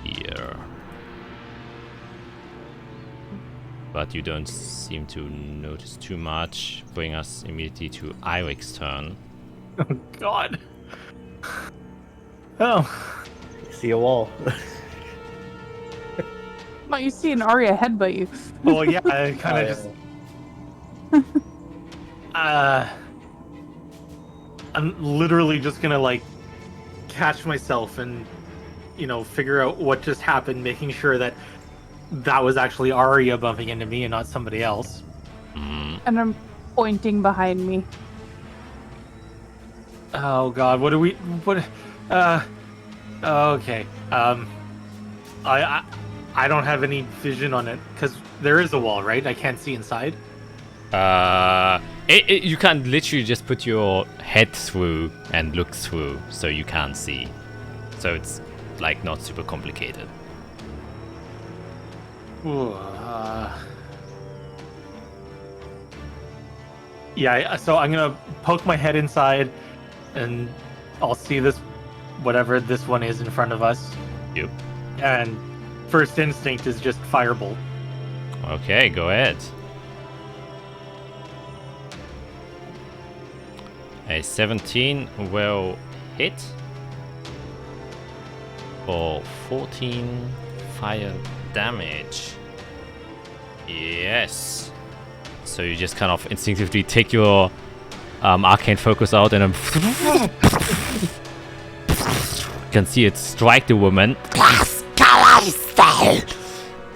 Here. But you don't seem to notice too much. Bring us immediately to Irik's turn. Oh god. Oh. You see a wall. No, you see an Arya headbutt you. Well, yeah, I kind Oh, of yeah. just. I'm literally just gonna like catch myself and, you know, figure out what just happened, making sure that that was actually Arya bumping into me and not somebody else. Mm. And I'm pointing behind me. Oh god, what do we? What? Okay. I don't have any vision on it because there is a wall, right? I can't see inside. You can literally just put your head through and look through, so you can't see. So it's like not super complicated. Ooh, yeah, so I'm gonna poke my head inside, and I'll see this, whatever this one is in front of us. Yep. And first instinct is just firebolt. Okay, go ahead. A 17 will hit for 14 fire damage. Yes. So you just kind of instinctively take your arcane focus out and you can see it strike the woman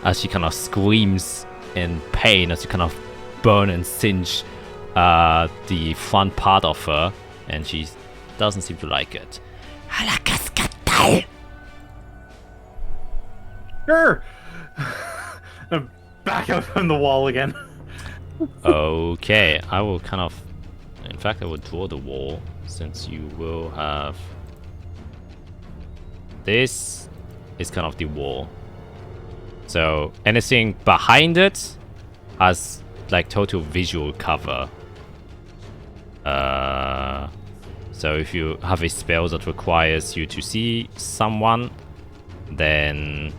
as she kind of screams in pain as you kind of burn and singe the front part of her, and she doesn't seem to like it. Sure. Back out from the wall again. Okay, I will kind of... In fact, I will draw the wall, since you will have... This is kind of the wall. So, anything behind it has, like, total visual cover. So if you have a spell that requires you to see someone, then...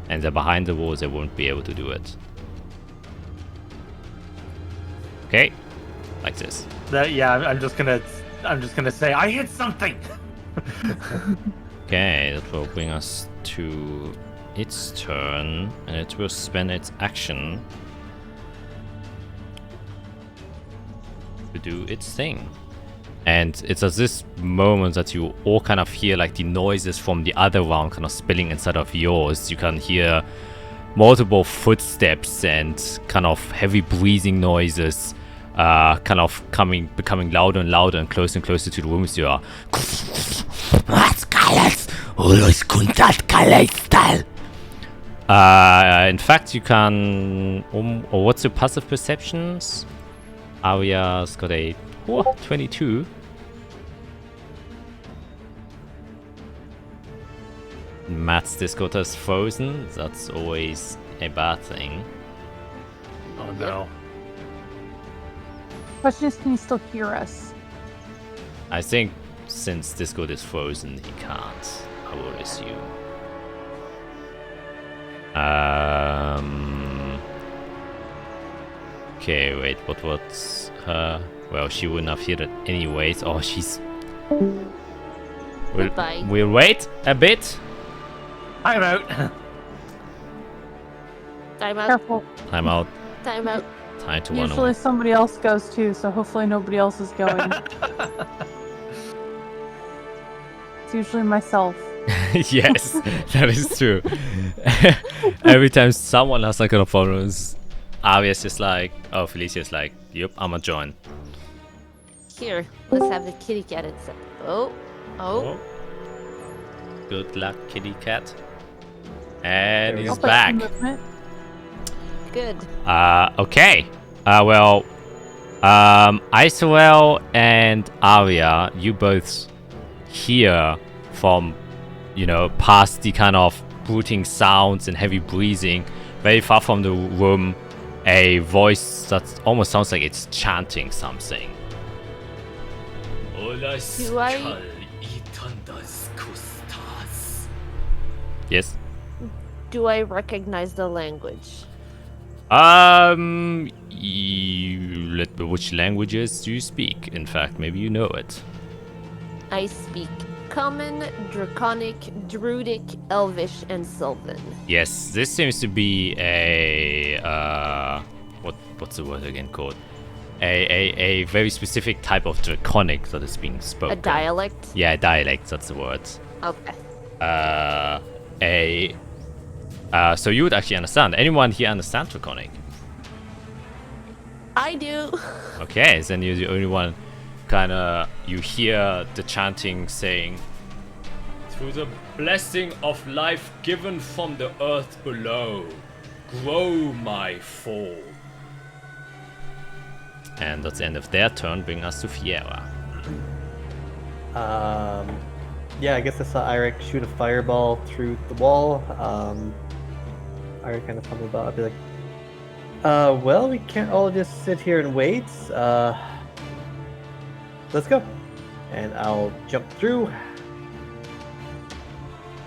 And they're behind the walls, they won't be able to do it. Okay, like this. I'm just gonna say I hit something. Okay, that will bring us to its turn, and it will spend its action to do its thing. And it's at this moment that you all kind of hear like the noises from the other round kind of spilling inside of yours. You can hear multiple footsteps and kind of heavy breathing noises kind of becoming louder and louder and closer to the rooms you are. In fact, you can... or what's your passive perceptions? Aria's got a 22. Matt's Discord is frozen. That's always a bad thing. Oh no. Question is, can you still hear us? I think since Discord is frozen, he can't. I will assume. Okay, wait, what's her... Well, she wouldn't have hit it anyways. Oh, she's... Goodbye. We'll wait a bit. I'm out. Time out. Careful. I'm out. Time out. Time to run Usually away. somebody else goes too, so hopefully nobody else is going. It's usually myself. Yes, that is true. Every time someone has that kind of problems, Aria's just like, oh, Felicia's like, yep, I'ma join. Here, let's have the kitty cat itself. Oh. Good luck, kitty cat. And he's I'll put back. some movement. Good. Okay. Well, Isorel and Aria, you both hear from, past the kind of brooding sounds and heavy breathing, very far from the room, a voice that almost sounds like it's chanting something. Do I... Yes? Do I recognize the language? Which languages do you speak? In fact, maybe you know it. I speak Common, Draconic, Druidic, Elvish, and Sylvan. Yes, this seems to be a what's the word again called? A very specific type of Draconic that is being spoken. A dialect? Yeah, dialect. That's the word. Okay. So you would actually understand. Anyone here understand Draconic? I do. Okay, then you're the only one. You hear the chanting saying, "Through the blessing of life given from the earth below, grow my fall." And that's the end of their turn, bringing us to Fiera. Yeah, I guess I saw Eirik shoot a fireball through the wall. Eirik kind of fumbled about. I'd be like, well, we can't all just sit here and wait. Let's go. And I'll jump through.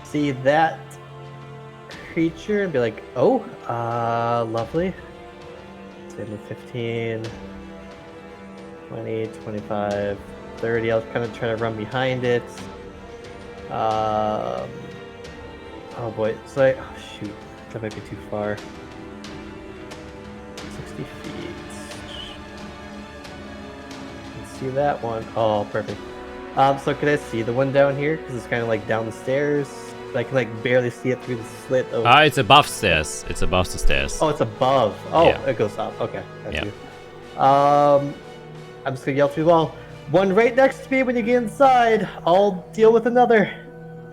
See that creature and be like, oh, lovely. Say move 15, 20, 25, 30. I'll kind of try to run behind it. Oh boy, it's like, oh shoot, that might be too far. 60 feet. Let's see that one. Oh, perfect. So could I see the one down here? Because it's kind of like down the stairs. I can like barely see it through the slit of... It's above stairs. It's above the stairs. Oh, it's above. Oh, Yeah. It goes up. Okay. Got Yeah. you. I'm just gonna yell through the wall. One right next to me when you get inside. I'll deal with another.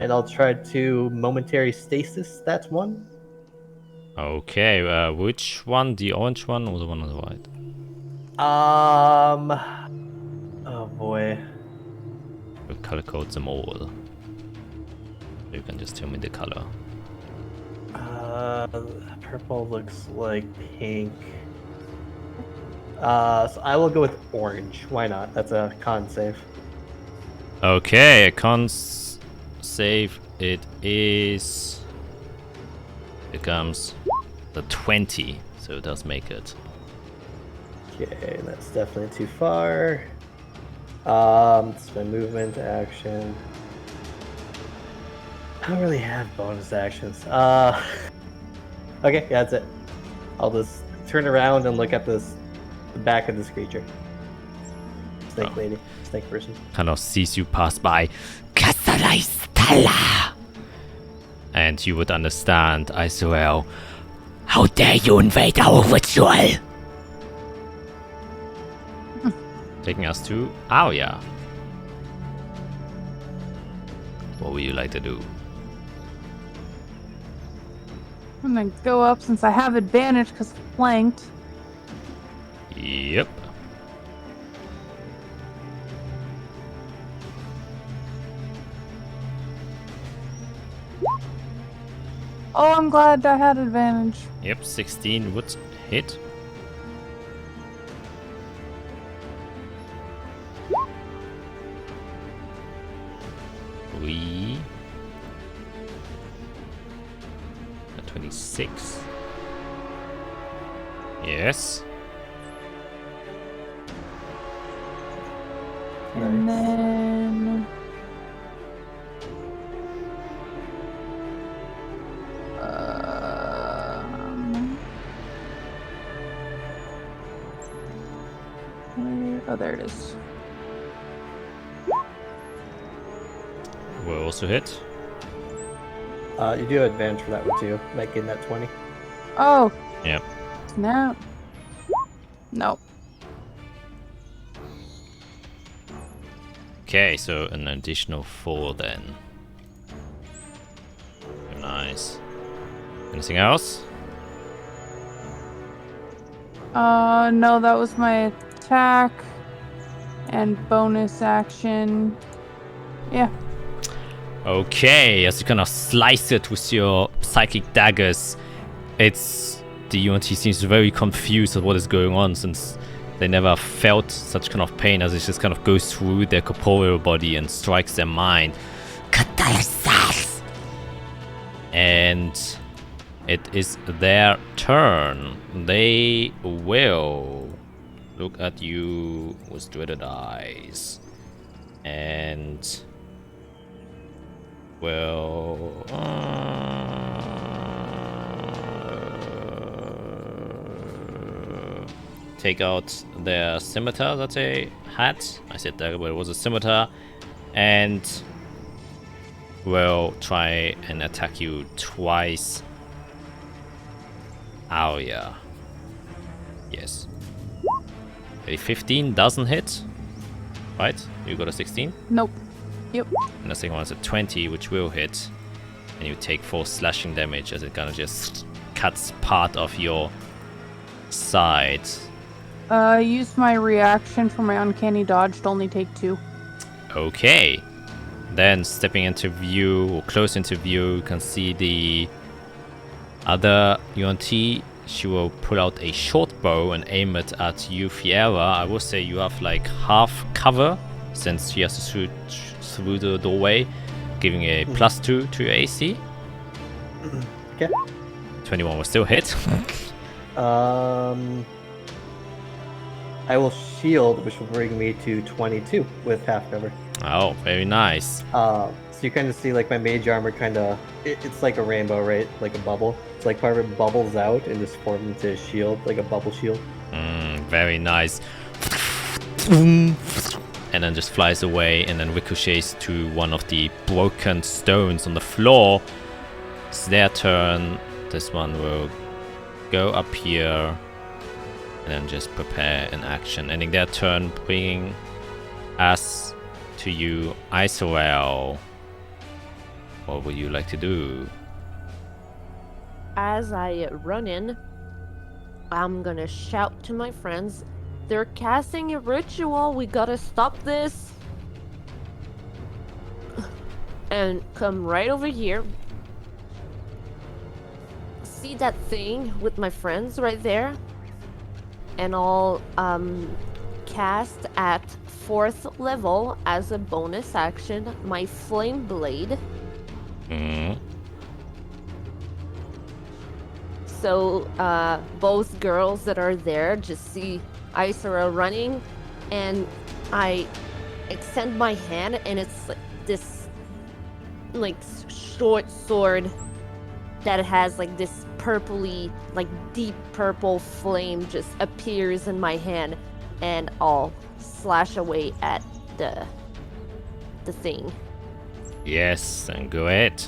And I'll try to momentary stasis. That's one. Okay, which one? The orange one or the one on the right? Oh boy. We'll color code them all. You can just tell me the color. Purple looks like pink. So I will go with orange. Why not? That's a con save. Okay, a con save. It is. It comes the 20, so it does make it. Okay, that's definitely too far. It's my movement action. I don't really have bonus actions. Okay, yeah, that's it. I'll just turn around and look at the back of this creature. Snake lady, snake person. Kind of sees you pass by. Stella! And you would understand, Israel. How dare you invade our ritual? Taking us to Arya. What would you like to do? I'm gonna go up since I have advantage because I'm flanked. Yep. Oh, I'm glad I had advantage. Yep, 16 would hit. We 26. Yes. And then... Oh, there it is. Will also hit. You do have advantage for that one too. Might get that 20. Oh, Yep. snap. Nope. Okay, so an additional 4 then. Nice. Anything else? No, that was my attack and bonus action. Yeah. Okay, as you kind of slice it with your psychic daggers, the UNT seems very confused at what is going on since they never felt such kind of pain as it just kind of goes through their corporeal body and strikes their mind. And it is their turn. They will look at you with dreaded eyes and will take out their scimitar that they had. I said that, but it was a scimitar, and will try and attack you twice. Arya. Yes. A 15 doesn't hit. Right? You got a 16? Nope. Yep. And the second one's a 20, which will hit. And you take 4 slashing damage as it kind of just cuts part of your side. Use my reaction for my uncanny dodge to only take 2. Okay. Then stepping into view, or close into view, you can see the other UNT. She will pull out a short bow and aim it at you, Fiera. I will say you have like half cover since she has to shoot through the doorway, giving a +2 to your AC. Okay. 21 will still hit. I will shield, which will bring me to 22 with half cover. Oh, very nice. So you kind of see like my mage armor kind of, it's like a rainbow, right? Like a bubble. It's like part of it bubbles out and just forms into a shield, like a bubble shield. Very nice. And then just flies away and then ricochets to one of the broken stones on the floor. It's their turn. This one will go up here and then just prepare an action. Ending their turn, bringing us to you, Isorel. What would you like to do? As I run in, I'm gonna shout to my friends, they're casting a ritual, we gotta stop this. And come right over here. See that thing with my friends right there? And I'll cast at 4th level as a bonus action my flame blade. So both girls that are there just see Isara running, and I extend my hand, and it's like this like short sword that has like this purpley, like deep purple flame just appears in my hand, and I'll slash away at the thing. Yes, then go ahead.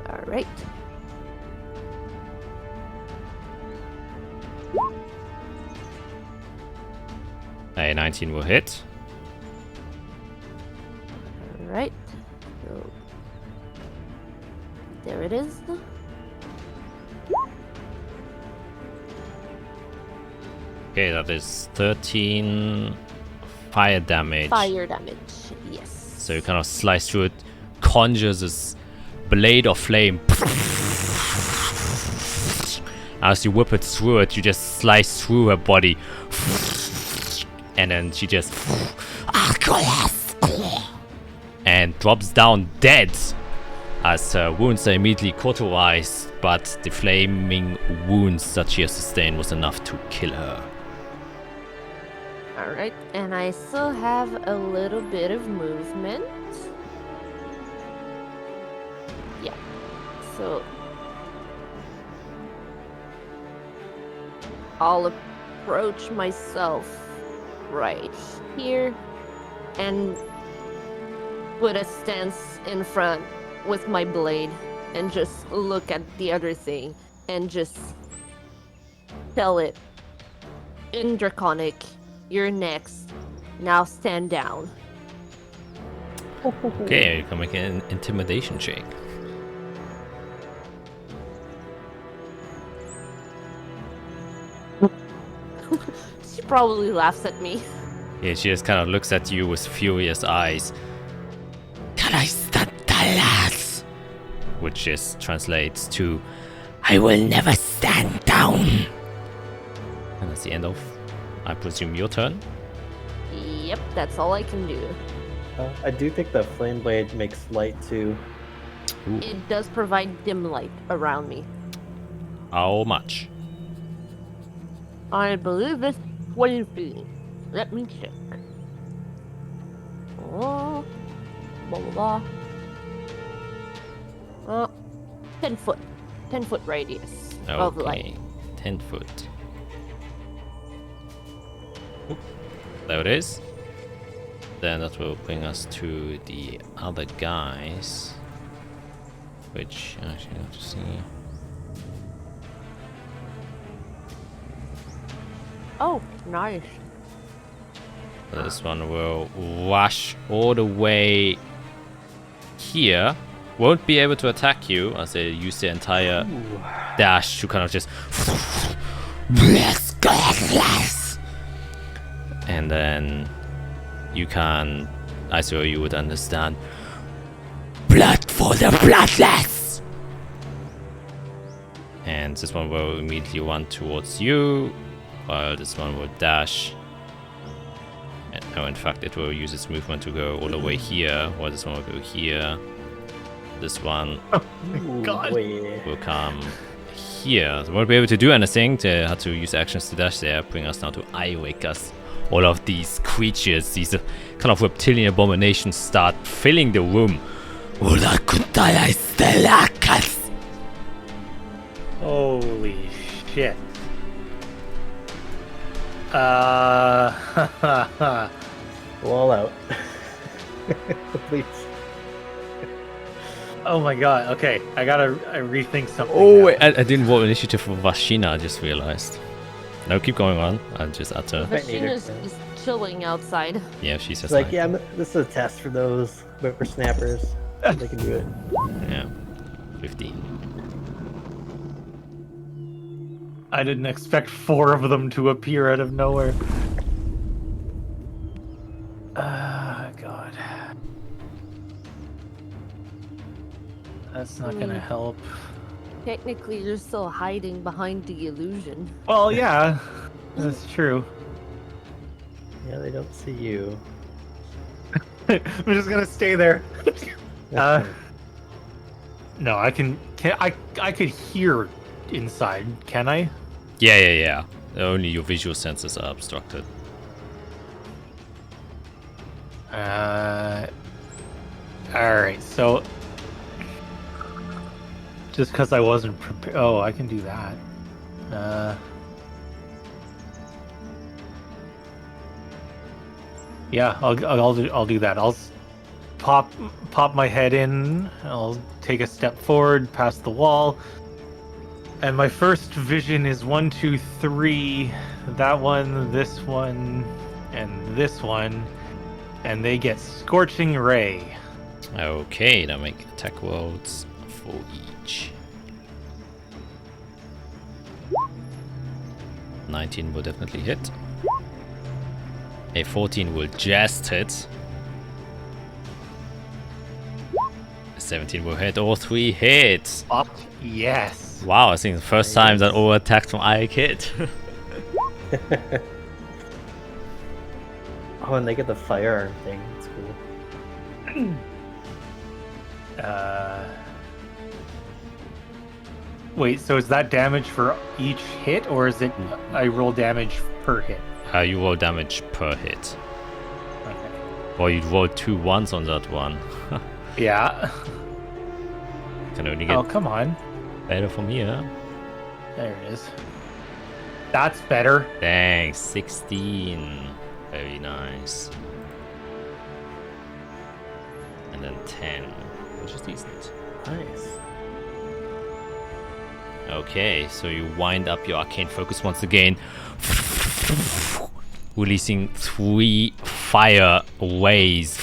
All right. A 19 will hit. All right. So there it is. Okay, that is 13 fire damage. Fire damage, yes. So you kind of slice through it, conjures this blade of flame. As you whip it through it, you just slice through her body. And then she just and drops down dead as her wounds are immediately cauterized, but the flaming wounds that she has sustained was enough to kill her. Alright, and I still have a little bit of movement. Yeah, so I'll approach myself right here and put a stance in front with my blade and just look at the other thing and just tell it in Draconic, you're next, now stand down. Okay, you can make an intimidation check. She probably laughs at me. Yeah, she just kind of looks at you with furious eyes. Can I stand down? Which just translates to, I will never stand down. And that's the end of, I presume, your turn. Yep, that's all I can do. I do think the flame blade makes light too. Ooh. It does provide dim light around me. How much? I believe it's 20 feet. Let me check. Oh, blah blah blah. 10 foot. 10 foot radius of light. Okay, 10 foot. There it is. Then that will bring us to the other guys. Which, actually, I have to see. Oh, nice. This one will rush all the way here. Won't be able to attack you as they use the entire dash to kind of just. And then you can, I saw you would understand. Blood for the bloodless! And this one will immediately run towards you, while this one will dash. And no, in fact, it will use its movement to go all the way here, while this one will go here. This one Ooh, God. boy. will come here. They won't be able to do anything. They had to use actions to dash there, bring us down to Iwake us. All of these creatures, these kind of reptilian abominations start filling the room. Holy shit. Go all out. Please. Oh my god. Okay, I gotta rethink something. Oh, now. wait, I didn't roll initiative for Vashina, I just realized. No, keep going on. I'll just utter. Vashina's is chilling outside. Yeah, she's It's just like, yeah, this is a test for those whippersnappers. They can do it. Yeah. 15. I didn't expect 4 of them to appear out of nowhere. God. That's not gonna help. Technically, you're still hiding behind the illusion. Well, yeah, that's true. Yeah, they don't see you. I'm just gonna stay there. No, I could hear inside. Can I? Yeah. Only your visual senses are obstructed. Alright, so just because I wasn't prepared. Oh, I can do that. Yeah, I'll do that. I'll pop my head in. I'll take a step forward past the wall. And my first vision is 1, 2, 3. That one, this one, and this one. And they get Scorching Ray. Okay, now make attack rolls for each. 19 will definitely hit. A 14 will just hit. 17 will hit. All 3 hits. Fuck yes. Wow, I think the first time that all attacks from Ike hit. Oh, and they get the firearm thing. It's cool. Wait, so is that damage for each hit, or is it I roll damage per hit? You roll damage per hit. Okay. Or you roll 2 ones on that one. Yeah. Can only get Oh, come on. better from here. There it is. That's better. Thanks, 16. Very nice. And then 10, which is decent. Nice. Okay, so you wind up your arcane focus once again, releasing 3 fire waves,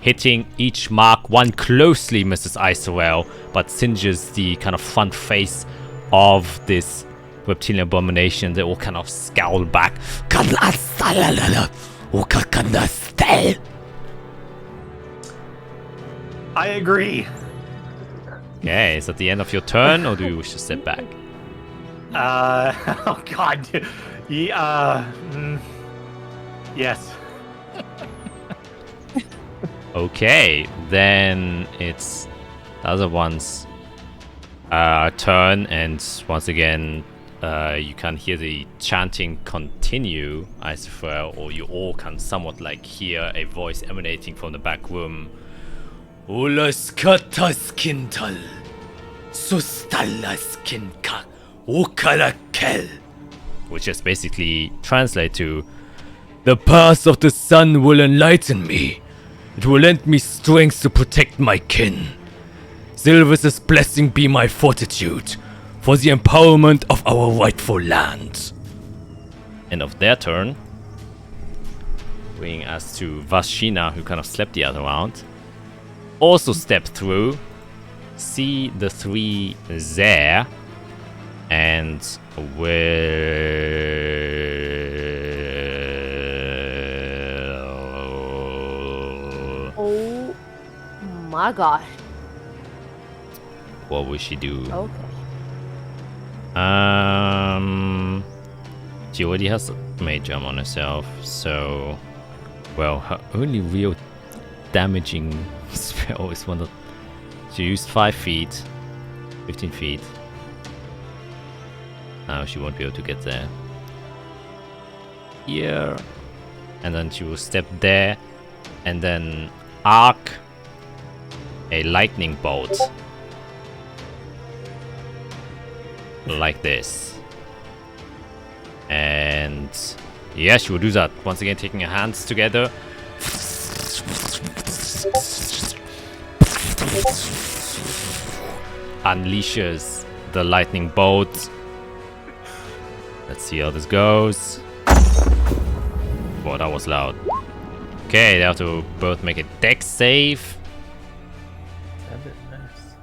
hitting each mark. One closely misses Isorel, but singes the kind of front face of this reptilian abomination. They all kind of scowl back. I agree. Okay, is that the end of your turn, or do you wish to step back? Oh god. Yeah. Yes. Okay, then it's the other one's turn, and once again, you can hear the chanting continue, I swear, or you all can somewhat like hear a voice emanating from the back room. Ulaskataskintal, sustalaskinka, ukalakel, which just basically translate to, the path of the sun will enlighten me. It will lend me strength to protect my kin. Silvus' blessing be my fortitude for the empowerment of our rightful land. End of their turn. Bringing us to Vashina, who kind of slept the other round. Also step through, see the 3 there, and will... Oh my gosh. What will she do? Okay. She already has a mage arm on herself, so... Well, her only real damaging spell is one that she used 5 feet, 15 feet. Now she won't be able to get there. Here, and then she will step there, and then arc a lightning bolt like this. And yeah, she will do that. Once again, taking her hands together. Unleashes the lightning bolt. Let's see how this goes. Whoa, that was loud. Okay, they have to both make a dex save. Nice.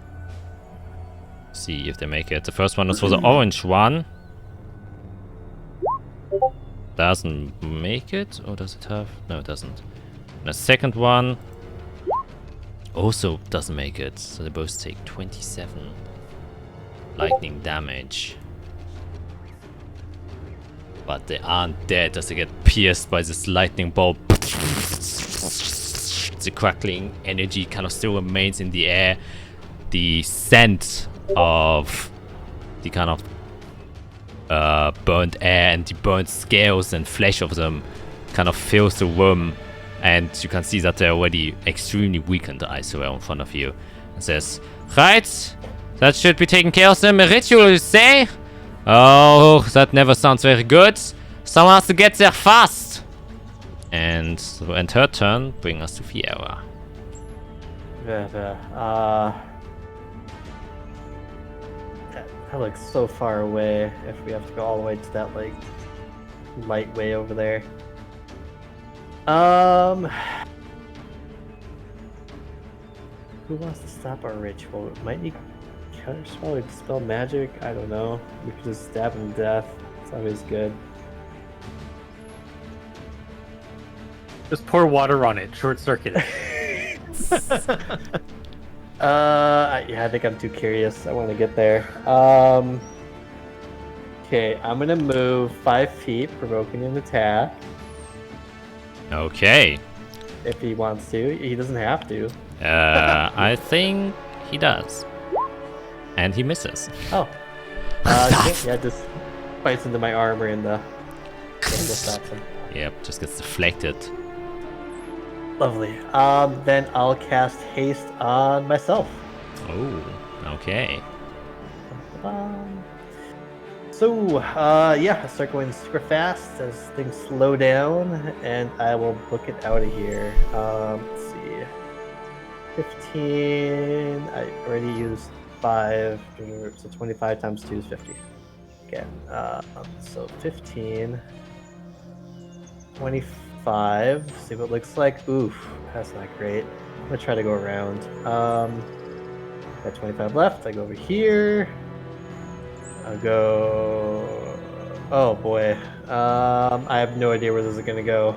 See if they make it. The first one was for the orange one. Doesn't make it, or does it have? No, it doesn't. And the second one also doesn't make it, so they both take 27 lightning damage. But they aren't dead as they get pierced by this lightning bolt. The crackling energy kind of still remains in the air. The scent of the kind of burnt air and the burnt scales and flesh of them kind of fills the room, and you can see that they're already extremely weakened, the ice around in front of you. It says, right, that should be taken care of them. A ritual, you say? Oh, that never sounds very good. Someone has to get there fast. And her turn, bring us to Fiera. That looks so far away if we have to go all the way to that, like, light way over there. Who wants to stop our ritual? Might need counterspell or dispel magic? I don't know. We could just stab him to death. It's always good. Just pour water on it. Short circuit. Yeah, I think I'm too curious. I want to get there. Okay, I'm gonna move 5 feet, provoking an attack. Okay. If he wants to, he doesn't have to. I think he does. And he misses. Oh. Yeah, just bites into my armor and stops him. Yep, just gets deflected. Lovely. Then I'll cast haste on myself. Oh, okay. So, yeah, I start going super fast as things slow down, and I will book it out of here. Let's see. 15. I already used 5, so 25 times 2 is 50. Okay, so 15. 25. See what it looks like. Oof, that's not great. I'm gonna try to go around. Got 25 left. I go over here. I'll go. Oh boy. I have no idea where this is gonna go.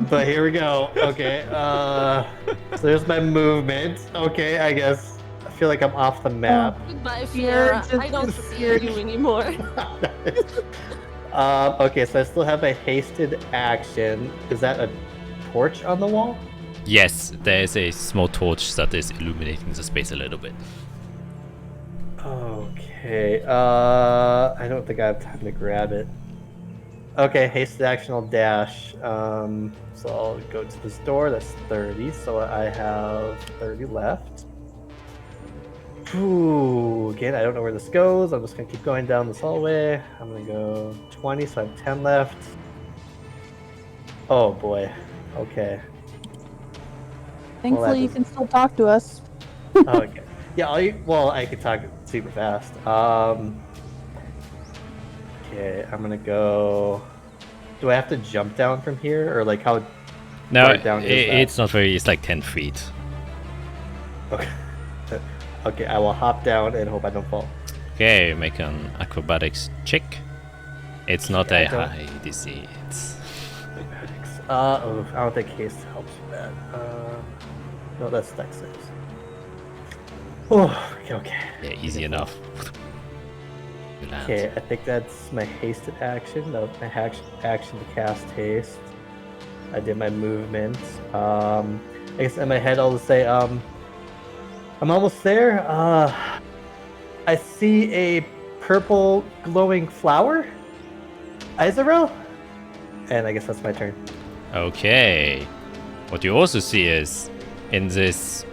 But here we go. Okay. So there's my movement. Okay, I guess. I feel like I'm off the map. Goodbye, Fiera. I don't see you anymore. Okay, so I still have a hasted action. Is that a torch on the wall? Yes, there is a small torch that is illuminating the space a little bit. Okay, I don't think I have time to grab it. Okay, hasted action, I'll dash. So I'll go to this door, that's 30, so I have 30 left. Ooh, again, I don't know where this goes. I'm just gonna keep going down this hallway. I'm gonna go 20, so I have 10 left. Oh boy. Okay. Thankfully, you can still talk to us. Okay. Yeah, I can talk super fast. Okay, I'm gonna go. Do I have to jump down from here, or like how? No, far down is that? it's not very. It's like 10 feet. Okay. Okay, I will hop down and hope I don't fall. Okay, make an acrobatics check. It's not Yeah, a I don't- high DC. It's Oh, I don't think haste helps with that. No, that's dex saves. Oh, okay. yeah, easy enough. You land. Okay, I think that's my hasted action. That was my action to cast haste. I did my movement. I guess in my head I'll just say, I'm almost there. I see a purple glowing flower. Isarel? And I guess that's my turn. Okay. What you also see is, in this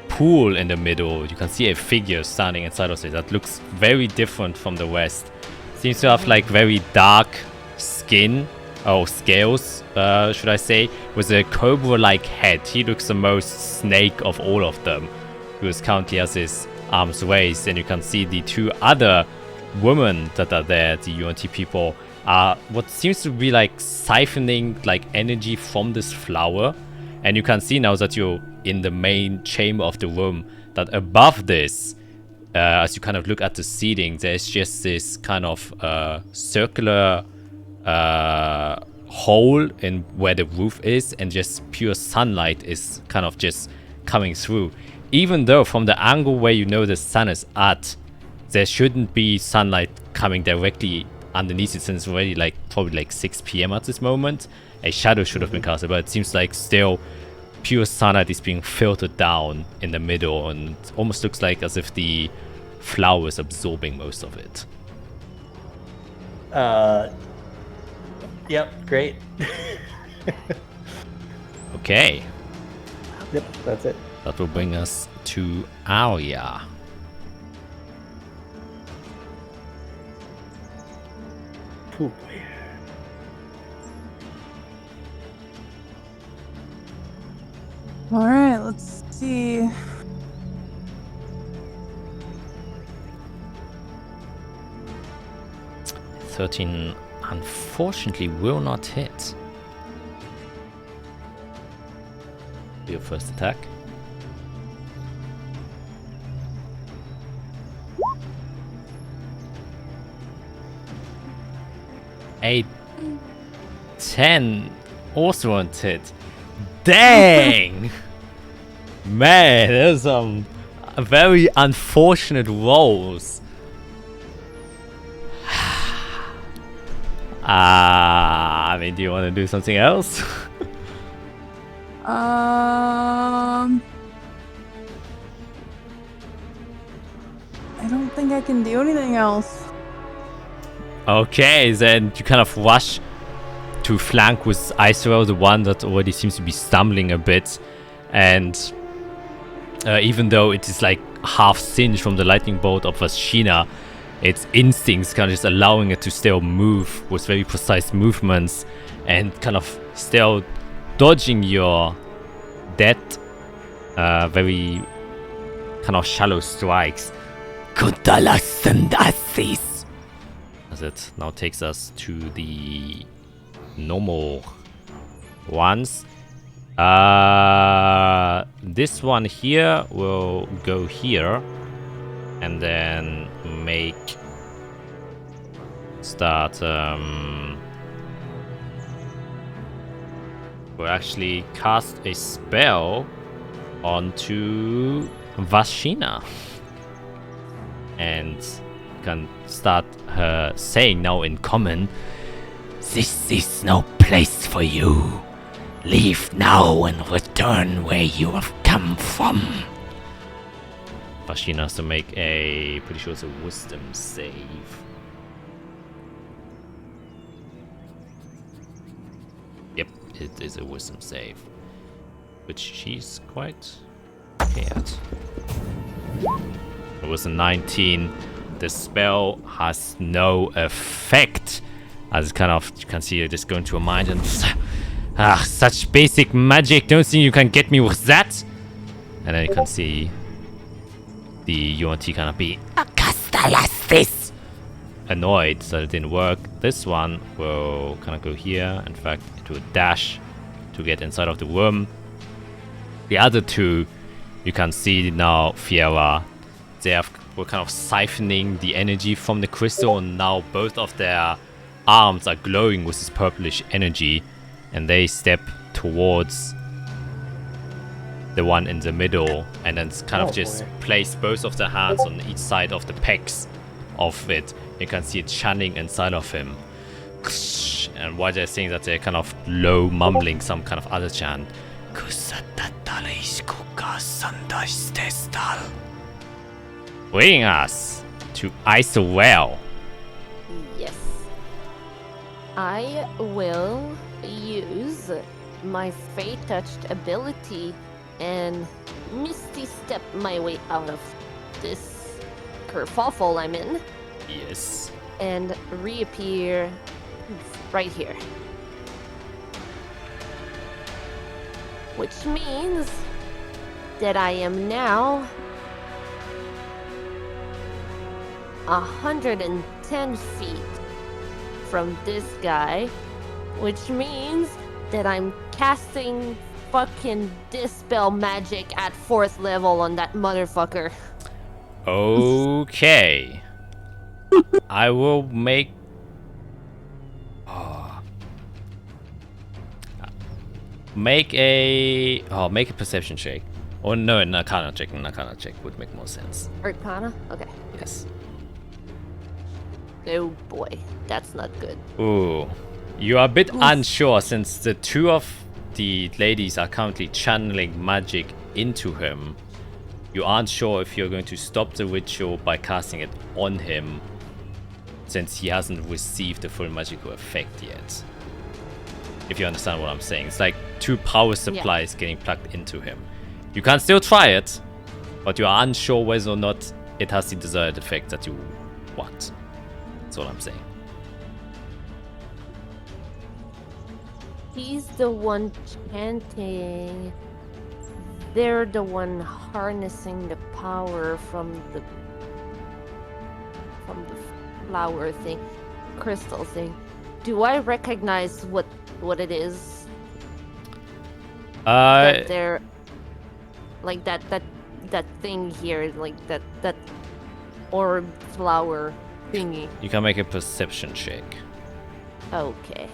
pool in the middle, you can see a figure standing inside of it that looks very different from the rest. Seems to have like very dark skin, or scales, should I say, with a cobra-like head. He looks the most snake of all of them, who is currently has his arms raised, and you can see the two other women that are there, the UNT people, are what seems to be like siphoning like energy from this flower. And you can see now that you're in the main chamber of the room that above this, as you kind of look at the ceiling, there's just this kind of circular hole in where the roof is, and just pure sunlight is kind of just coming through. Even though from the angle where you know the sun is at, there shouldn't be sunlight coming directly underneath it, since it's already like probably like 6 p.m. at this moment. A shadow should have been casted, but it seems like still pure sunlight is being filtered down in the middle, and it almost looks like as if the flower is absorbing most of it. Yep, great. Okay, Yep, that's it. that will bring us to Arya. Oh boy. All right, let's see. $13 unfortunately will not hit. Your first attack. A 10 also won't hit. Dang! Man, there's some very unfortunate rolls. I mean, do you want to do something else? I don't think I can do anything else. Okay, then you kind of rush to flank with Isarel, the one that already seems to be stumbling a bit. And even though it is like half singed from the lightning bolt of Vashina, its instincts kind of just allowing it to still move with very precise movements and kind of still dodging your dead, very kind of shallow strikes. As it now takes us to the normal ones. This one here will go here and then we'll actually cast a spell onto Vashina and can start her saying now in common, "This is no place for you. Leave now and return where you have come from." Vashina has to make a, pretty sure it's a wisdom save. Yep, it is a wisdom save, which she's quite okay at. It was a 19. The spell has no effect, as kind of you can see it just going to her mind and such basic magic. Don't think you can get me with that. And then you can see the UNT kind of be annoyed that it didn't work. This one will kind of go here. In fact, it will dash to get inside of the room. The other two, you can see now, Fiera, were kind of siphoning the energy from the crystal, and now both of their arms are glowing with this purplish energy, and they step towards the one in the middle and then kind of just place both of their hands on each side of the pecs of it. You can see it channeling inside of him. and while they're saying that, they're kind of low mumbling some kind of other chant. Bringing us to Isorel. Yes. I will use my Fey Touched ability and Misty Step my way out of this kerfuffle I'm in Yes. and reappear right here. Which means that I am now 110 feet from this guy, which means that I'm casting fucking Dispel magic at 4th level on that motherfucker. Okay. I will make... Make a perception check. Or no, an arcana check. An arcana check would make more sense. Arcana? Okay. Yes. Oh boy, that's not good. Ooh. You are a bit unsure since the two of the ladies are currently channeling magic into him. You aren't sure if you're going to stop the ritual by casting it on him, since he hasn't received the full magical effect yet. If you understand what I'm saying. It's like two power supplies getting plugged into him. You can still try it, but you are unsure whether or not it has the desired effect that you want. That's all I'm saying. He's the one chanting. They're the one harnessing the power from the flower thing, crystal thing. Do I recognize what it is? That they're like that thing here, like that orb flower thingy. You can make a perception check. Okay.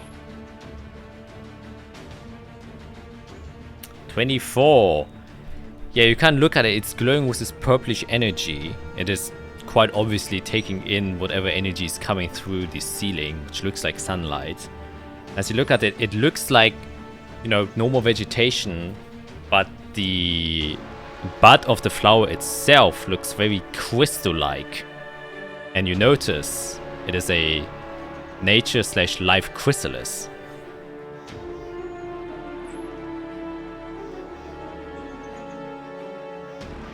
24. Yeah, you can look at it. It's glowing with this purplish energy. It is quite obviously taking in whatever energy is coming through the ceiling, which looks like sunlight. As you look at it, it looks like, you know, normal vegetation, but the bud of the flower itself looks very crystal-like. And you notice it is a nature/life chrysalis.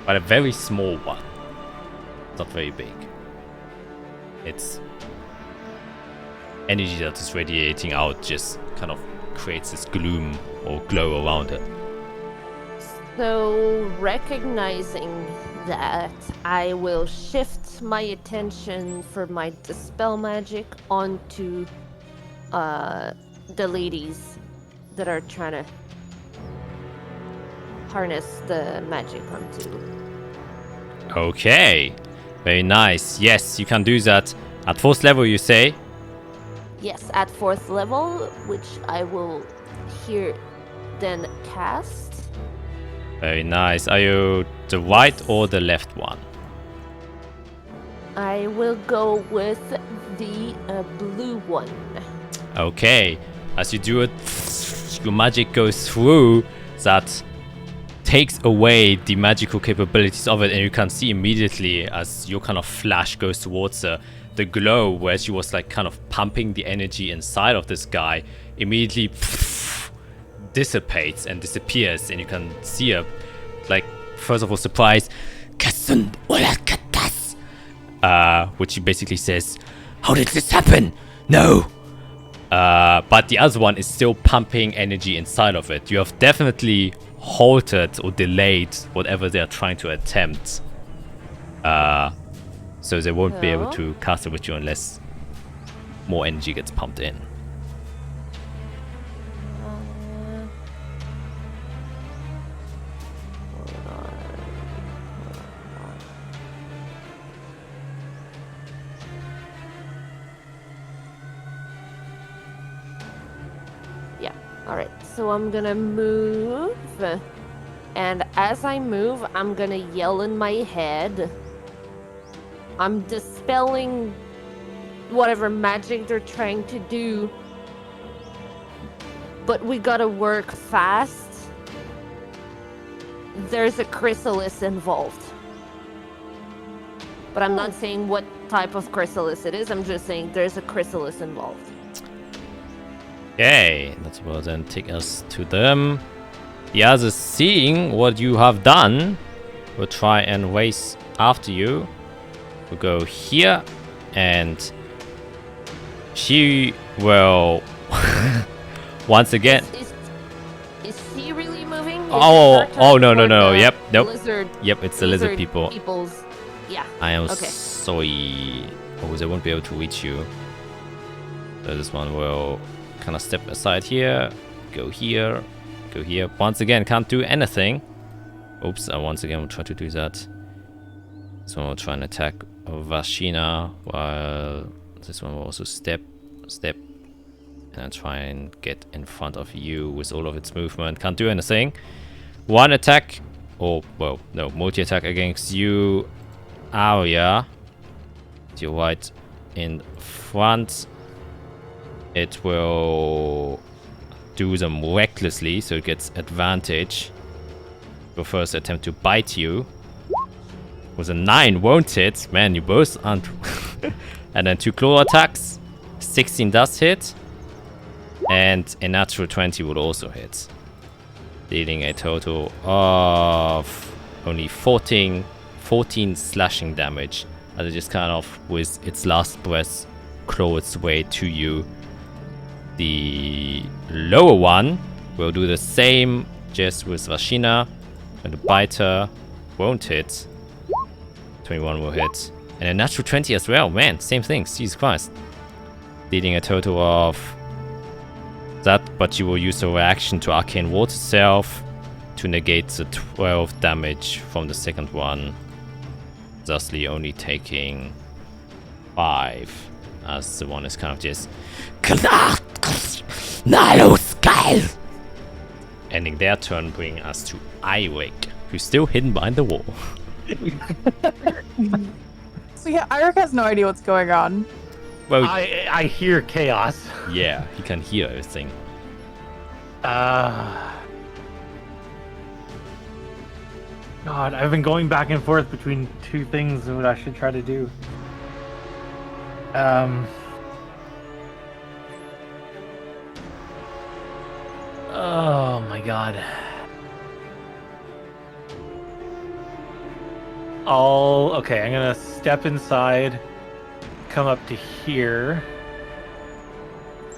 But a very small one. Not very big. It's energy that is radiating out just kind of creates this gloom or glow around it. So, recognizing that, I will shift my attention for my Dispel magic onto the ladies that are trying to harness the magic onto. Okay. Very nice. Yes, you can do that. At 4th level, you say? Yes, at 4th level, which I will here then cast. Very nice. Are you the right or the left one? I will go with the blue one. Okay. As you do it, your magic goes through that takes away the magical capabilities of it, and you can see immediately as your kind of flash goes towards her, the glow where she was like kind of pumping the energy inside of this guy immediately dissipates and disappears, and you can see her like first of all surprised, which she basically says, "How did this happen? No." But the other one is still pumping energy inside of it. You have definitely halted or delayed whatever they are trying to attempt. So they won't be able to cast it with you unless more energy gets pumped in. Yeah, alright. So I'm gonna move. And as I move, I'm gonna yell in my head. I'm dispelling whatever magic they're trying to do but we gotta work fast. There's a chrysalis involved. But I'm not saying what type of chrysalis it is, I'm just saying there's a chrysalis involved. Okay, that will then take us to them. The others, seeing what you have done, will try and race after you. We'll go here, and she will once again. Is she really moving? Is Oh, it her oh turn no, no, or no. the Yep, nope. Lizard, Yep, it's the lizard people. People's, yeah. I am Okay. sorry. Oh, they won't be able to reach you. So this one will kind of step aside here, go here, go here. Once again, can't do anything. Oops, I once again will try to do that. This one will try and attack Vashina, while this one will also step, and try and get in front of you with all of its movement. Can't do anything. One attack, or, well, no, multi-attack against you, Arya. You're right in front. It will do them recklessly, so it gets advantage. Your first attempt to bite you. With a 9, won't it? Man, you both aren't. And then 2 claw attacks. 16 does hit. And a natural 20 would also hit. Dealing a total of only 14 slashing damage. As it just kind of, with its last breath, claw its way to you. The lower one will do the same, just with Vashina. And the biter won't hit. 21 will hit. And a natural 20 as well. Man, same thing. Jesus Christ. Dealing a total of that, but you will use a reaction to Arcane Ward itself to negate the 12 damage from the second one. Thusly only taking 5. As the one is kind of just ending their turn, bringing us to Irik, who's still hidden behind the wall. So yeah, Irik has no idea what's going on. Well, I hear chaos. yeah, he can hear everything. God, I've been going back and forth between two things and what I should try to do. Oh my god. Okay, I'm gonna step inside, come up to here,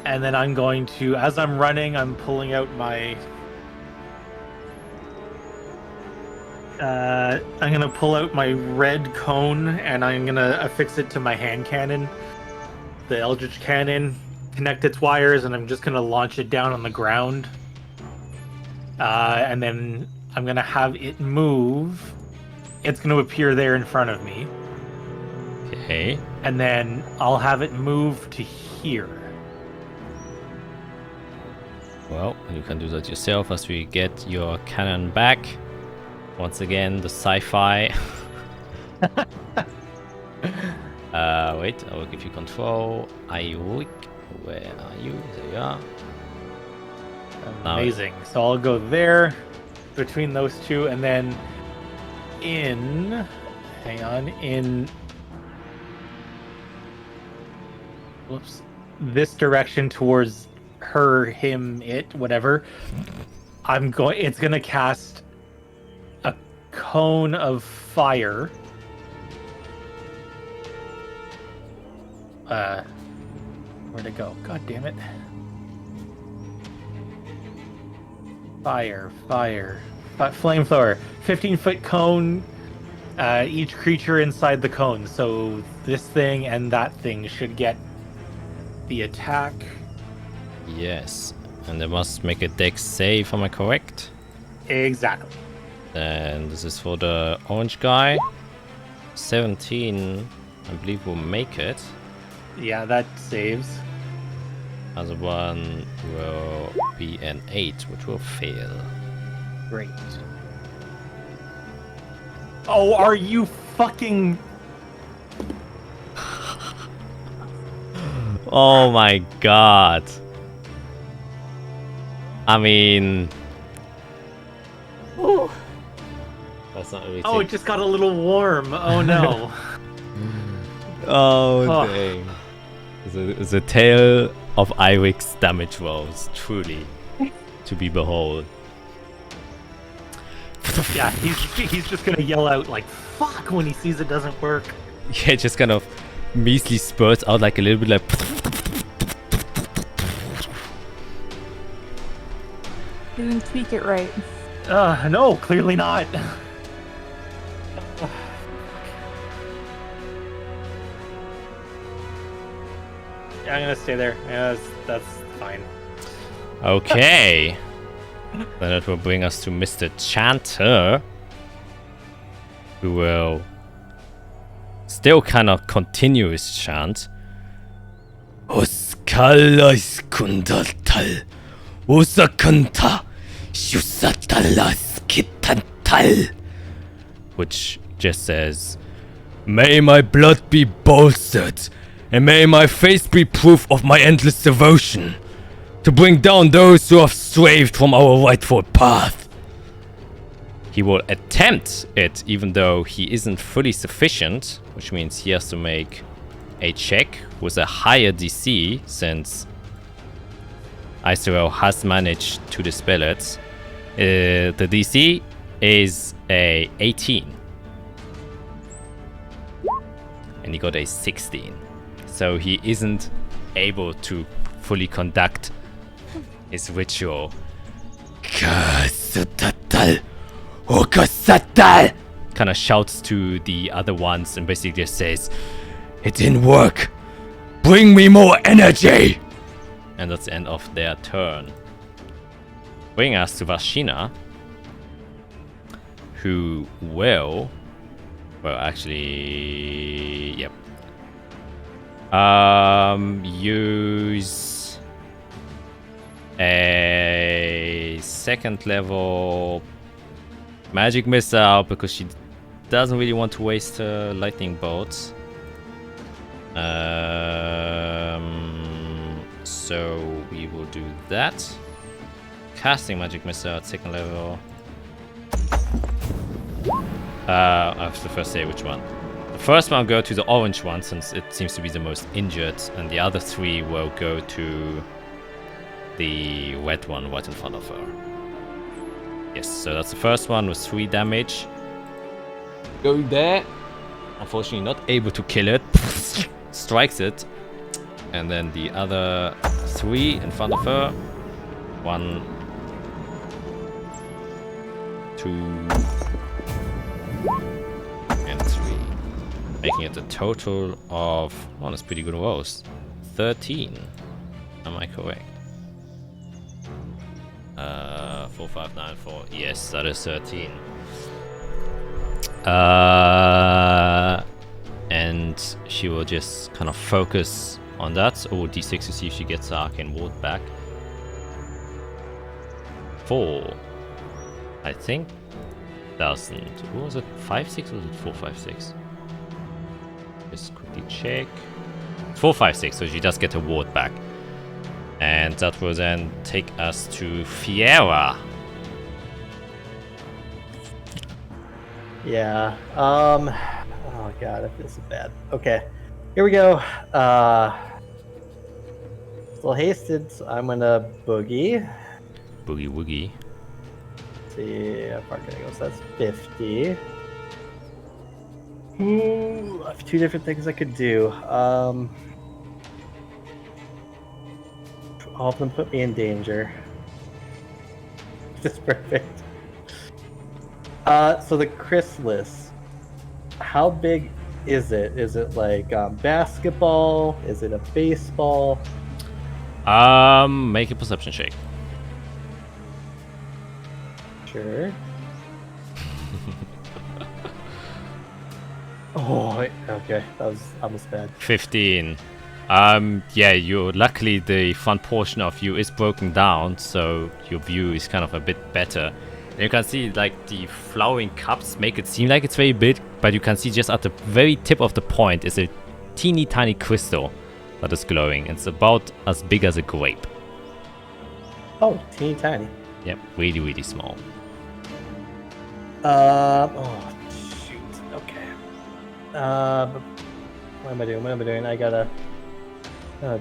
and then I'm going to, as I'm running, I'm pulling out my I'm gonna pull out my red cone and I'm gonna affix it to my hand cannon, the Eldritch Cannon, connect its wires, and I'm just gonna launch it down on the ground. And then I'm gonna have it move. It's gonna appear there in front of me. Okay. And then I'll have it move to here. Well, you can do that yourself as we get your cannon back. Once again, the sci-fi. Wait, I will give you control. Irik, where are you? There you are. Amazing. So I'll go there between those two, and then in whoops, this direction towards her, him, it, whatever. It's gonna cast a cone of fire. Where'd it go? God damn it. Fire. Flamethrower. 15-foot cone. Each creature inside the cone. So this thing and that thing should get the attack. Yes. And they must make a dex save, am I correct? Exactly. And this is for the orange guy. 17, I believe, will make it. Yeah, that saves. Other one will be an 8, which will fail. Great. Oh, are you fucking... Oh my god. I mean... Ooh. That's not really Oh, it just got a little warm. Oh no. Oh, dang. It's a tale of Irik's damage rolls, truly, to be behold. Yeah, he's just gonna yell out like "fuck" when he sees it doesn't work. Yeah, it just kind of measly spurts out like a little bit like... Didn't tweak it right. No, clearly not. Yeah, I'm gonna stay there. Yeah, that's fine. Okay. Then it will bring us to Mr. Chanter, who will still kind of continue his chant. Oskalais kundatal, osakanta, shusatalas kitantal. Which just says, may my blood be bolstered, and may my face be proof of my endless devotion, to bring down those who have strayed from our rightful path. He will attempt it, even though he isn't fully sufficient, which means he has to make a check with a higher DC, since Isurel has managed to dispel it. The DC is a 18. And he got a 16. So he isn't able to fully conduct his ritual. Kind of shouts to the other ones and basically just says, it didn't work. Bring me more energy. And that's the end of their turn. Bring us to Vashina, who will... Well, actually... Yep. Use a second level magic missile because she doesn't really want to waste her lightning bolts. So we will do that. Casting magic missile at second level. I have to first say which one. The first one will go to the orange one, since it seems to be the most injured, and the other three will go to the red one right in front of her. Yes, so that's the first one with 3 damage. Going there. Unfortunately not able to kill it. Strikes it. And then the other 3 in front of her. 1, 2, and 3. Making it a total of... Oh, that's pretty good rolls. 13. Am I correct? 4, 5, 9, 4. Yes, that is 13. And she will just kind of focus on that. Or D6 to see if she gets the arcane ward back. 4. I think. What was it? 5, 6 or was it 4, 5, 6? Just quickly check. 4, 5, 6. So she does get a ward back. And that will then take us to Fiera. Yeah. Oh god, I feel so bad. Okay. Here we go. Still hasted, so I'm gonna boogie. Boogie woogie. Let's see how far can I go? So that's 50. Ooh, I have 2 different things I could do. All of them put me in danger. This is perfect. So the chrysalis, how big is it? Is it like basketball? Is it a baseball? Make a perception check. Sure. Oh, okay. That was almost bad. 15. Yeah, luckily the front portion of you is broken down, so your view is kind of a bit better. And you can see like the flowering cups make it seem like it's very big, but you can see just at the very tip of the point is a teeny tiny crystal that is glowing. It's about as big as a grape. Oh, teeny tiny. Yep, really, really small. Oh, shoot. Okay. What am I doing? What am I doing? I gotta...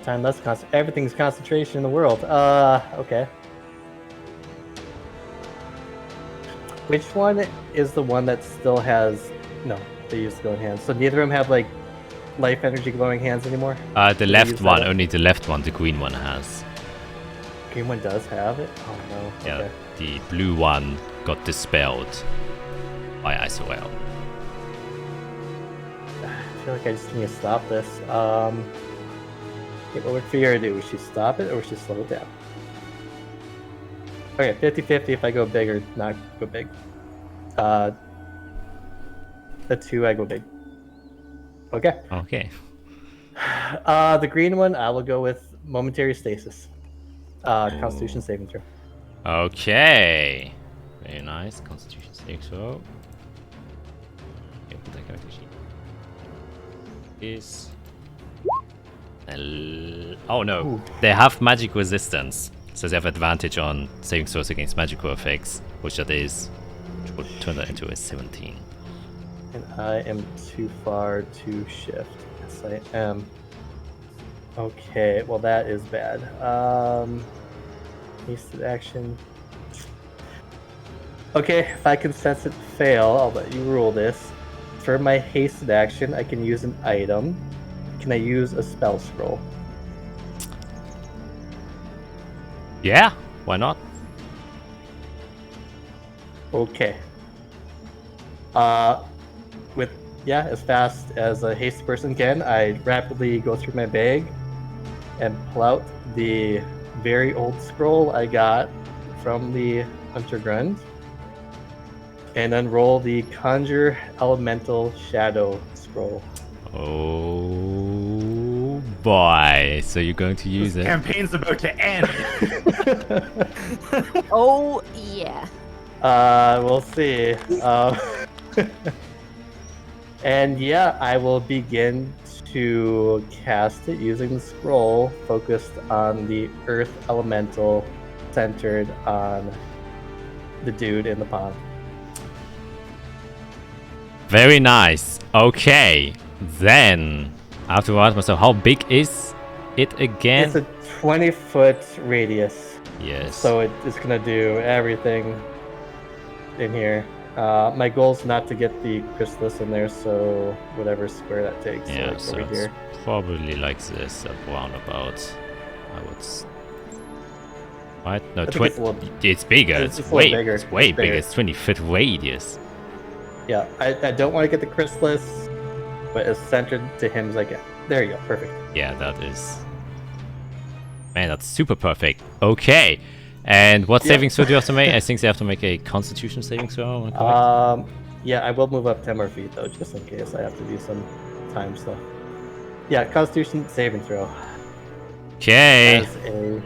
time less everything's concentration in the world. Okay. Which one is the one that still has... No, they use glowing hands. So neither of them have, like, life energy glowing hands anymore? The left one, only the left one, the green one has. Green one does have it? Oh, no. Yeah, Okay. the blue one got dispelled by Isorel. I feel like I just need to stop this. Okay, what would Fiora do? Would she stop it or would she slow it down? Okay, 50-50 if I go big or not go big. The 2 I go big. Okay. Okay. The green one I will go with momentary stasis. Constitution saving throw. Okay. Very nice. Constitution saving throw. Okay, put that character sheet. Is. Oh no. Ooh. They have magic resistance. So they have advantage on saving throws against magical effects, which that is. Which would turn that into a 17. And I am too far to shift. Yes, I am. Okay, well that is bad. Hasted action. Okay, if I can sense it fail, I'll let you rule this. For my hasted action, I can use an item. Can I use a spell scroll? Yeah, why not? Okay. With as fast as a hasted person can, I rapidly go through my bag and pull out the very old scroll I got from the Hunter Grund, and then roll the Conjure Elemental Shadow scroll. Oh boy! So you're going to use This it? campaign's about to end. Oh, yeah. We'll see. And yeah, I will begin to cast it using the scroll focused on the Earth Elemental centered on the dude in the pond. Very nice. Okay, then I have to ask myself, how big is it again? It's a 20-foot radius, Yes. so it's gonna do everything in here. My goal is not to get the chrysalis in there, so whatever square that takes. Yeah, like so over it's here. probably like this, roundabout. I would. Right? No, I think it's a little- it's bigger. it's It's a little way, bigger. it's way It's bigger. bigger. It's 20-foot radius. Yeah, I don't want to get the chrysalis, but as centered to him as I can. There you go, perfect. Yeah, that is. Man, that's super perfect. Okay. And what Yeah. saving throw do you have to make? I think they have to make a Constitution saving throw. Am I correct? Yeah, I will move up 10 more feet though, just in case I have to do some time stuff. Yeah, Constitution saving throw. Okay. As a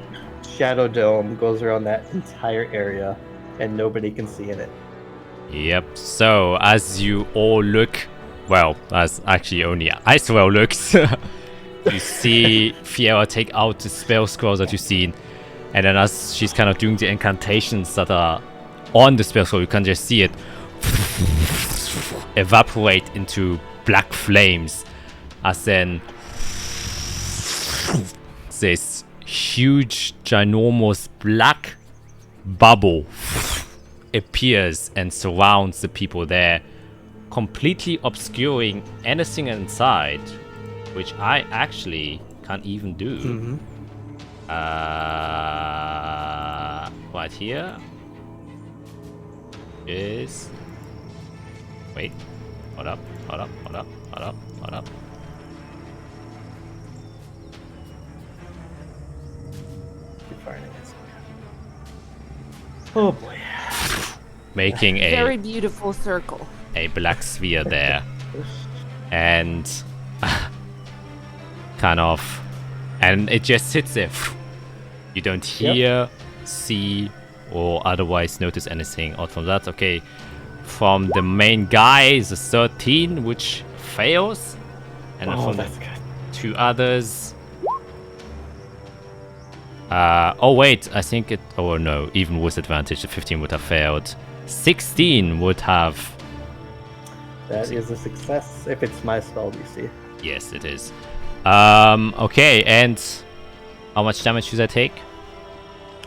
shadow dome goes around that entire area, and nobody can see in it. Yep. So as you all look, well, as actually only Icewear looks, you see Fiora take out the spell scroll that you've seen, and then as she's kind of doing the incantations that are on the spell scroll, you can just see it evaporate into black flames, as then this huge, ginormous black bubble appears and surrounds the people there, completely obscuring anything inside, which I actually can't even do. Mm-hmm. Right here is. Wait. Hold up. Hold up. Hold up. Hold up. Hold up. Oh boy. Making Very a beautiful circle. black sphere there, and kind of, and it just sits there. You don't hear, see, or otherwise notice anything out from that. Okay, from the main guy is a 13, which fails, and then Oh, from that's the good. two others, Oh wait, I think it. Oh no, even with advantage, the 15 would have failed. 16 would have. That is a success if it's my spell DC. Yes, it is. Okay, and how much damage should I take?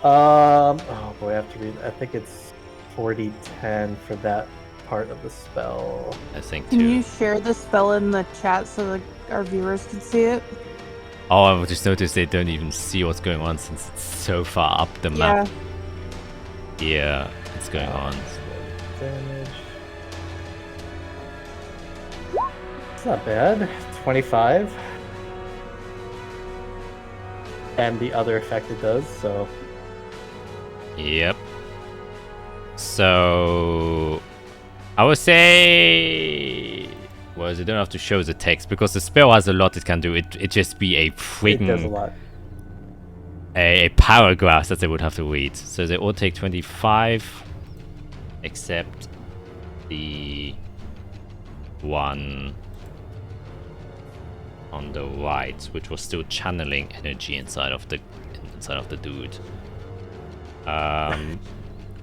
Oh boy, I have to read. I think it's 40-10 for that part of the spell. I think Can too. you share the spell in the chat so our viewers can see it? Oh, I just noticed they don't even see what's going on since it's so far up the map. Yeah, what's going on? Damage. It's not bad. 25. And the other effect it does, so. Yep. So I would say, well, you don't have to show the text because the spell has a lot it can do. It just be a It does a freaking lot. a paragraph that they would have to read. So they all take 25, except the one on the right, which was still channeling energy inside of the dude.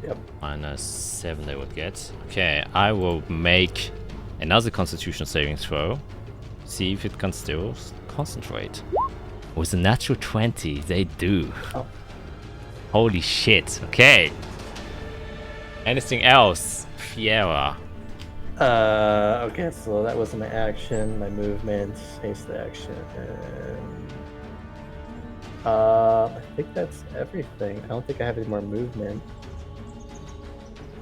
Yep. -7 they would get. Okay, I will make another Constitution saving throw. See if it can still concentrate. With a natural 20, they do. Oh. Holy shit. Okay. Anything else? Fiera. Okay, so that was my action, my movement, haste action, and I think that's everything. I don't think I have any more movement.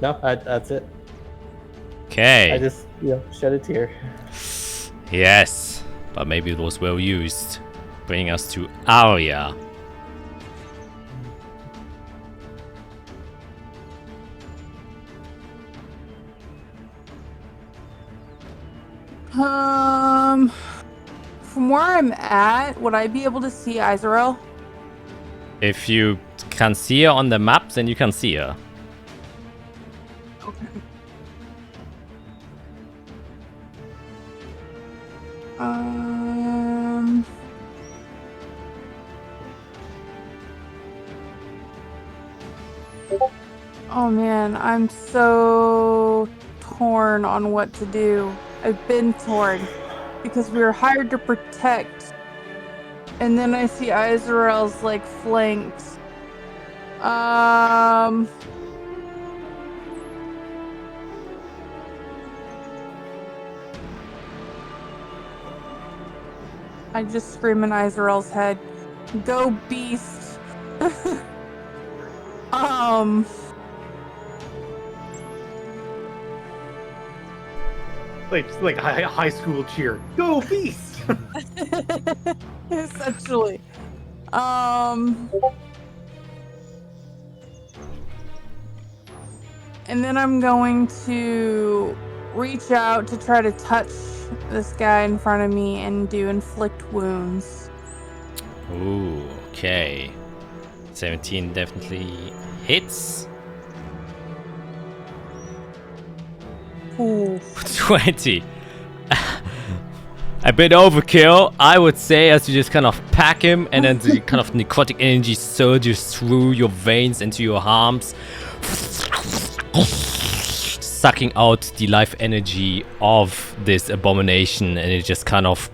No, that's it. Okay. I just, shed a tear. Yes, but maybe it was well used. Bringing us to Arya. From where I'm at, would I be able to see Izrael? If you can see her on the map, then you can see her. Okay. Oh man, I'm so torn on what to do. I've been torn because we were hired to protect, and then I see Izrael's like flanks. I just scream in Izrael's head, "Go beast!" Like high school cheer. Go beast! Essentially. And then I'm going to reach out to try to touch this guy in front of me and do inflict wounds. Ooh, okay. 17 definitely hits. Ooh. 20. A bit overkill, I would say, as you just kind of pack him and then the kind of necrotic energy surges through your veins into your arms, sucking out the life energy of this abomination, and it just kind of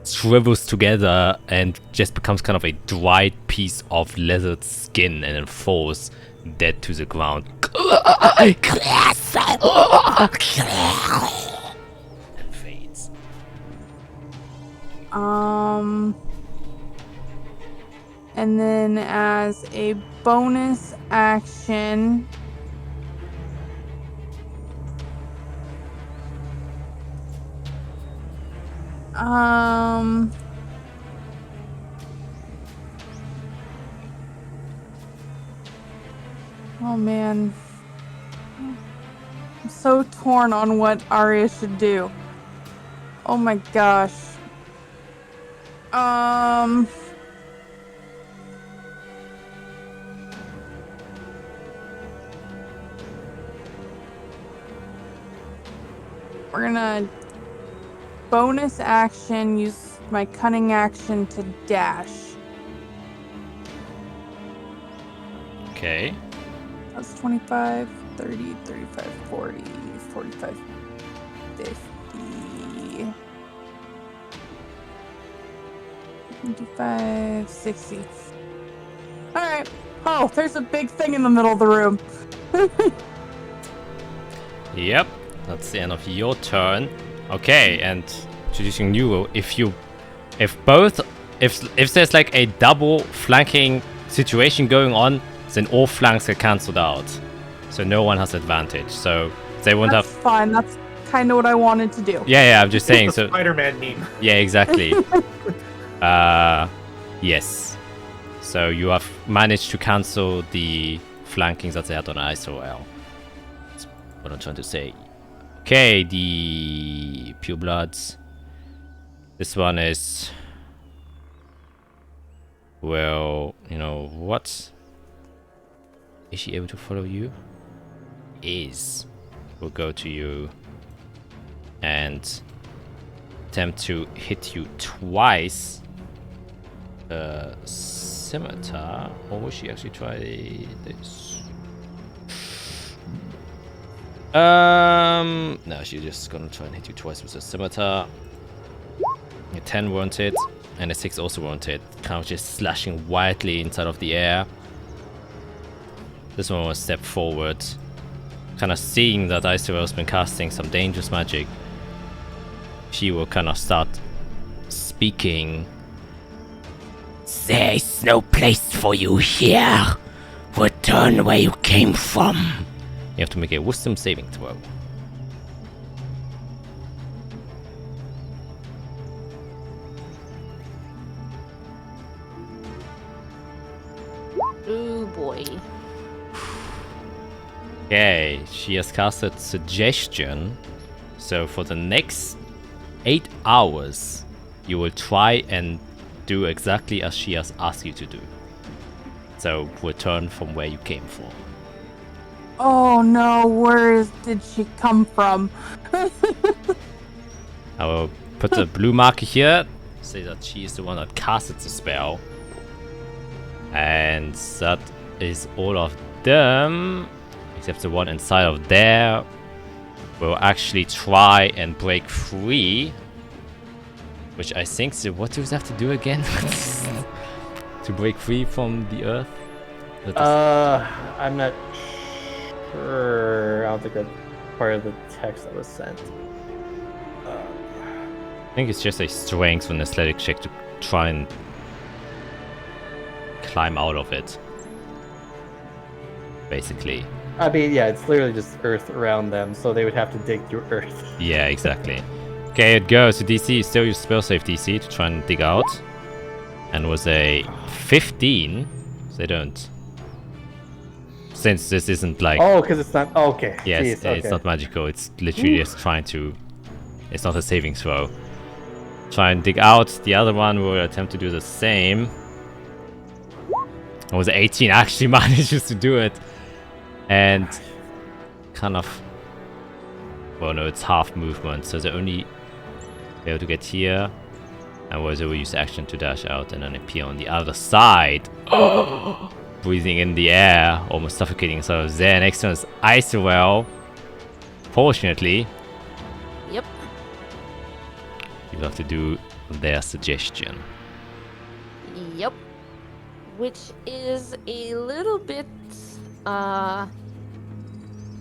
shrivels together and just becomes kind of a dried piece of leathered skin and then falls dead to the ground. And fades. And then as a bonus action, oh man. I'm so torn on what Arya should do. Oh my gosh. We're gonna bonus action, use my cunning action to dash. Okay. That's 25, 30, 35, 40, 45, 50, 55, 60. Alright. Oh, there's a big thing in the middle of the room. Yep. That's the end of your turn. Okay, and introducing new rule. If there's like a double flanking situation going on, then all flanks get cancelled out. So no one has advantage. So they won't That's have. fine. That's kind of what I wanted to do. Yeah, I'm just saying. The So Spider-Man meme. yeah, exactly. Yes. So you have managed to cancel the flankings that they had on ISOL. That's what I'm trying to say. Okay, the Pure Bloods. This one is... Well, you know what? Is she able to follow you? Is. We'll go to you and attempt to hit you twice. Scimitar, or will she actually try this? No, she's just gonna try and hit you twice with a scimitar. A 10 won't hit, and a 6 also won't hit. Kind of just slashing wildly inside of the air. This one will step forward, kind of seeing that Isurel's been casting some dangerous magic. She will kind of start speaking. There is no place for you here. Return where you came from. You have to make a wisdom saving throw. Ooh boy. Okay, she has casted Suggestion. So for the next 8 hours, you will try and do exactly as she has asked you to do. So return from where you came from. Oh no, did she come from? I will put the blue marker here, say that she is the one that casted the spell. And that is all of them, except the one inside of there will actually try and break free. Which I think, so what do we have to do again? To break free from the earth? I'm not sure. I don't think that's part of the text that was sent. I think it's just a strength and athletic check to try and climb out of it. Basically. I mean, yeah, it's literally just earth around them, so they would have to dig through earth. Yeah, exactly. Okay, it goes. So DC, still use spell save DC to try and dig out. And was a 15. So they don't. Since this isn't like... Oh, because it's not... Okay. Yes, Jeez, okay. it's not magical. It's literally just trying to... It's not a saving throw. Try and dig out. The other one will attempt to do the same. It was 18. Actually manages to do it. And kind of... Well, no, it's half movement. So they only be able to get here. And whereas they will use action to dash out and then appear on the other side. Breathing in the air, almost suffocating. So there, next one is Icerel. Fortunately, Yep. you have to do their suggestion. Yep. Which is a little bit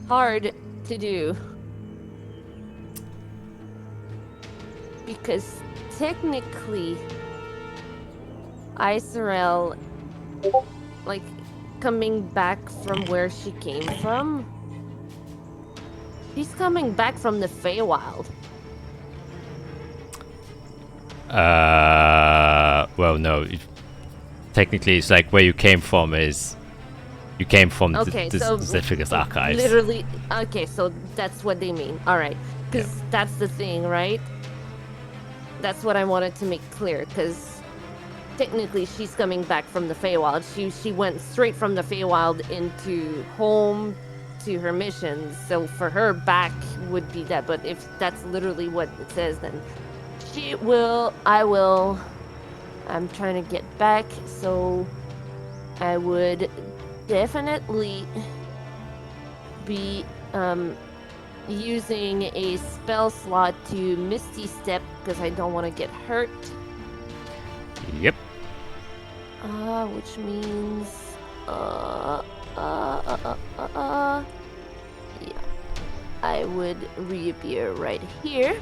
hard to do. Because technically Icerel, like, coming back from where she came from, she's coming back from the Feywild. Well, no. Technically, it's like where you came from is... You came from Okay, the so Zephyrus archives. Literally, okay, so that's what they mean. Alright, because that's the thing, right? That's what I wanted to make clear, because technically she's coming back from the Feywild. She went straight from the Feywild into home to her missions, so for her back would be that, but if that's literally what it says, then I'm trying to get back, so I would definitely be using a spell slot to Misty Step because I don't want to get hurt. Yep. Which means yeah, I would reappear right here,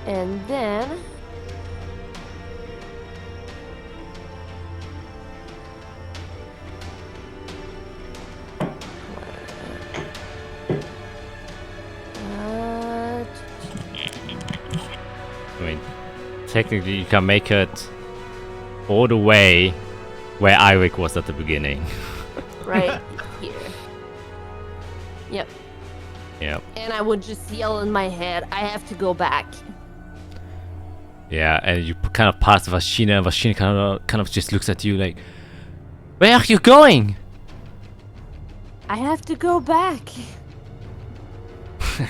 and then I mean, technically you can make it all the way where Eirik was at the beginning. right here. Yep. Yep. And I would just yell in my head, I have to go back. Yeah, and you kind of pass Vashina, and Vashina kind of just looks at you like, where are you going? I have to go back.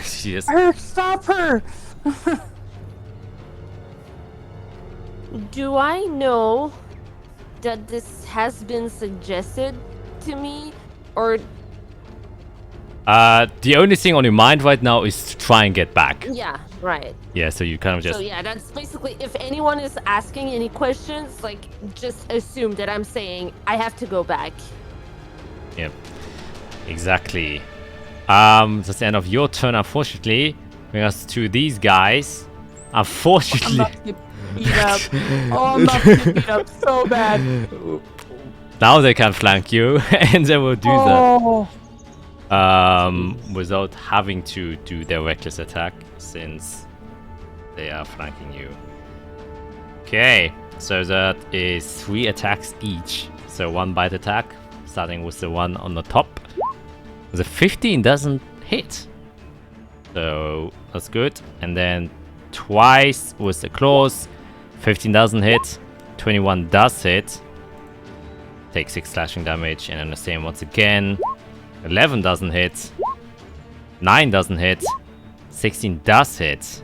She just... Eric, stop her! Do I know that this has been suggested to me, or the only thing on your mind right now is to try and get back. yeah, right. Yeah, so you kind of just... So yeah, that's basically, if anyone is asking any questions, like, just assume that I'm saying I have to go back. Yep. Exactly. That's the end of your turn, unfortunately. Bring us to these guys. I'm Unfortunately... about to get beat up. Oh, I'm about to get beat up so bad. Now they can flank you, and they will do Oh, that. Without having to do their reckless attack, since they are flanking you. Okay, so that is 3 attacks each. So 1 bite attack, starting with the one on the top. The 15 doesn't hit, so that's good. And then twice with the claws, 15 doesn't hit, 21 does hit. Take 6 slashing damage, and then the same once again. 11 doesn't hit, 9 doesn't hit, 16 does hit.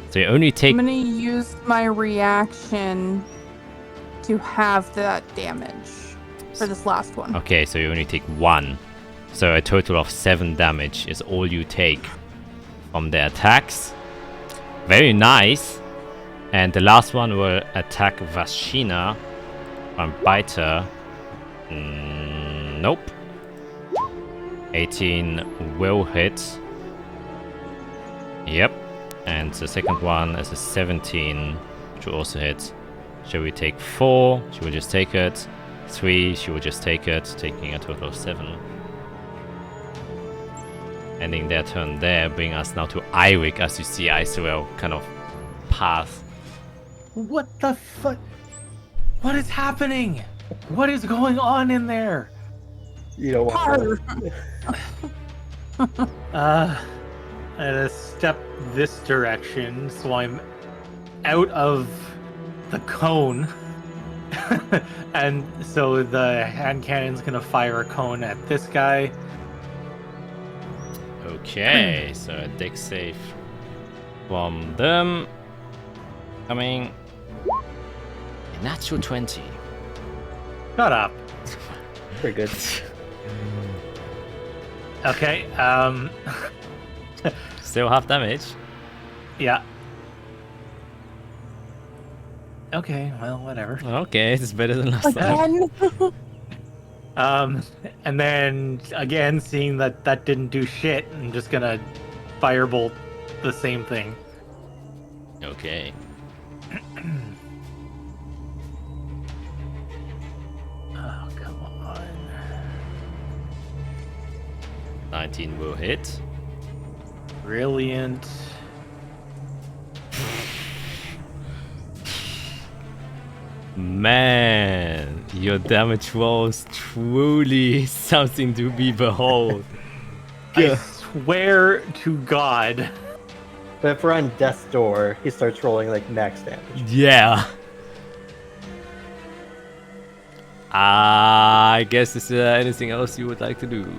So you only take... I'm gonna use my reaction to have that damage for this last one. Okay, so you only take 1. So a total of 7 damage is all you take from the attacks. Very nice. And the last one will attack Vashina and bite her. Nope. 18 will hit. Yep. And the second one is a 17, which will also hit. Shall we take 4? She will just take it. 3, she will just take it, taking a total of 7. Ending their turn there, bring us now to Eirik, as you see Isurel kind of pass. What the fuck? What is happening? What is going on in there? You don't want I'm gonna step this direction, so I'm out of the cone. And so the hand cannon's gonna fire a cone at this guy. Okay, so a dex save from them. Coming. A natural 20. Shut up. Pretty good. Okay, Still half damage. yeah. Okay, well, whatever. Okay, it's better than last time. Again? And then again, seeing that that didn't do shit, I'm just gonna firebolt the same thing. Okay. Oh, come on. 19 will hit. Brilliant. Man, your damage rolls truly something to be behold. I swear to God. But if we're on death's door, he starts rolling like max damage. Yeah. I guess is there anything else you would like to do?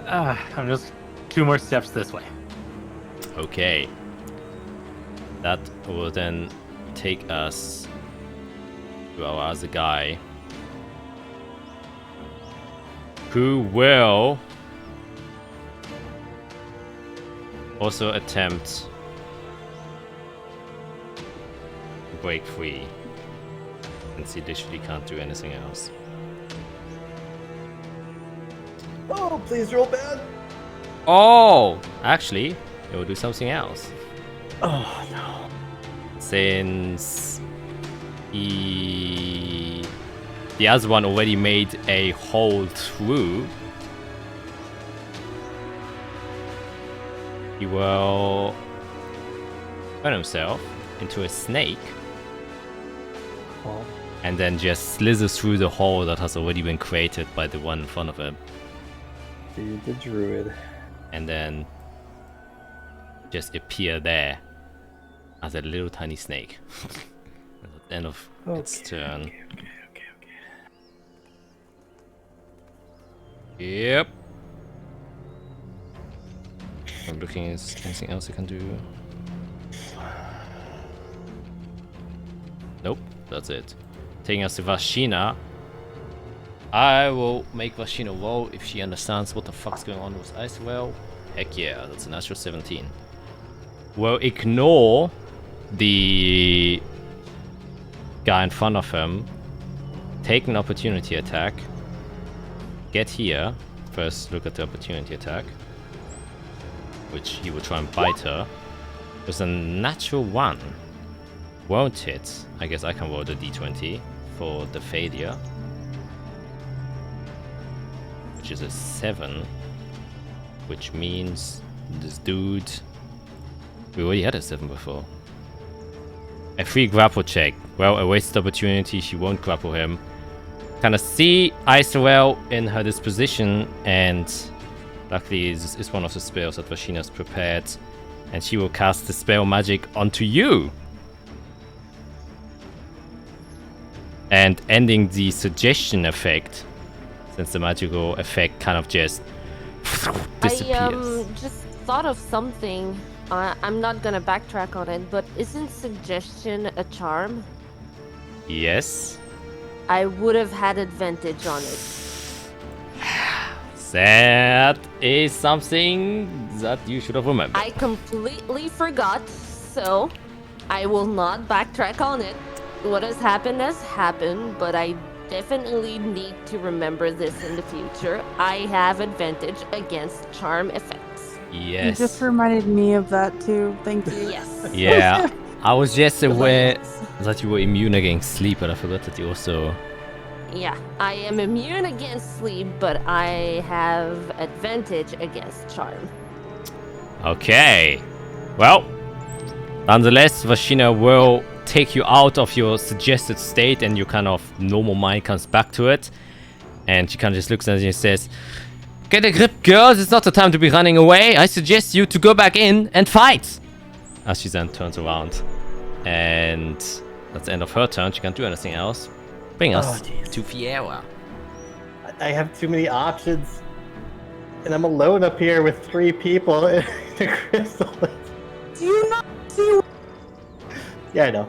I'm just 2 more steps this way. Okay. That will then take us to our other guy. who will also attempt to break free, since he literally can't do anything else. Oh, please roll bad. Oh, actually, it will do something else. Oh no. Since the other one already made a hole through, he will turn himself into a snake Oh. and then just slither through the hole that has already been created by the one in front of him, Dude, the druid. and then just appear there as a little tiny snake at the end of its turn. Okay. Yep. I'm looking, is anything else I can do? Nope, that's it. Taking us to Vashina. I will make Vashina roll if she understands what the fuck's going on with Icewell. Heck yeah, that's a natural 17. We'll ignore the guy in front of him. Take an opportunity attack. Get here. First look at the opportunity attack, which he will try and bite her. With a natural 1. Won't hit. I guess I can roll the d20 for the failure, which is a 7, which means this dude, we already had a 7 before. A free grapple check. Well, a wasted opportunity. She won't grapple him. Kind of see Isorel in her disposition, and luckily this is one of the spells that Vashina's prepared, and she will cast the spell magic onto you, and ending the suggestion effect, since the magical effect kind of just disappears. I just thought of something. I'm not gonna backtrack on it, but isn't suggestion a charm? Yes. I would have had advantage on it. That is something that you should have remembered. I completely forgot, so I will not backtrack on it. What has happened, but I definitely need to remember this in the future. I have advantage against charm effects. Yes. You just reminded me of that too. Thank you. Yes. Yeah, I was just aware that you were immune against sleep, but I forgot that you also... Yeah, I am immune against sleep, but I have advantage against charm. Okay. Well, nonetheless, Vashina will take you out of your suggested state, and your kind of normal mind comes back to it. And she kind of just looks at you and says, "Get a grip, girls. It's not the time to be running away. I suggest you to go back in and fight." As she then turns around. And that's the end of her turn. She can't do anything else. Bring us to Fiera. I have too many options. And I'm alone up here with 3 people in the crystal. Do you not see? Yeah, I know.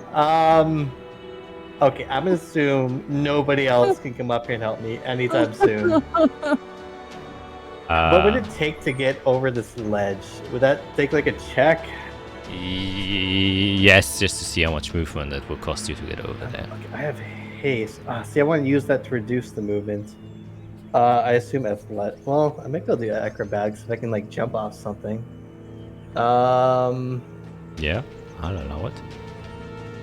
Okay, I'm gonna assume nobody else can come up here and help me anytime soon. What would it take to get over this ledge? Would that take like a check? Yes, just to see how much movement it will cost you to get over there. Okay, I have haste. See, I want to use that to reduce the movement. I assume athletic. Well, I might be able to do acrobatics if I can like jump off something. Yeah, I'll allow it.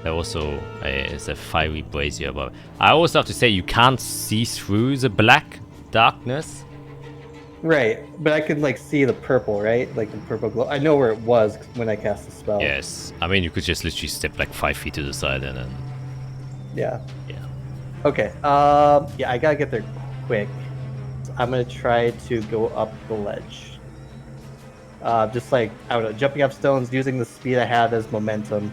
There also is a fiery brazier, but I also have to say you can't see through the black darkness. Right, but I can like see the purple, right? Like the purple glow. I know where it was when I cast the spell. Yes, I mean you could just literally step like 5 feet to the side and then. Yeah. Yeah. Okay. Yeah, I gotta get there quick. So I'm gonna try to go up the ledge. Just like I don't know, jumping up stones, using the speed I have as momentum.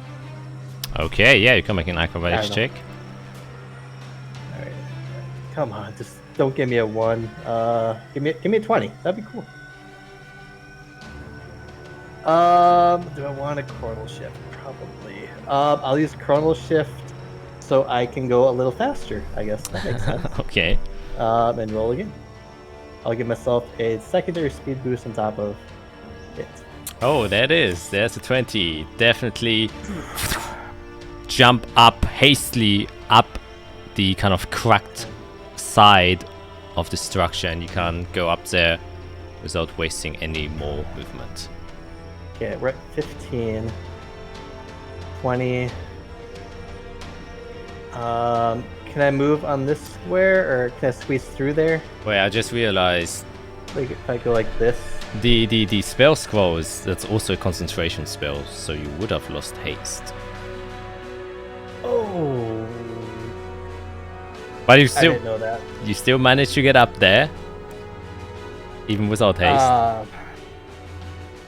Okay, yeah, you can make an acrobatics check. All right. Come on, just don't give me a 1. Give me a 20. That'd be cool. Do I want a chronal shift? Probably. I'll use chronal shift so I can go a little faster. I guess that makes sense. Okay. And roll again. I'll give myself a secondary speed boost on top of it. Oh, there it is. There's a 20. Definitely jump up hastily up the kind of cracked side of the structure, and you can go up there without wasting any more movement. Okay, we're at 15, 20. Can I move on this square, or can I squeeze through there? Wait, I just realized Like if I go like this? the spell scrolls, that's also a concentration spell, so you would have lost haste. Oh, But I didn't know that. you still managed to get up there, even without haste.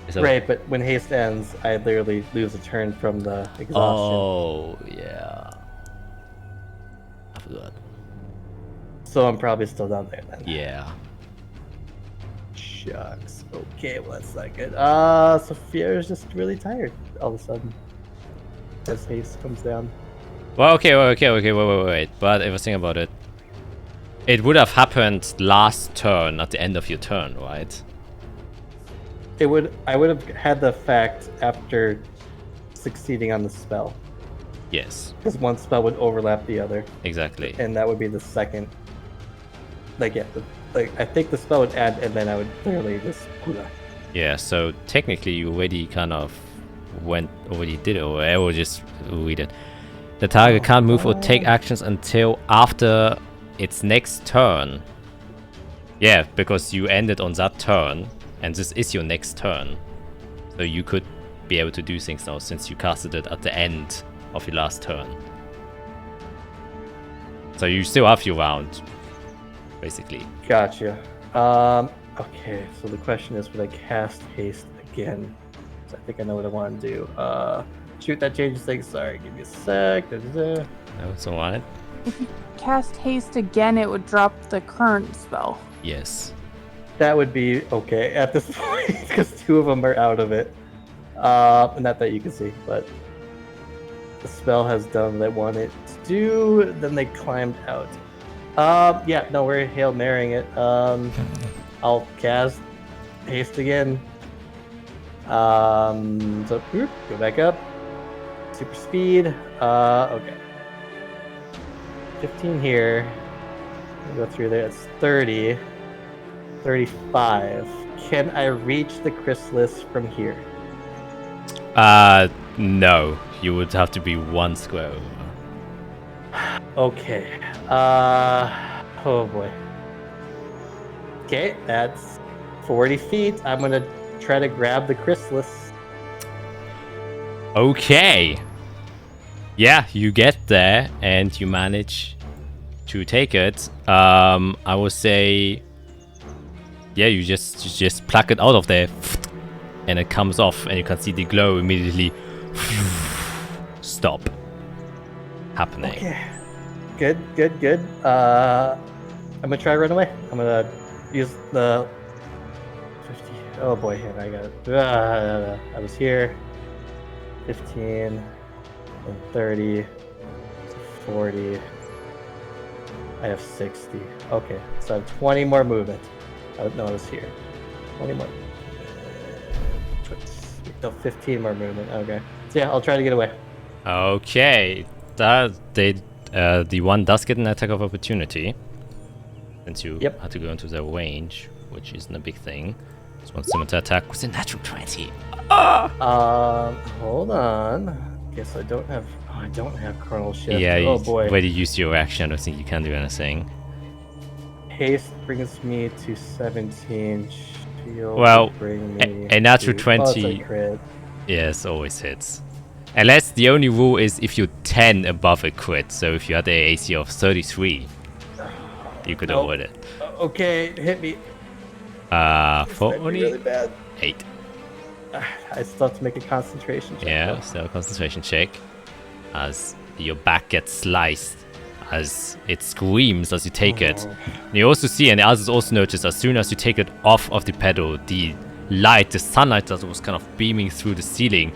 Is that- Right, but when haste ends, I literally lose a turn from the exhaustion. Oh, yeah. I forgot. So I'm probably still down there then. Yeah. Shucks. Okay, well that's not good. Sophia's just really tired all of a sudden. As haste comes down. Well, okay, wait. But if I think about it, it would have happened last turn at the end of your turn, right? I would have had the effect after succeeding on the spell. Yes, Because one spell would overlap the other. exactly. And that would be the second. Like, yeah, I think the spell would end, and then I would literally just. Yeah, so technically you already kind of did it, or I will just read it. The target can't move or take actions until after its next turn. Yeah, because you ended on that turn, and this is your next turn. So you could be able to do things now since you casted it at the end of your last turn. So you still have your round, basically. Gotcha. Okay, so the question is, would I cast haste again? So I think I know what I want to do. Shoot, that changes things. Sorry, give me a sec. That's alright. Cast haste again, it would drop the current spell. Yes. That would be okay at this point, because two of them are out of it. Not that you can see, but the spell has done what I wanted to do. Then they climbed out. Yeah, no, we're Hail Marrying it. I'll cast haste again. So go back up. Super speed. Okay. 15 here. Go through there. It's 30. 35. Can I reach the chrysalis from here? No. You would have to be one square over. Okay. Oh boy. Okay, that's 40 feet. I'm gonna try to grab the chrysalis. Okay. Yeah, you get there and you manage to take it. I would say, yeah, you just pluck it out of there, and it comes off, and you can see the glow immediately stop happening. Okay. Good. I'm gonna try to run away. I'm gonna use the 50. Oh boy, and I got it. I was here. 15 and 30, 40. I have 60. Okay, so I have 20 more movement. No, I was here. 20 more. No, 15 more movement. Okay. So yeah, I'll try to get away. Okay, the one does get an attack of opportunity, since you had to go into their range, which isn't a big thing. This one's similar to attack with a natural 20. Hold on. Guess I don't have. Oh, I don't have Chronal Shift. Yeah, you oh boy. already used your action. I don't think you can do anything. Haste brings me to 17. Shield Well, bring me a natural to, 20. Oh, it's a crit. Yes, always hits. Unless the only rule is if you're 10 above a crit. So if you had an AC of 33, you could avoid it. Okay, hit me. For That'd be only really bad. 8. I still have to make a concentration check. Yeah, though. so concentration check. As your back gets sliced, as it screams as you take it. And you also see, and the others also notice, as soon as you take it off of the pedal, the light, the sunlight that was kind of beaming through the ceiling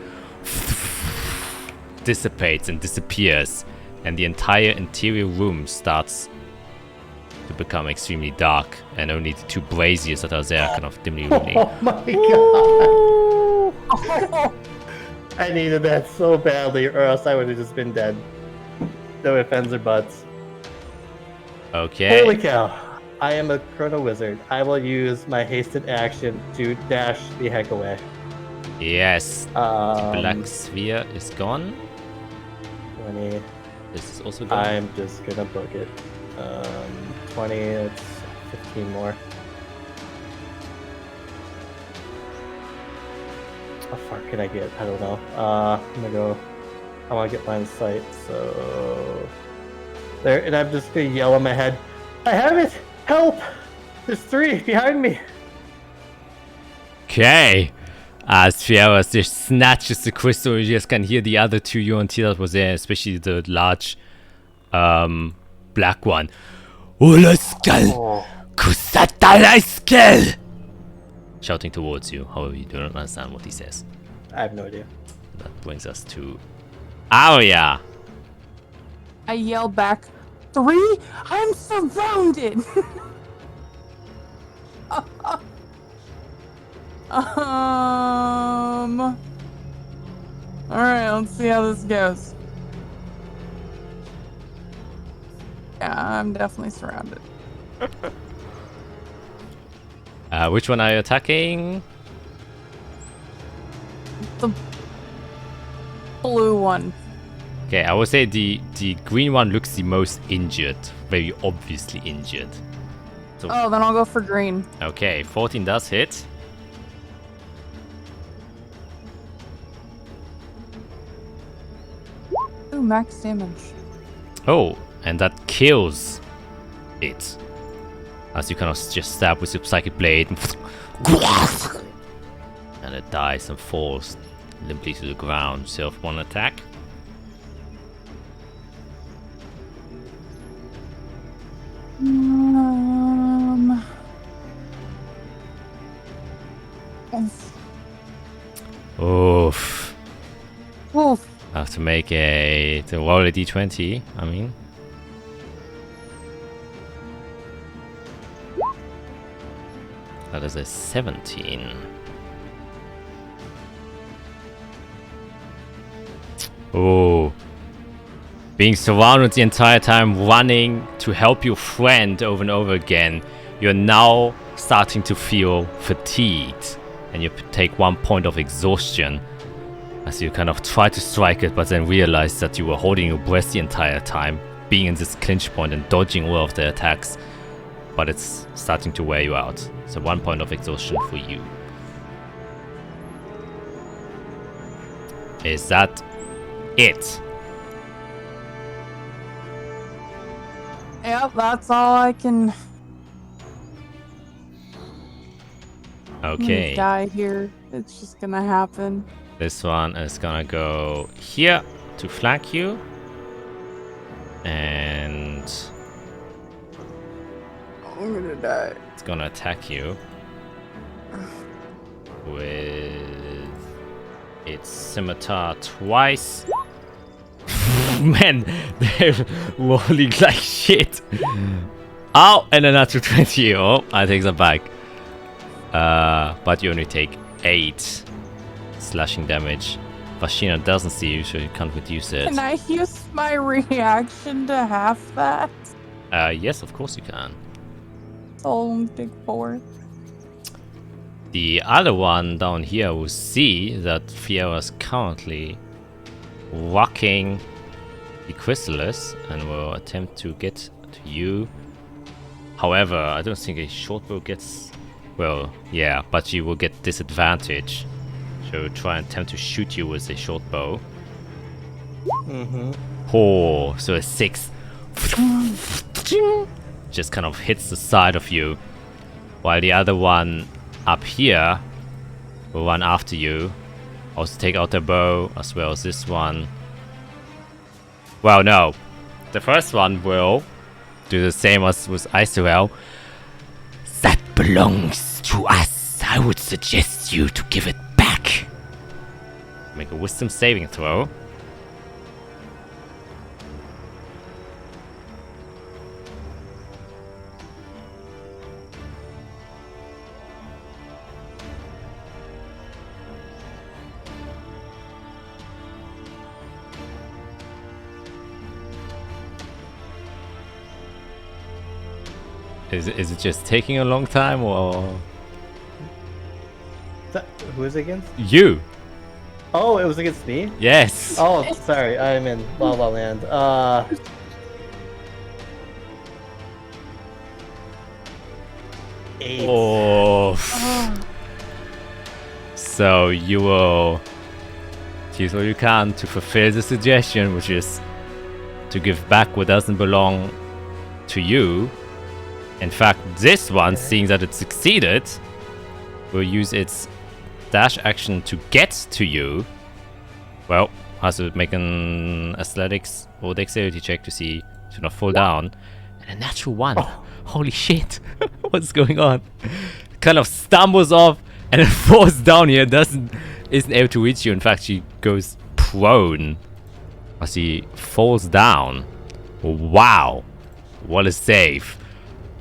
dissipates and disappears, and the entire interior room starts to become extremely dark, and only the 2 braziers that are there kind of dimly revealing. Oh my god! I needed that so badly, or else I would have just been dead. No ifs, ands, or buts. Okay. Holy cow! I am a chrono wizard. I will use my hasted action to dash the heck away. Yes. The black sphere is gone. 20. This is also gone. I'm just gonna book it. 20, it's 15 more. How far can I get? I don't know. I'm gonna go. I wanna get line of sight, so. There, and I'm just gonna yell in my head, I have it! Help! There's 3 behind me! Okay. As Fiera just snatches the crystal, you just can hear the other 2 UNT that was there, especially the large black one. Uluskal! Kusatalaiskel! Shouting towards you. However, you do not understand what he says. I have no idea. That brings us to Arya. I yell back, 3? I'm surrounded! Alright, let's see how this goes. Yeah, I'm definitely surrounded. Which one are you attacking? The blue one. Okay, I would say the green one looks the most injured. Very obviously injured. So, Oh, then I'll go for green. okay, 14 does hit. Ooh, max damage. Oh, and that kills it. As you kind of just stab with your psychic blade. And it dies and falls limply to the ground. Self 1 attack. Oof. Oof. I have to make to roll a d20, I mean. That is a 17. Oh. Being surrounded the entire time, running to help your friend over and over again, you're now starting to feel fatigued. And you take 1 point of exhaustion as you kind of try to strike it, but then realize that you were holding your breath the entire time, being in this clinch point and dodging all of the attacks. But it's starting to wear you out. So 1 point of exhaustion for you. Is that it? Yep, that's all I can. Okay. Die here. It's just gonna happen. This one is gonna go here to flank you. And I'm gonna die. it's gonna attack you with its scimitar twice. Man, they're rolling like shit. Oh, and a natural 20. Oh, I take that back. But you only take 8 slashing damage. Vashina doesn't see you, so you can't reduce it. Can I use my reaction to half that? Yes, of course you can. So I'll take 4. The other one down here will see that Fiera's currently rocking the chrysalis and will attempt to get to you. However, I don't think a shortbow gets... Well, yeah, but you will get disadvantage. So try and attempt to shoot you with a shortbow. Oh, so a 6 just kind of hits the side of you, while the other one up here will run after you. Also take out their bow, as well as this one. Well, no. The first one will do the same as with Isurel. That belongs to us. I would suggest you to give it back. Make a wisdom saving throw. Is it just taking a long time, or Who is it against? you? Oh, it was against me? Yes. Oh, sorry, I'm in La La Land. 8. Oh. Oh, So you will use what you can to fulfill the suggestion, which is to give back what doesn't belong to you. In fact, this one, seeing that it succeeded, will use its dash action to get to you. Well, has to make an athletics or dexterity check to see to not fall down. And a natural one. Holy shit. What's going on? Kind of stumbles off and then falls down here. Isn't able to reach you. In fact, she goes prone as he falls down. Wow. What a save.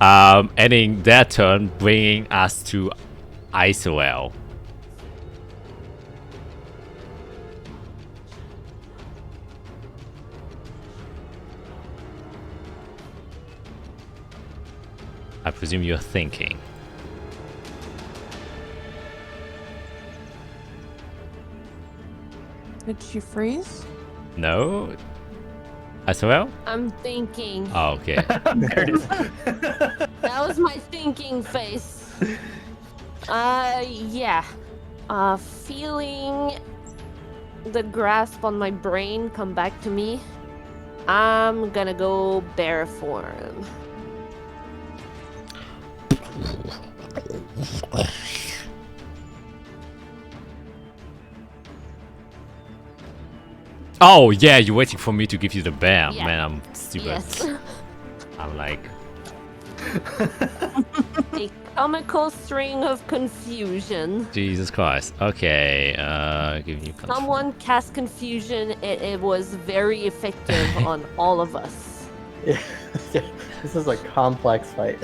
Ending their turn, bringing us to Isorel. I presume you're thinking. did she freeze? No? Isorel? I'm thinking. Oh, okay. There it is. That was my thinking face. Yeah. Feeling the grasp on my brain come back to me. I'm gonna go bear form. Oh, yeah, you're waiting for me to give you the bear. Yeah. Man, I'm stupid. Yes. I'm like, A comical string of confusion. Jesus Christ. Okay, giving you control. Someone cast confusion. It was very effective on all of us. Yeah. This is a complex fight.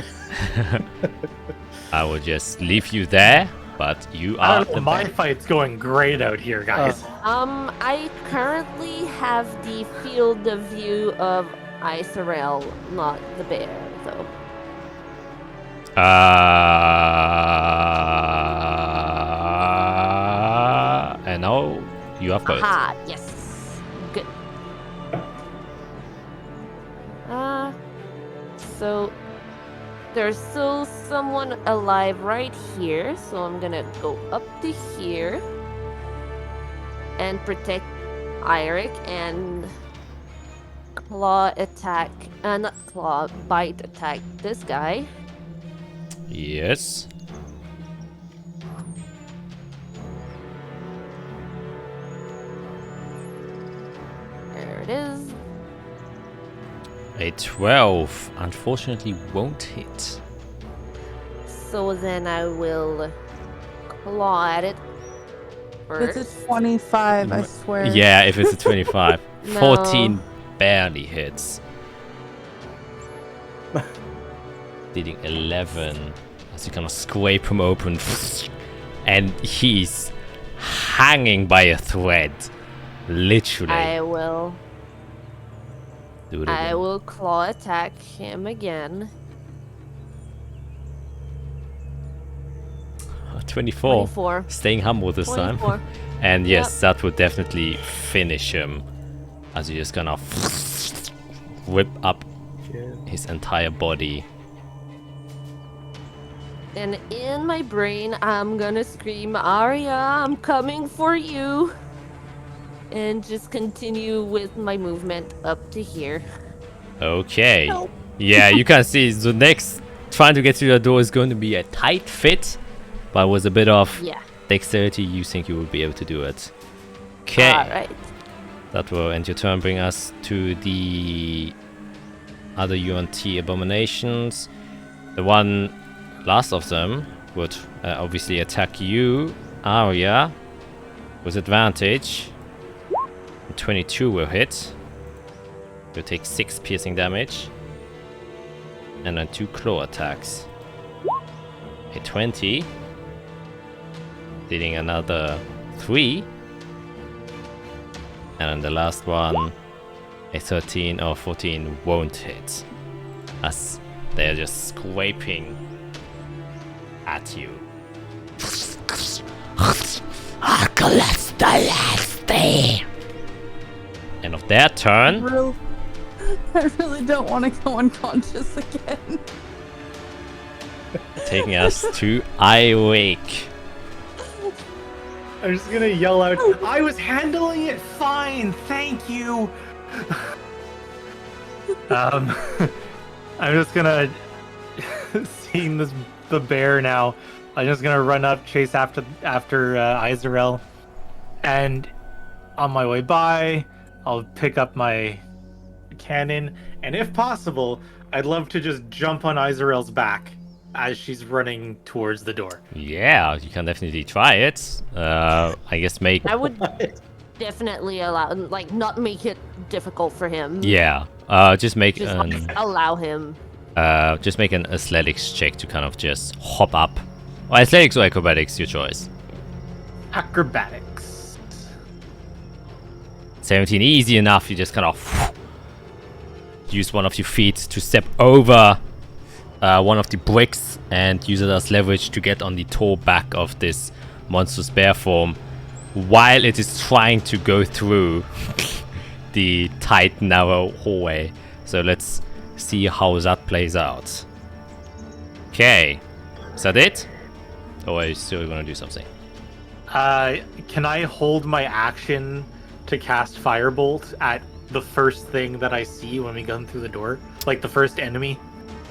I will just leave you there, but you I are don't know, the my bear. fight's going great out here, guys. I currently have the field of view of Isorel, not the bear, though. And now you have both. Aha, yes. Good. So there's still someone alive right here, so I'm gonna go up to here and protect Eirik and claw attack, not claw, bite attack this guy. Yes. There it is. A 12 unfortunately won't hit. So then I will claw at it It's first. a 25, I swear. Yeah, if it's a 25. No. 14 barely hits. Dealing 11 as you kind of scrape him open. And he's hanging by a thread. Literally. I will Do it I again. will claw attack him again. 24. 24. Staying humble this time. 24. And yes, that would definitely finish him. As you just kind of whip up his entire body. And in my brain, I'm gonna scream, Arya, I'm coming for you. And just continue with my movement up to here. Okay. No. Yeah, you can see the next trying to get through the door is going to be a tight fit. But with a bit of Yeah. dexterity, you think you will be able to do it. Okay. Alright. That will end your turn, bring us to the other UNT abominations. The one last of them would obviously attack you, Arya, with advantage. 22 will hit. You'll take 6 piercing damage. And then 2 claw attacks. A 20. Dealing another 3. And then the last one, a 13 or 14 won't hit. As They're just scraping at you. End of their turn. I really don't want to go unconscious again. Taking us to Iwake. I'm just gonna yell out, I was handling it fine, thank you! I'm just gonna, seeing the bear now, I'm just gonna run up, chase after Izarel, and on my way by, I'll pick up my cannon, and if possible, I'd love to just jump on Izarel's back as she's running towards the door. Yeah, you can definitely try it. I guess make... I would definitely not make it difficult for him. Yeah, just make Just an... allow him. Just make an athletics check to kind of just hop up. Or athletics or acrobatics, your choice. Acrobatics. 17, easy enough. You just kind of use one of your feet to step over one of the bricks and use it as leverage to get on the tall back of this monstrous bear form while it is trying to go through the tight, narrow hallway. So let's see how that plays out. Okay, is that it? Or are you still gonna do something? Can I hold my action to cast Firebolt at the first thing that I see when we come through the door? Like the first enemy?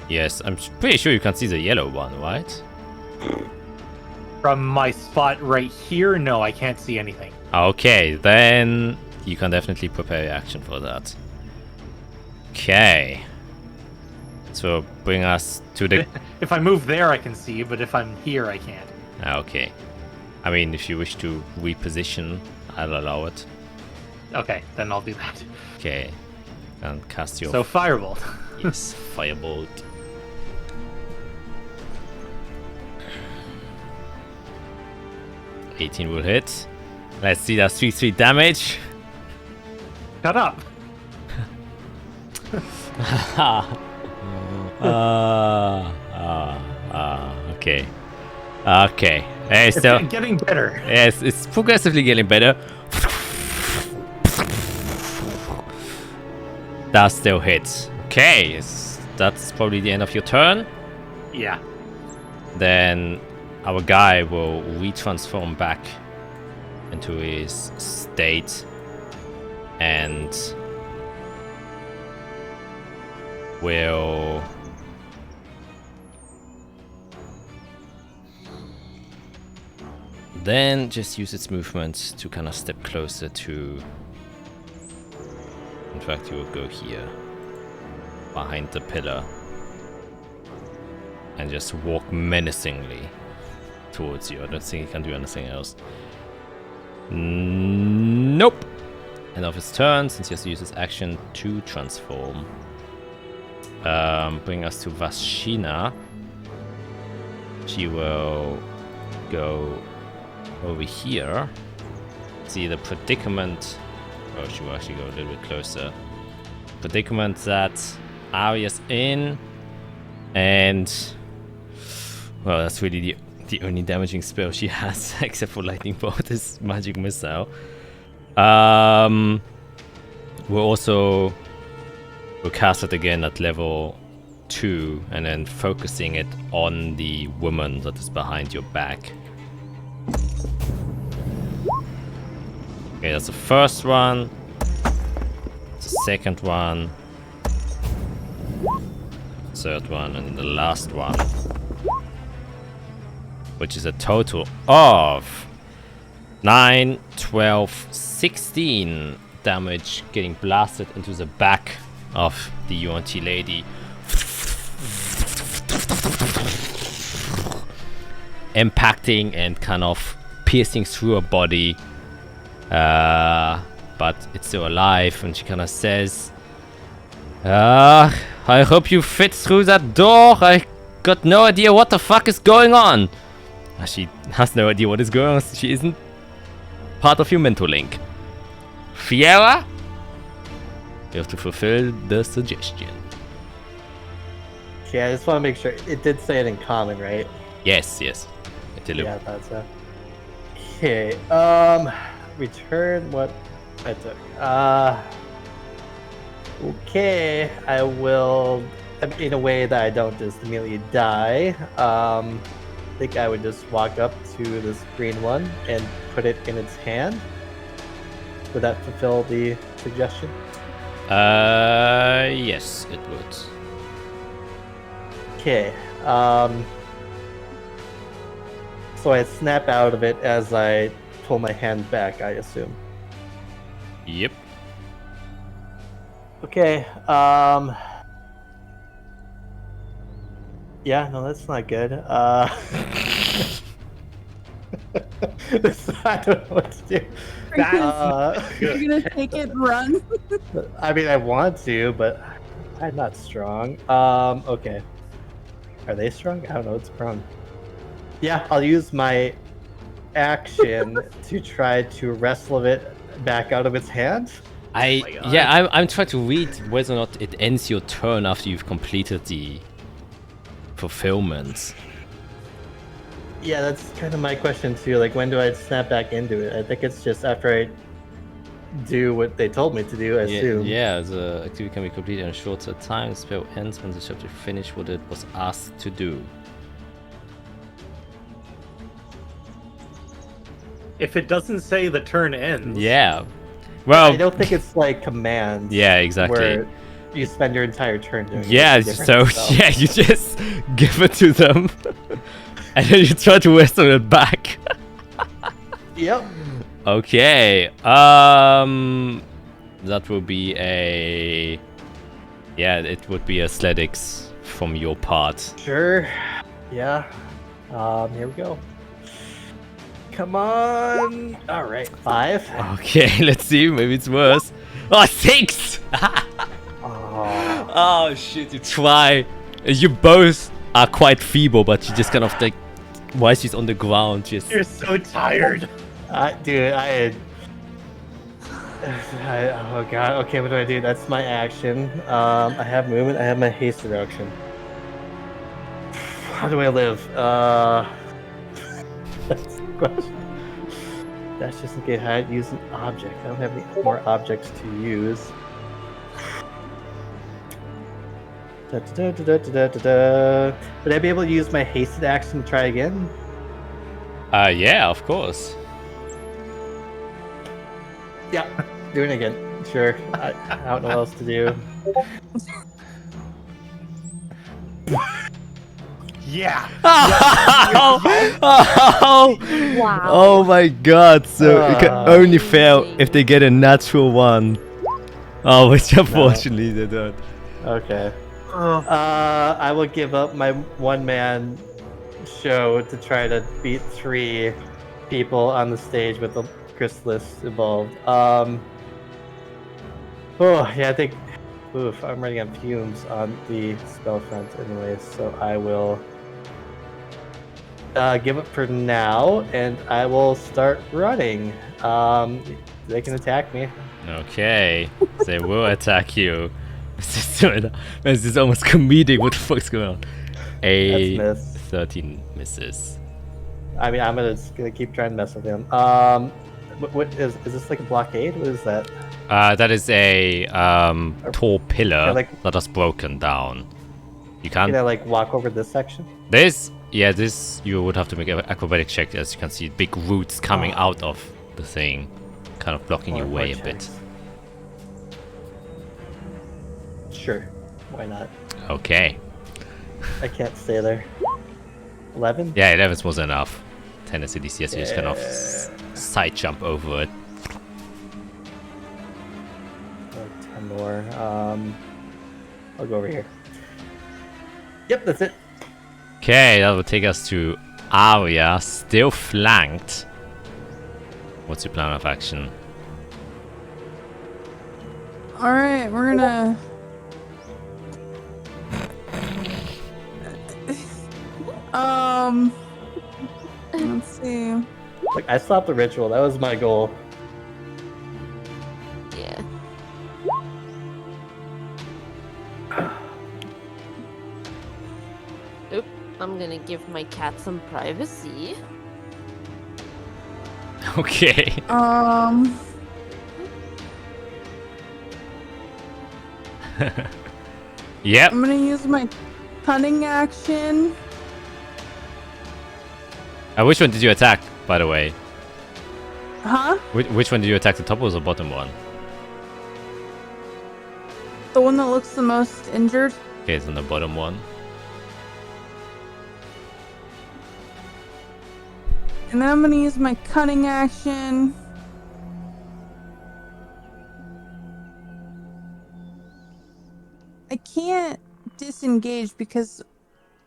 Yes, I'm pretty sure you can see the yellow one, right? From my spot right here, no, I can't see anything. Okay, then you can definitely prepare your action for that. Okay. So bring us to the... If I move there, I can see, but if I'm here, I can't. Okay. I mean, if you wish to reposition, I'll allow it. Okay, then I'll do that. Okay. And cast your... So Firebolt. Yes, Firebolt. $18 will hit. Let's see that 3 damage. Shut up. Okay. Okay. Hey, still Getting better. yes, it's progressively getting better. That still hits. Okay, that's probably the end of your turn. Yeah. Then our guy will retransform back into his state and will then just use its movement to kind of step closer to... In fact, he will go here behind the pillar and just walk menacingly towards you. I don't think he can do anything else. Nope. End of his turn, since he has to use his action to transform. Bring us to Vashina. She will go over here. See the predicament. Oh, she will actually go a little bit closer. Predicament that Arya's in. And... well, that's really the only damaging spell she has, except for Lightning Bolt, is Magic Missile. We'll cast it again at level 2, and then focusing it on the woman that is behind your back. Okay, that's the first one. The second one. Third one, and the last one. Which is a total of 9, 12, 16 damage getting blasted into the back of the UNT lady. Impacting and kind of piercing through her body. But it's still alive, and she kind of says, I hope you fit through that door. I got no idea what the fuck is going on. She has no idea what is going on. She isn't part of your mental link. Fiera, you have to fulfill the suggestion. Okay, I just want to make sure. It did say it in common, right? Yes. Itilu. Yeah, that's it. Okay. Return what I took. Okay. I will. In a way that I don't just immediately die. I think I would just walk up to this green one and put it in its hand. Would that fulfill the suggestion? Yes, it would. Okay. So I snap out of it as I pull my hand back, I assume. Yep. Okay. Yeah, no, that's not good. I don't know what to do. You're gonna take it and run? I mean, I want to, but I'm not strong. Okay. Are they strong? I don't know. It's prone. Yeah, I'll use my action to try to wrestle it back out of its hand. I'm trying to read whether or not it ends your turn after you've completed the fulfillment. Yeah, that's kind of my question too. Like, when do I snap back into it? I think it's just after I do what they told me to do, I assume. Yeah, the activity can be completed in a shorter time. The spell ends when the subject finished what it was asked to do. If it doesn't say the turn ends. Yeah. Well, I don't think it's like commands. yeah, exactly. Where you spend your entire turn doing Yeah, it. so yeah, you just give it to them, and then you try to wrestle it back. Yep. Okay. That will be a. Yeah, it would be athletics from your part. Sure. Yeah. Here we go. Come on. All right. 5. Okay, let's see. Maybe it's worse. Oh, 6! Oh. Oh shit! You try. You both are quite feeble, but you just kind of like, while she's on the ground, just. You're so tired. Dude, oh god. Okay, what do I do? That's my action. I have movement. I have my haste reduction. How do I live? That's the question. That's just in case I use an object. I don't have any more objects to use. Would I be able to use my hasted action to try again? Yeah, of course. Yeah, doing it again. Sure. I don't know what else to do. Yeah. Wow. Oh my god, so it can only fail if they get a natural one. Oh, which unfortunately they don't. Okay. I will give up my one-man show to try to beat 3 people on the stage with the chrysalis involved. Oh, yeah, I think... Oof, I'm running on fumes on the spell front anyways, so I will give it for now, and I will start running. They can attack me. Okay, they will attack you. This is almost comedic. What the fuck's going on? A That's miss. 13 misses. I mean, I'm gonna keep trying to mess with him. What is this, like a blockade? What is that? That is a tall pillar like- that is broken down. You Can can't. I like walk over this section? This you would have to make an acrobatic check, as you can see big roots coming out of the thing, kind of blocking your way a bit. checks. Sure, why not? Okay. I can't stay there. 11? Yeah, 11 was enough. 10 is DC, so you just kind of side jump over it. 10 more. I'll go over here. Yep, that's it. Okay, that will take us to Arya, still flanked. What's your plan of action? Alright, we're gonna... Let's see. Like, I stopped the ritual. That was my goal. Yeah. Oop, I'm gonna give my cat some privacy. Okay. Yep. I'm gonna use my cunning action. Which one did you attack, by the way? Huh? Which one did you attack? The top or the bottom one? The one that looks the most injured. Okay, it's on the bottom one. And then I'm gonna use my cunning action. I can't disengage because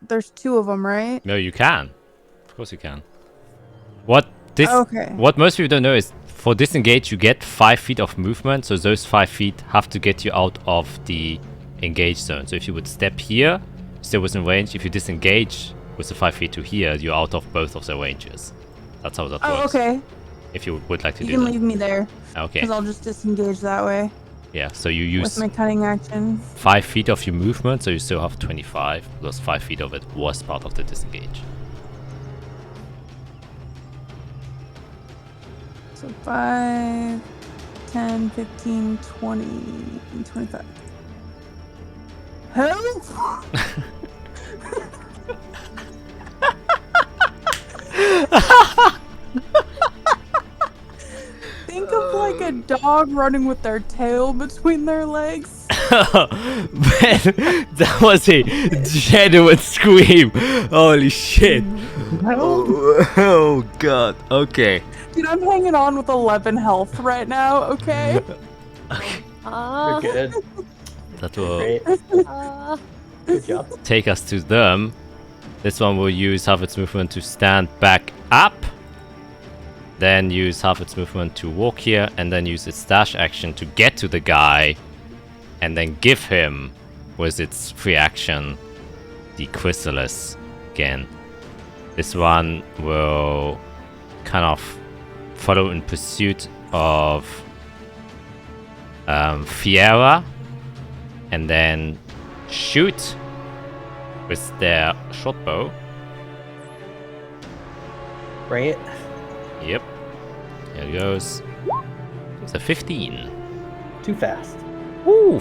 there's two of them, right? No, you can. Of course you can. What most people don't know is for disengage you get 5 feet of movement, so those 5 feet have to get you out of the engage zone. So if you would step here, still within range. If you disengage with the 5 feet to here, you're out of both of the ranges. That's how that works. Oh, okay. If you would like to You do can that. leave me there. Okay. Because I'll just disengage that way. Yeah, so you use With my cunning action. 5 feet of your movement, so you still have 25, because 5 feet of it was part of the disengage. So 5, 10, 15, 20, 25. Help! Think of like a dog running with their tail between their legs. Man, that was a genuine scream. Holy shit. Oh god. Okay. Dude, I'm hanging on with 11 health right now, okay? You're good. That will Great. Good job. take us to them. This one will use half its movement to stand back up. Then use half its movement to walk here. And then use its dash action to get to the guy. And then give him, with its free action, the chrysalis again. This one will kind of follow in pursuit of Fiera. And then shoot with their short bow. Bring it. Yep. Here it goes. It's a 15. Too fast. Ooh.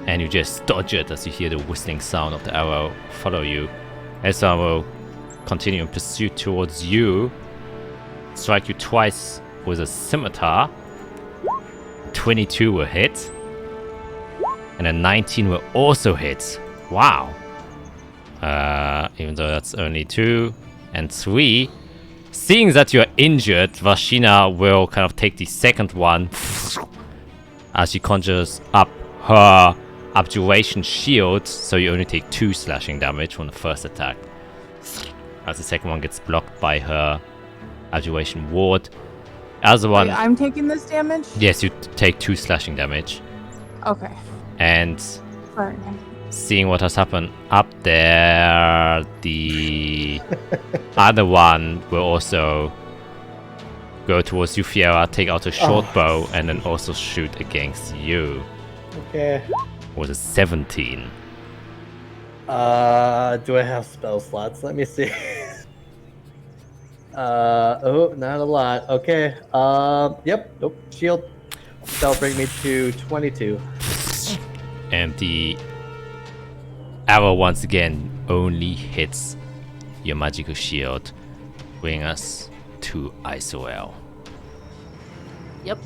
And you just dodge it as you hear the whistling sound of the arrow follow you. This one will continue in pursuit towards you. Strike you twice with a scimitar. 22 will hit. And a 19 will also hit. Wow. Even though that's only 2 and 3. Seeing that you're injured, Vashina will kind of take the second one as she conjures up her abjuration shield, so you only take 2 slashing damage from the first attack. As the second one gets blocked by her abjuration ward. As one, Wait, I'm taking this damage? yes, you take 2 slashing damage. Okay. And Alright. seeing what has happened up there, the other one will also go towards you, Fiera, take out a short bow, and then also shoot against you. Okay. With a 17. Do I have spell slots? Let me see. Oh, not a lot. Okay. Yep. Nope. Shield. That'll bring me to 22. And the arrow once again only hits your magical shield, bringing us to Isoel. Yep.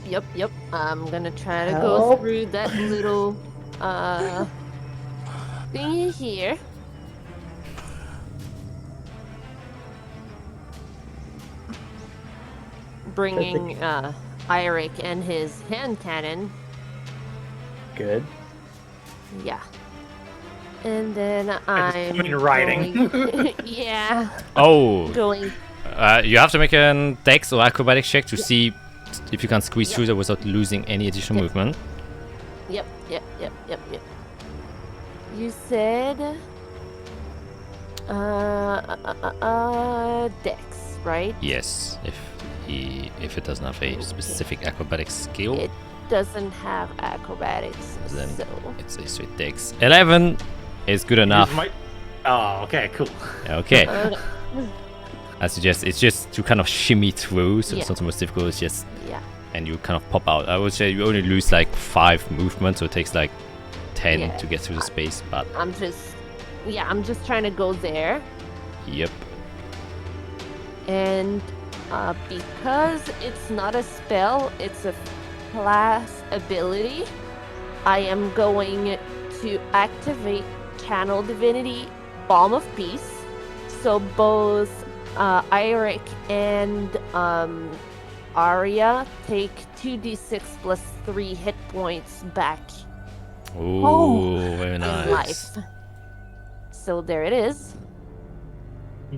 I'm gonna try to go Help. through that little thingy here. Bringing Eirik and his hand cannon. Good. Yeah. And then I'm doing riding. going- yeah. Oh, Going. you have to make a dex or acrobatics check to see if you can squeeze through there without losing any additional movement. Yep. You said dex, right? Yes, if it doesn't have a specific acrobatic skill, It doesn't have acrobatics, Then so it's a straight dex. 11 is good enough. Oh, okay, cool. Okay. Okay. I suggest it's just to kind of shimmy through, so Yeah. it's not the most difficult. It's just Yeah. and you kind of pop out. I would say you only lose like 5 movements, so it takes like 10 Yeah. to get through the space. But I'm just trying to go there. yep. And because it's not a spell, it's a class ability, I am going to activate Channel Divinity Balm of Peace. So both Eirik and Arya take 2d6 plus 3 hit points back Ooh, very in nice. life. So there it is.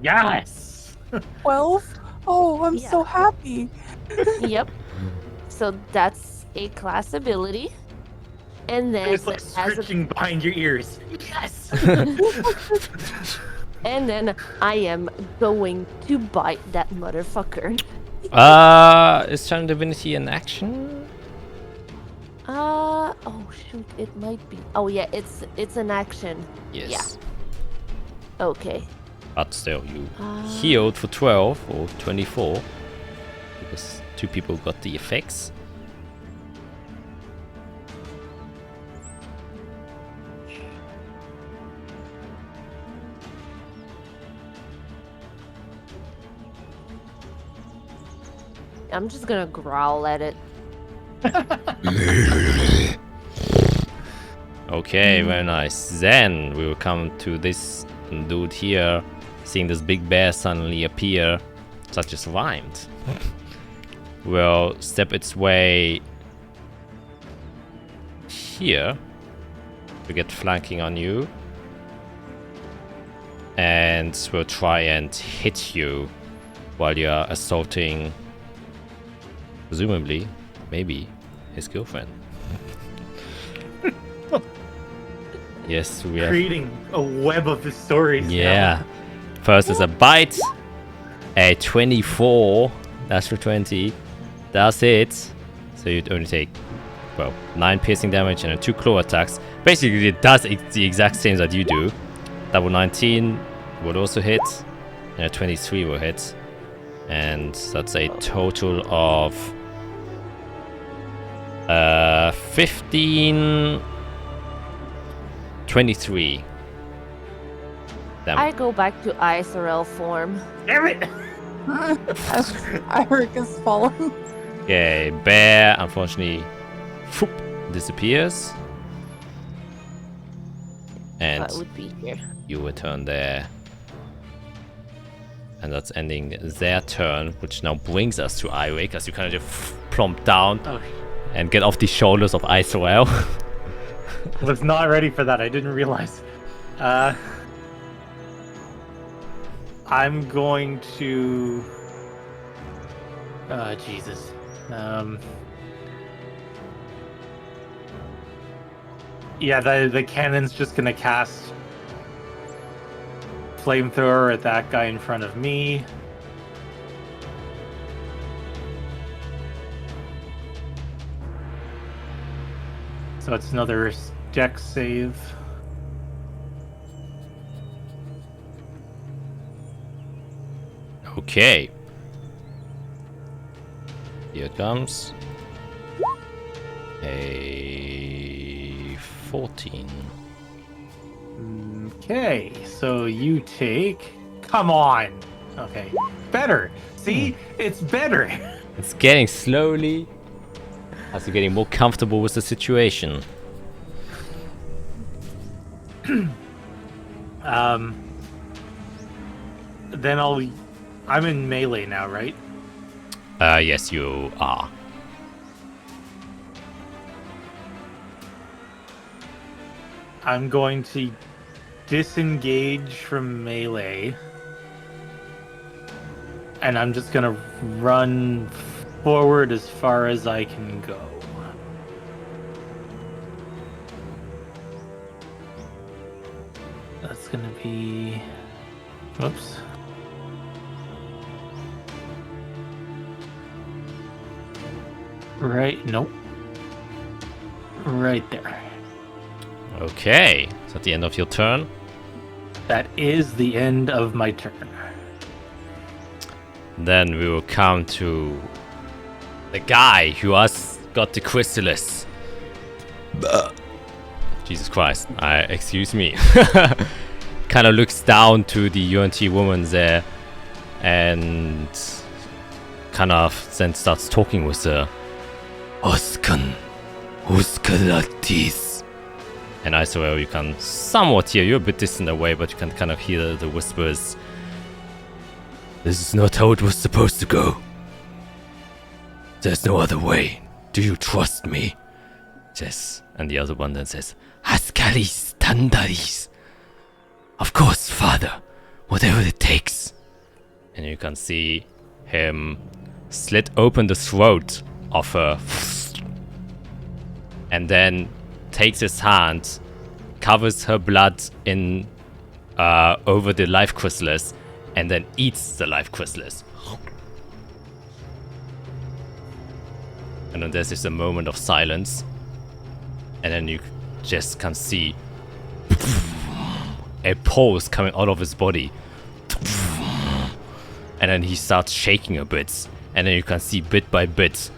Yes. 12? Oh, I'm Yeah. so happy. Yep. So that's a class ability. And then It's like as a scratching behind your ears. Yes. And then I am going to bite that motherfucker. Is Channel Divinity an action? Oh shoot, it might be. Oh yeah, it's an action. Yes. Okay. But still, you Uh, healed for 12 or 24 because 2 people got the effects. I'm just gonna growl at it. Okay, very nice. Then we will come to this dude here, seeing this big bear suddenly appear, such as rhymed. Will step its way here to get flanking on you, and will try and hit you while you're assaulting, presumably, maybe his girlfriend. Yes, we have. Creating a web of the stories. now. Yeah. First is a bite. A 24. That's for 20. That's it. So you'd only take, well, 9 piercing damage and 2 claw attacks. Basically, it does the exact same that you do. Double 19 would also hit. And a 23 will hit. And that's a total of 15... 23 damage. I go back to ISRL form. Damn it. As Eirik is falling. Okay, bear unfortunately disappears. And That would be here. you return there. And that's ending their turn, which now brings us to Eirik as you kind of just plump down Oh, and get off the shoulders of Israel. was not ready for that. I didn't realize. I'm going to. Jesus. Yeah, the cannon's just gonna cast flamethrower at that guy in front of me. So it's another dex save. Okay. Here it comes. A 14. Okay, so you take. Come on. Okay, better. See, it's better. It's getting slowly as you're getting more comfortable with the situation. Then I'm in melee now, right? Yes, you are. I'm going to disengage from melee. And I'm just gonna run forward as far as I can go. That's gonna be... Whoops. Right, nope. Right there. Okay, so at the end of your turn. That is the end of my turn. Then we will come to the guy who has got the chrysalis. Jesus Christ. Excuse me. Kind of looks down to the UNT woman there and kind of then starts talking with her. Oskan, Uskalatis. And I swear you can somewhat hear, you're a bit distant away, but you can kind of hear the whispers. This is not how it was supposed to go. There's no other way. Do you trust me? Yes. And the other one then says, Haskalis Tandaris. Of course, father. Whatever it takes. and you can see him slit open the throat of her and then takes his hand, covers her blood in over the life chrysalis, and then eats the life chrysalis. And then there's just a moment of silence, and then you just can see a pulse coming out of his body. And then he starts shaking a bit, and then you can see bit by bit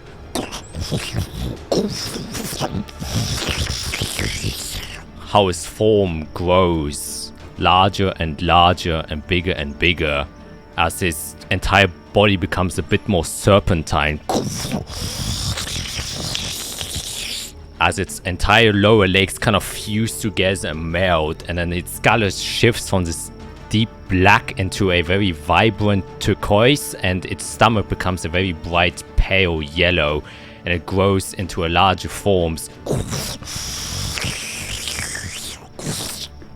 how his form grows larger and larger and bigger as his entire body becomes a bit more serpentine, as its entire lower legs kind of fuse together and melt, and then its skull shifts from this deep black into a very vibrant turquoise, and its stomach becomes a very bright pale yellow, and it grows into a larger forms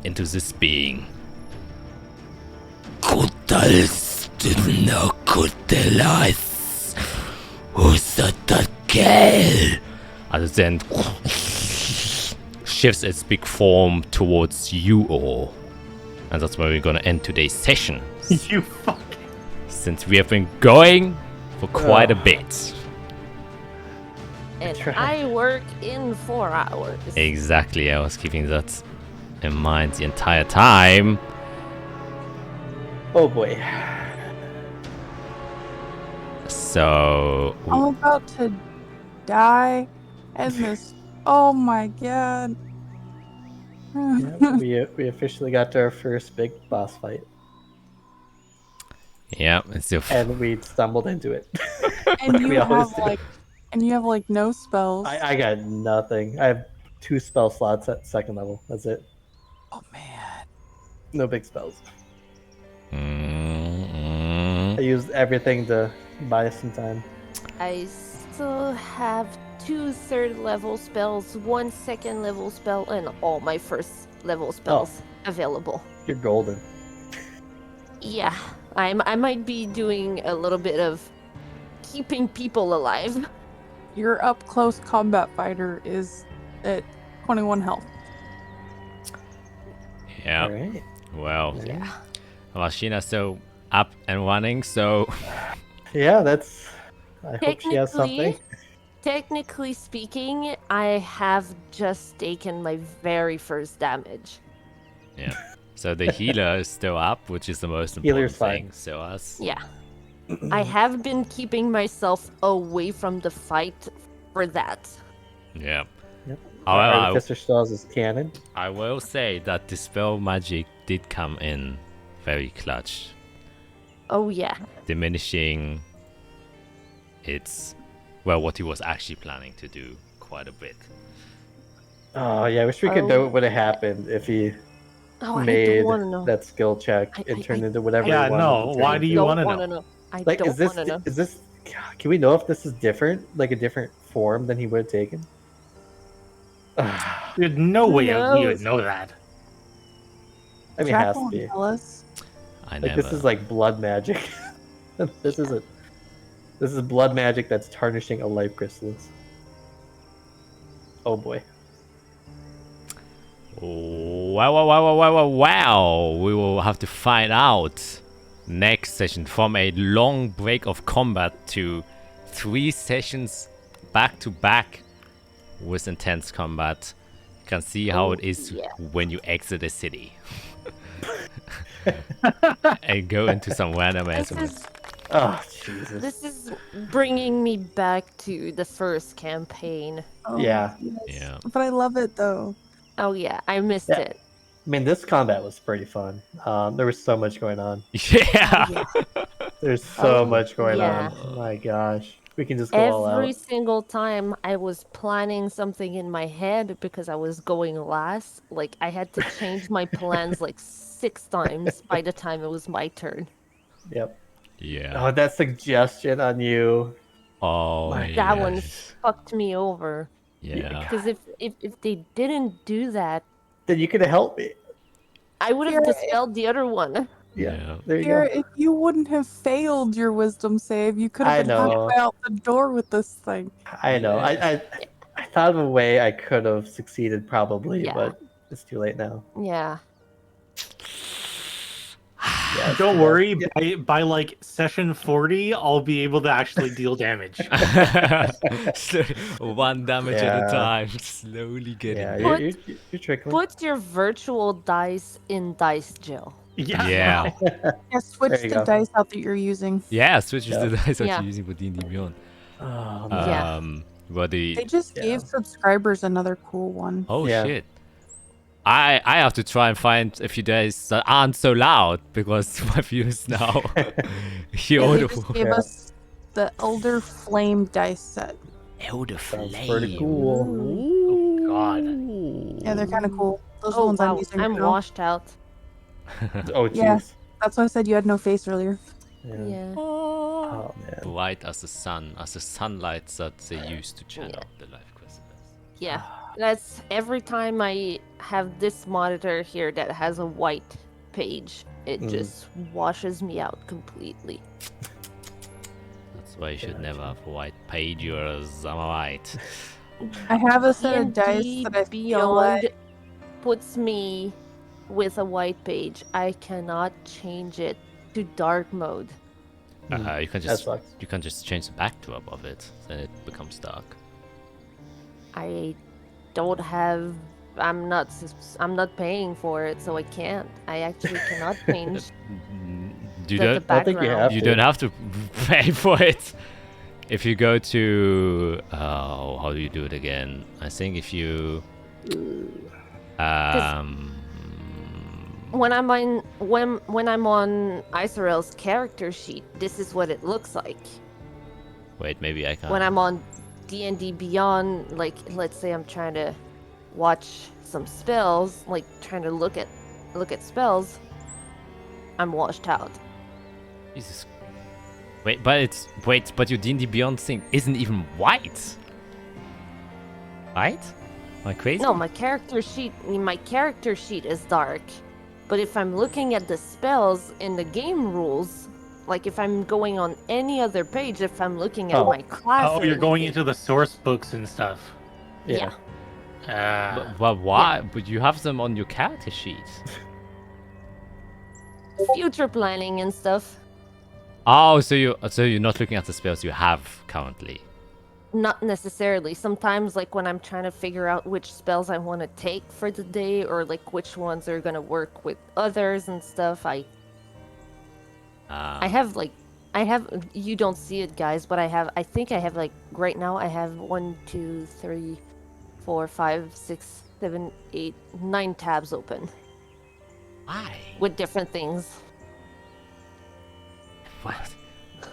into this being. Kutals no kutelas. Usatakel. As it then shifts its big form towards you all. And that's where we're gonna end today's session, You fuck. since we have been going for quite a bit. And That's right. I work in 4 hours. Exactly, I was keeping that in mind the entire time. Oh boy. So I'm about to die, and this. Oh my god. Yeah, we officially got to our first big boss fight, yeah, it's the and we stumbled into it. And Like you we always have do. like no spells. I got nothing. I have 2 spell slots at 2nd level. That's it. Oh man. No big spells. Mm-mm. I used everything to buy some time. I still have 2 third-level spells, 1 second-level spell, and all my first-level spells available. You're golden. Yeah, I might be doing a little bit of keeping people alive. Your up close combat fighter is at 21 health. Yeah, Alright. well, Yeah. Rashina's still up and running, so Yeah, that's. I hope she has Technically, something. technically speaking, I have just taken my very first damage. yeah. So the healer is still up, which is the most Healer's important thing. fine. So us. Yeah. I have been keeping myself away from the fight for that. Yeah. Yep. However, Artificer still has his cannon. I will say that dispel magic did come in very clutch, Oh yeah. diminishing its what he was actually planning to do quite a bit. Oh yeah, I wish we could know what would have happened if he Oh, I made don't want to know. that skill check. It turned into whatever. Yeah, he wanted no, to turn why into. do you wanna wanna know? I Like, don't is this want to know. is this? Can we know if this is different, like a different form than he would have taken? I There's no Who way you would knows? know that. mean, it Jack has to won't be. tell us. I Like never. this is like blood magic. This isn't. This is blood magic that's tarnishing a life chrysalis. Oh boy. Wow. We will have to find out next session. From a long break of combat to 3 sessions back to back with intense combat. You can see how it is yeah. when you exit a city. and go into some random This ass. is Oh Jesus. this is bringing me back to the first campaign. Oh, Yeah. yes. Yeah. But I love it though. Oh yeah, I missed Yeah. it. I mean, this combat was pretty fun. There was so much going on. Yeah. Oh, yeah. There's so Oh, much going yeah. on. My gosh, we can just go all Every out. single time I was planning something in my head because I was going last, like I had to change my plans like 6 times by the time it was my turn. Yep. Yeah. Oh, that suggestion on you. Oh, My- That one yes. fucked me over. Yeah. Because if they didn't do that, Then you could have helped me. I would have Here, dispelled the other one. Yeah. There you Here, go. if you wouldn't have failed your wisdom save, you could I have been know. halfway out the door with this thing. I know. I thought of a way I could have succeeded probably, Yeah. but it's too late now. Yeah. Yeah, it's Don't too worry, bad. by like session 40, I'll be able to actually deal damage. One damage at a Yeah. time. Slowly getting Yeah, there. you're trickling. Put your virtual dice in dice jail. Yeah. Yeah, switch There you the go. dice out that you're using. Yeah, switches Yeah. the dice that Yeah. you're using for D&D Beyond. Oh, man. Yeah. But They the just Yeah. gave subscribers another cool one. oh Yeah. shit. I have to try and find a few days that aren't so loud because my viewers now hear Yeah, all they the just gave us the Elder Flame dice set. Elder Sounds Flame. pretty cool. Oh, God. Yeah, they're kind of cool. Those are the Oh ones I'm wow, using I'm now. washed out. Oh, Yeah. jeez. That's why I said you had no face earlier. Yeah. Oh, man. bright as the sun, as the sunlight that they use to channel the life chrysalis. Yeah. That's every time I have this monitor here that has a white page, it just washes me out completely. That's why you should never have white pages. Am I right? I have a set of dice D&D that I feel Beyond like puts me with a white page. I cannot change it to dark mode. You can That just sucks. you can just change the backdrop of it, then it becomes dark. I don't have. I'm not paying for it, so I can't. I actually cannot change You the don't I background. think you have you to. don't have to pay for it. If you go to how do you do it again? I think if you When I'm on Isorel's character sheet, this is what it looks like. wait, maybe I can. When I'm on D&D Beyond, like let's say I'm trying to watch some spells, like trying to look at spells, I'm washed out. Jesus. But your D&D Beyond thing isn't even white, right? Am I crazy? No, my character sheet is dark. But if I'm looking at the spells in the game rules, like if I'm going on any other page, if I'm looking at Oh. my class, Oh, you're going into the source books and stuff. Yeah. But why? But you have them on your character sheet. future planning and stuff. Oh, so you're not looking at the spells you have currently. Not necessarily. Sometimes, like when I'm trying to figure out which spells I want to take for the day, or like which ones are gonna work with others and stuff, I have you don't see it, guys, but I think I have like right now I have 1, 2, 3, 4, 5, 6, 7, 8, 9 tabs open Why? with different things. What?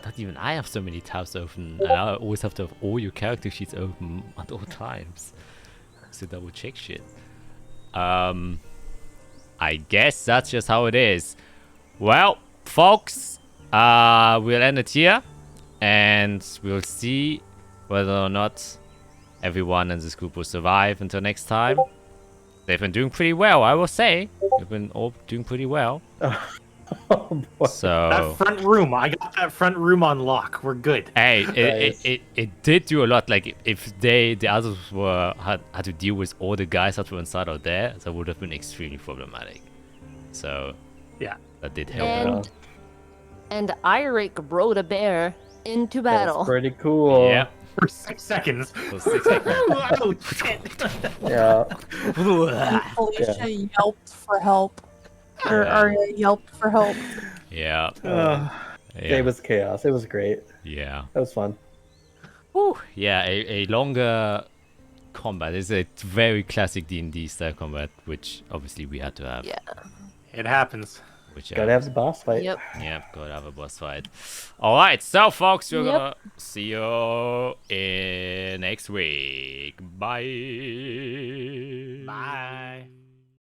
Not even I have so many tabs open, and I always have to have all your character sheets open at all times. So double check shit. I guess that's just how it is. Well, folks, we'll end it here, and we'll see whether or not everyone in this group will survive until next time. They've been doing pretty well, I will say. They've been all doing pretty well. Oh, boy. So That front room, I got that front room on lock. We're good. hey, Nice. it did do a lot. Like if the others had to deal with all the guys that were inside out there, that would have been extremely problematic. So Yeah. that did help. And Eirik rode a bear into That's battle. pretty cool. Yeah. For 6 seconds. So 6 seconds. Oh, shit. Yeah. Felicia yelped for help. Or Yeah. Arya yelped for help. Yeah. It was chaos. It was great. Yeah. That was fun. Whew. Yeah, a longer combat is a very classic D&D style combat, which obviously we had to have. Yeah. It happens. Which Gotta have the boss fight. Yep. Yep, gotta have a boss fight. Alright, so folks, we're Yep. gonna see you in next week. Bye. Bye.